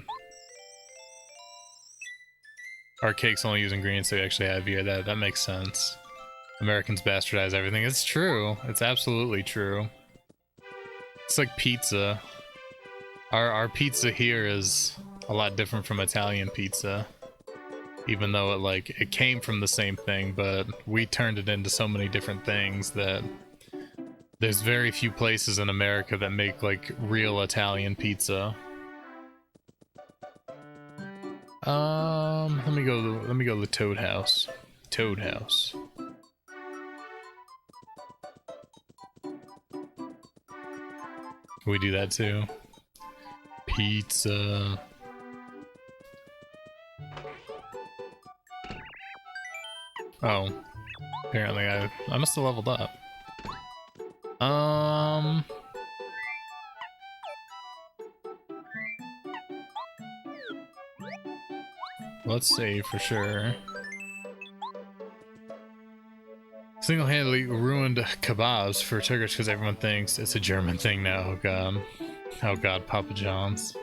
Our cake's only use ingredients they actually have here. That makes sense. Americans bastardize everything. It's true. It's absolutely true. It's like pizza. Our pizza here is a lot different from Italian pizza. Even though it came from the same thing, but we turned it into so many different things that there's very few places in America that make like real Italian pizza. Let me go to the Toad House. Toad House. We do that too. Pizza. Oh, apparently I must have leveled up. Let's see for sure. Single-handedly ruined kebabs for Turkish because everyone thinks it's a German thing now. Oh god. Oh god, Papa John's.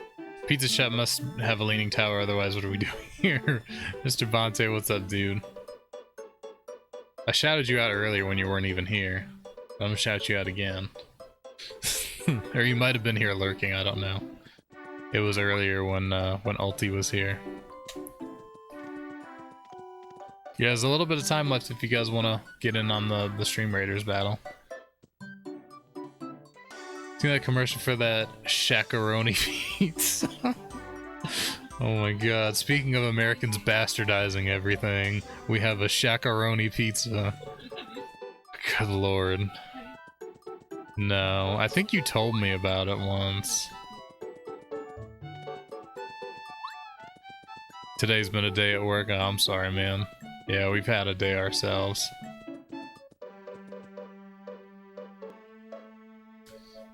Pizza shop must have a leaning tower, otherwise what are we doing here? Mr. Bonte, what's up, dude? I shouted you out earlier when you weren't even here. I'm gonna shout you out again. Or you might have been here lurking, I don't know. It was earlier when Ulti was here. Yeah, there's a little bit of time left if you guys want to get in on the Stream Raiders battle. See that commercial for that shakaroni pizza? Oh my god, speaking of Americans bastardizing everything, we have a shakaroni pizza. Good lord. No, I think you told me about it once. Today's been a day at work. Oh, I'm sorry, man. Yeah, we've had a day ourselves.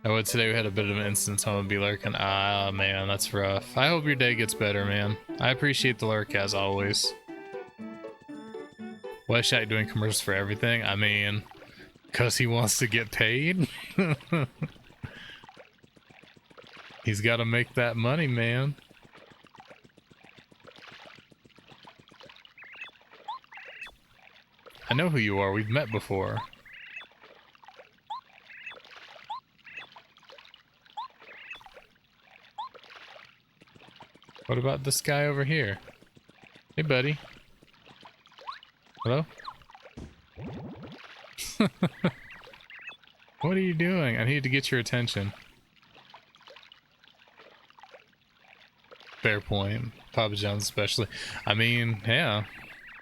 I would today we had a bit of an instance. I'm gonna be lurking. Ah, man, that's rough. I hope your day gets better, man. I appreciate the lurk as always. Why is Shaq doing commercials for everything? I mean, because he wants to get paid. He's got to make that money, man. I know who you are. We've met before. What about this guy over here? Hey, buddy. Hello? What are you doing? I need to get your attention. Fair point. Papa John's especially. I mean, yeah.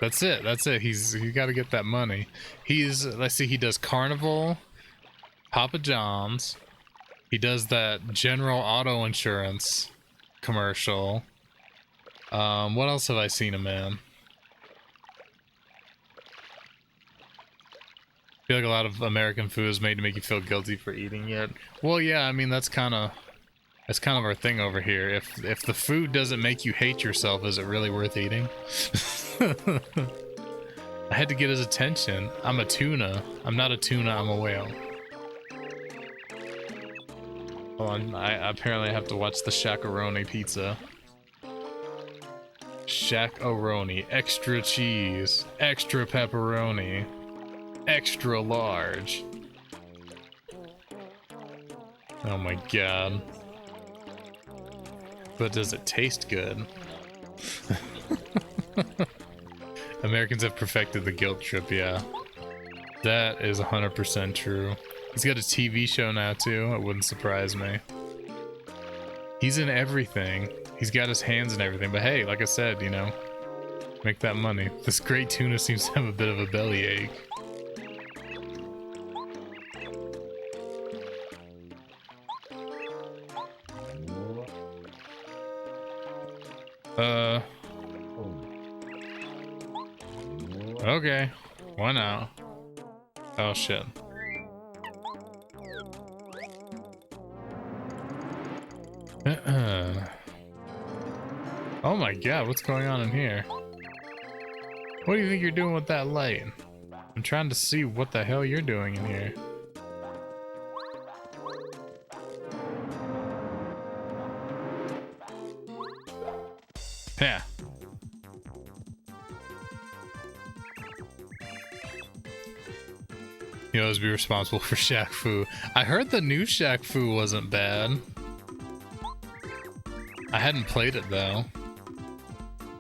That's it. That's it. You got to get that money. Let's see, he does Carnival, Papa John's. He does that General Auto Insurance commercial. What else have I seen him in? I feel like a lot of American food is made to make you feel guilty for eating it. Well, yeah, I mean that's kind of our thing over here. If the food doesn't make you hate yourself, is it really worth eating? I had to get his attention. I'm a tuna. I'm not a tuna, I'm a whale. Hold on, I apparently have to watch the Shakaroni pizza. Shakaroni, extra cheese, extra pepperoni, extra large. Oh my god. But does it taste good? Americans have perfected the guilt trip, yeah. That is 100% true. He's got a TV show now too, it wouldn't surprise me. He's in everything. He's got his hands in everything, but hey, like I said, you know, make that money. This great tuna seems to have a bit of a bellyache. Okay. Why not? Oh shit. Oh my god, what's going on in here? What do you think you're doing with that light? I'm trying to see what the hell you're doing in here. Yeah. You always be responsible for Shaq Fu. I heard the new Shaq Fu wasn't bad. I hadn't played it though.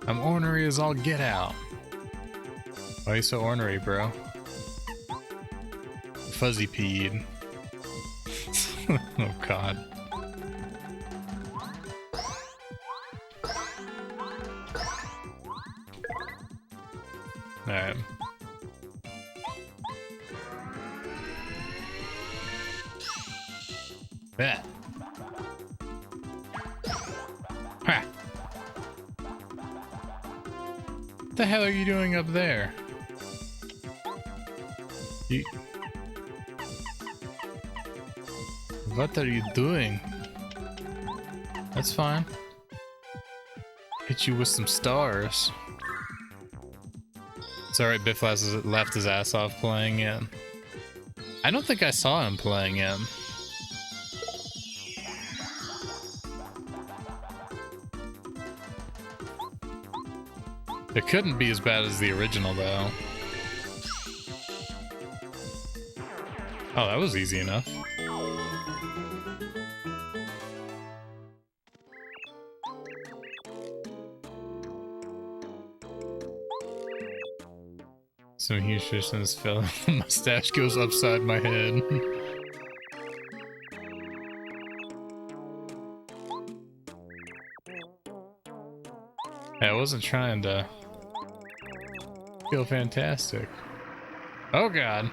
I'm ornery as all get out. Why are you so ornery, bro? Fuzzy peed. Oh god. Alright. Yeah. Ha. What the hell are you doing up there? What are you doing? That's fine. Hit you with some stars. It's alright, Biff left his ass off playing it. I don't think I saw him playing it. It couldn't be as bad as the original, though. Oh, that was easy enough. Some huge fish in this fell. The mustache goes upside my head. I wasn't trying to feel fantastic. Oh god.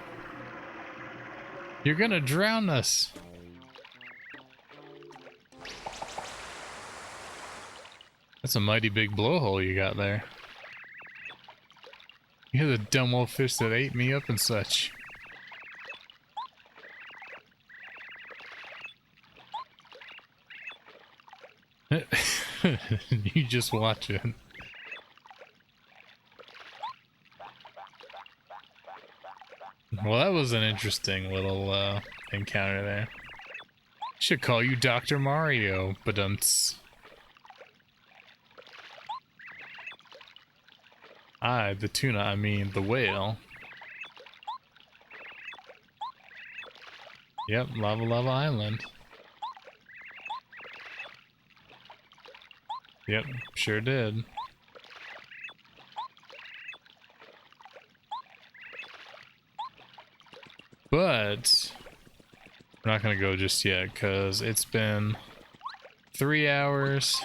You're gonna drown us. That's a mighty big blowhole you got there. You're the dumb old fish that ate me up and such. You just watch it. Well, that was an interesting little encounter there. Should call you Dr. Mario, badumts. The tuna, I mean the whale. Yep, Lava Lava Island. Yep, sure did. But we're not gonna go just yet because it's been 3 hours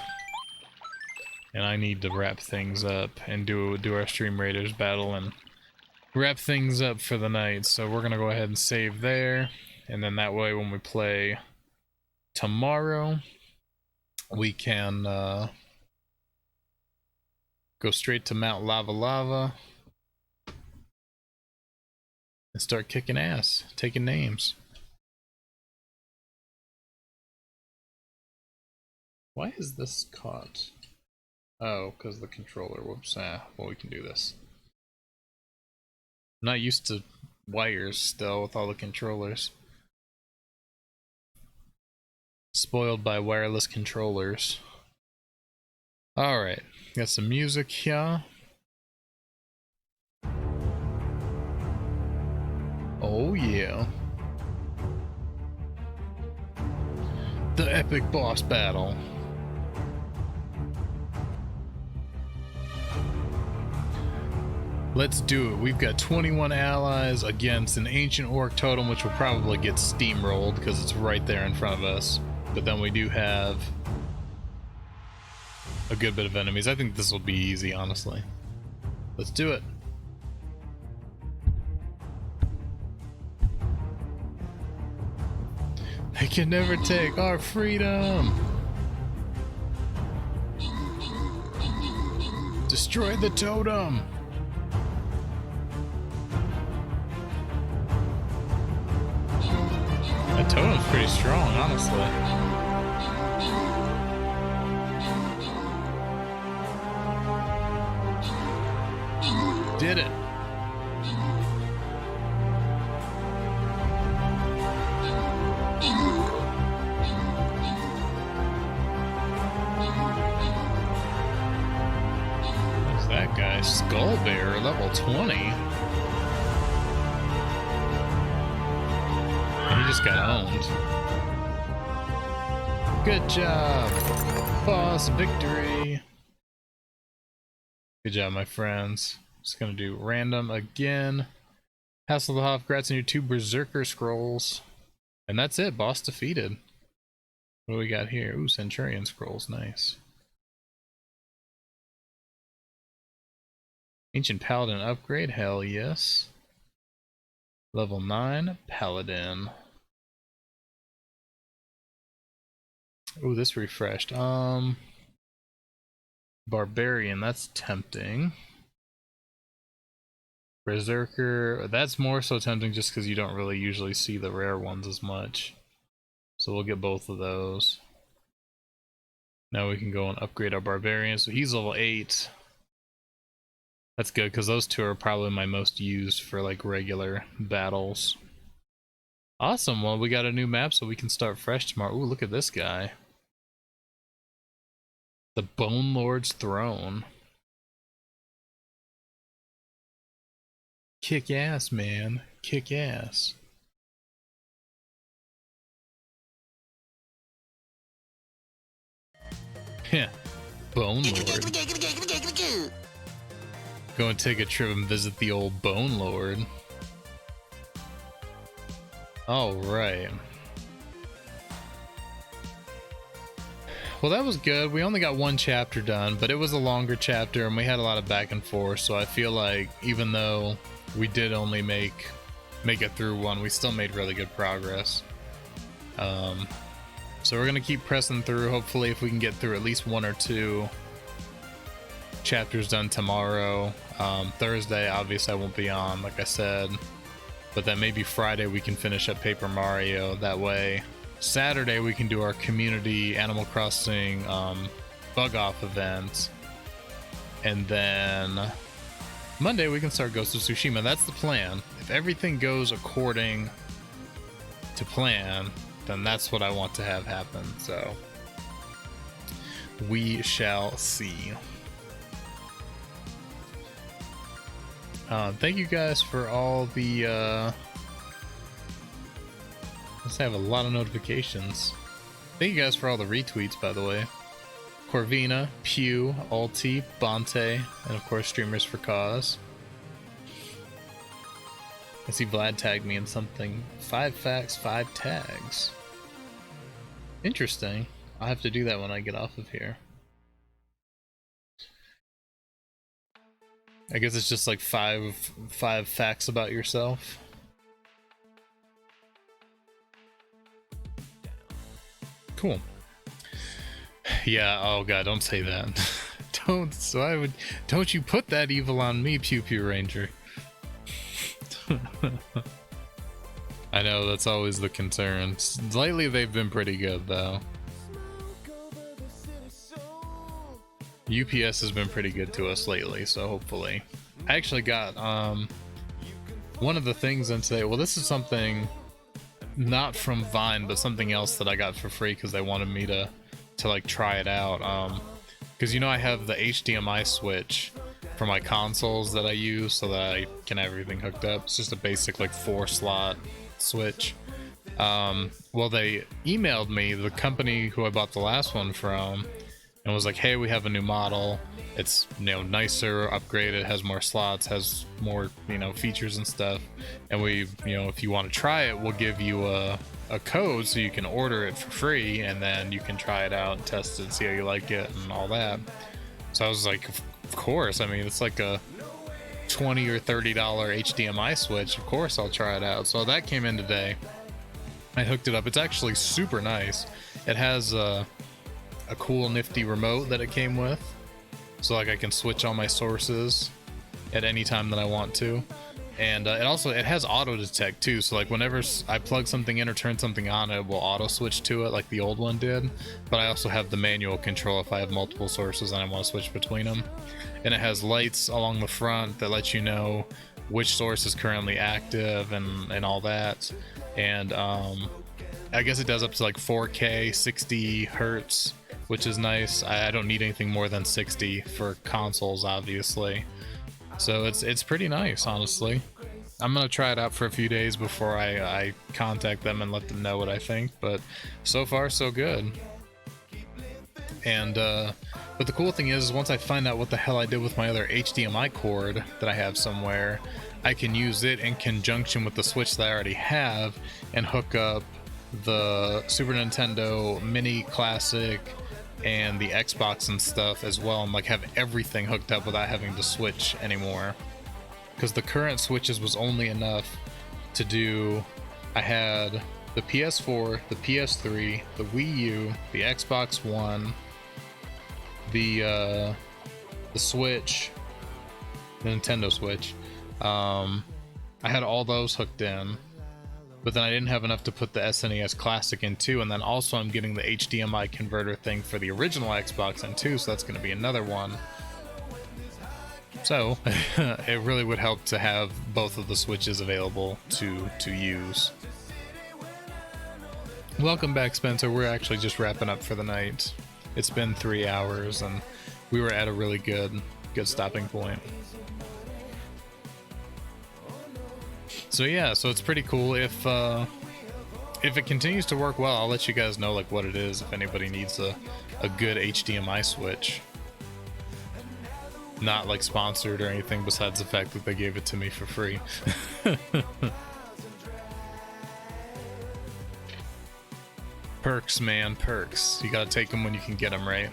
and I need to wrap things up and do our Stream Raiders battle and wrap things up for the night. So we're gonna go ahead and save there, and then that way when we play tomorrow we can go straight to Mount Lava Lava and start kicking ass, taking names. Why is this caught? Oh, because the controller. Whoops. Well, we can do this. I'm not used to wires still with all the controllers. Spoiled by wireless controllers. Alright, got some music here. Oh yeah. The epic boss battle. Let's do it. We've got 21 allies against an ancient orc totem, which will probably get steamrolled because it's right there in front of us. But then we do have a good bit of enemies. I think this will be easy, honestly. Let's do it. They can never take our freedom. Destroy the totem. That totem's pretty strong, honestly. Did it. What's that guy? Skull Bearer, level 20. He just got owned. Good job. Boss victory. Good job, my friends. Just gonna do random again. Hasselhoff, congrats on your 2 Berserker scrolls. And that's it, boss defeated. What do we got here? Ooh, Centurion scrolls, nice. Ancient Paladin upgrade, hell yes. Level 9, Paladin. Ooh, this refreshed. Barbarian, that's tempting. Berserker, that's more so tempting just because you don't really usually see the rare ones as much. So we'll get both of those. Now we can go and upgrade our Barbarian. So he's level 8. That's good because those 2 are probably my most used for like regular battles. Awesome, well we got a new map so we can start fresh tomorrow. Ooh, look at this guy. The Bone Lord's Throne. Kick ass, man. Kick ass. Heh. Bone Lord. Go and take a trip and visit the old Bone Lord. Alright. Well, that was good. We only got 1 chapter done, but it was a longer chapter and we had a lot of back and forth, so I feel like even though we did only make it through 1, we still made really good progress. So we're gonna keep pressing through. Hopefully if we can get through at least 1 or 2 chapters done tomorrow. Thursday obviously I won't be on, like I said, but then maybe Friday we can finish up Paper Mario. That way Saturday we can do our community Animal Crossing bug off event, and then Monday we can start Ghost of Tsushima. That's the plan. If everything goes according to plan, then that's what I want to have happen, so we shall see. Thank you guys for all the let's have a lot of notifications. Thank you guys for all the retweets, by the way. Corvina, Pew, Alti, Bonte, and of course Streamers for Cause. I see Vlad tagged me in something. 5 facts, 5 tags. Interesting. I'll have to do that when I get off of here. I guess it's just like five facts about yourself. Cool. Yeah, oh god, don't say that. Don't you put that evil on me, Pew Pew Ranger. I know, that's always the concern. Lately they've been pretty good though. UPS has been pretty good to us lately, so hopefully. I actually got one of the things in today. Well, this is something not from Vine, but something else that I got for free because they wanted me to like try it out. Because you know I have the HDMI switch for my consoles that I use so that I can have everything hooked up. It's just a basic like 4-slot switch. Well, they emailed me, the company who I bought the last one from, and was like, hey, we have a new model. It's, you know, nicer, upgraded, has more slots, has more, you know, features and stuff. And we, you know, if you want to try it, we'll give you a code so you can order it for free, and then you can try it out and test it and see how you like it and all that. So I was like, of course. I mean, it's like a $20 or $30 HDMI switch. Of course I'll try it out. So that came in today. I hooked it up. It's actually super nice. It has a cool nifty remote that it came with, so like I can switch all my sources at any time that I want to. And it has auto detect too, so like whenever I plug something in or turn something on, it will auto switch to it like the old one did. But I also have the manual control if I have multiple sources and I want to switch between them. And it has lights along the front that let you know which source is currently active and all that. And I guess it does up to like 4K 60 hertz, which is nice. I don't need anything more than 60 for consoles, obviously. So it's pretty nice, honestly. I'm gonna try it out for a few days before I contact them and let them know what I think, but so far so good. And but the cool thing is once I find out what the hell I did with my other HDMI cord that I have somewhere, I can use it in conjunction with the Switch that I already have and hook up the Super Nintendo Mini Classic and the Xbox and stuff as well, and like have everything hooked up without having to switch anymore. Because the current switches was only enough to do, I had the PS4, the PS3, the Wii U, the Xbox One, the Switch, the Nintendo Switch. I had all those hooked in, but then I didn't have enough to put the SNES Classic in too, and then also I'm getting the HDMI converter thing for the original Xbox in too, so that's going to be another one. So it really would help to have both of the Switches available to use. Welcome back, Spencer. We're actually just wrapping up for the night. It's been 3 hours and we were at a really good stopping point. So yeah, so it's pretty cool. If it continues to work well, I'll let you guys know like what it is if anybody needs a good HDMI switch. Not like sponsored or anything besides the fact that they gave it to me for free. Perks, man, perks. You gotta take them when you can get them, right?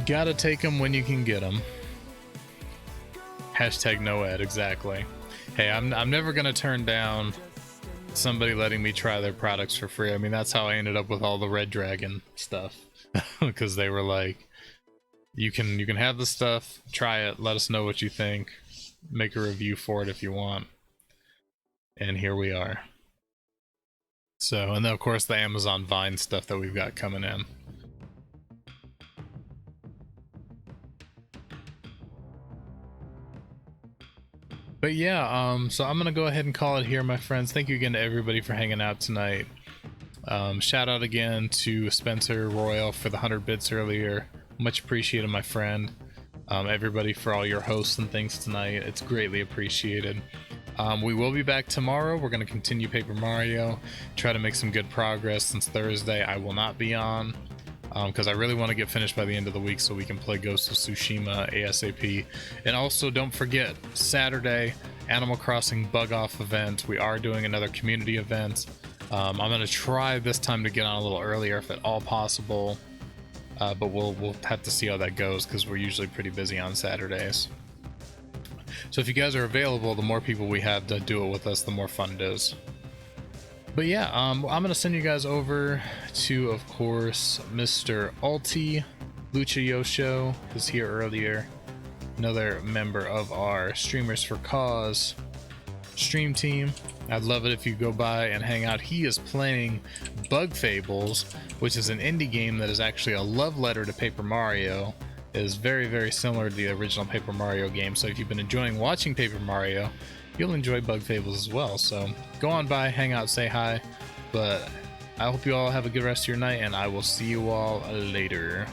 Gotta take them when you can get them. Hashtag no ad, exactly. Hey, I'm never gonna turn down somebody letting me try their products for free. I mean, that's how I ended up with all the Red Dragon stuff. Because they were like, you can have the stuff, try it, let us know what you think, make a review for it if you want. And here we are. So, and then of course the Amazon Vine stuff that we've got coming in. But yeah, so I'm gonna go ahead and call it here, my friends. Thank you again to everybody for hanging out tonight. Shout out again to Spencer Royal for the 100 bits earlier. Much appreciated, my friend. Everybody for all your hosts and things tonight. It's greatly appreciated. We will be back tomorrow. We're going to continue Paper Mario, try to make some good progress. Since Thursday I will not be on, because I really want to get finished by the end of the week so we can play Ghost of Tsushima ASAP. And also don't forget, Saturday, Animal Crossing Bug Off event. We are doing another community event. I'm going to try this time to get on a little earlier if at all possible, but we'll have to see how that goes because we're usually pretty busy on Saturdays. So if you guys are available, the more people we have to do it with us, the more fun it is. But yeah, I'm going to send you guys over to, of course, Mr. Alti. Lucha Yosho was here earlier. Another member of our Streamers for Cause stream team. I'd love it if you go by and hang out. He is playing Bug Fables, which is an indie game that is actually a love letter to Paper Mario. It is very, very similar to the original Paper Mario game. So if you've been enjoying watching Paper Mario, you'll enjoy Bug Fables as well. So go on by, hang out, say hi. But I hope you all have a good rest of your night, and I will see you all later.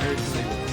Very excited.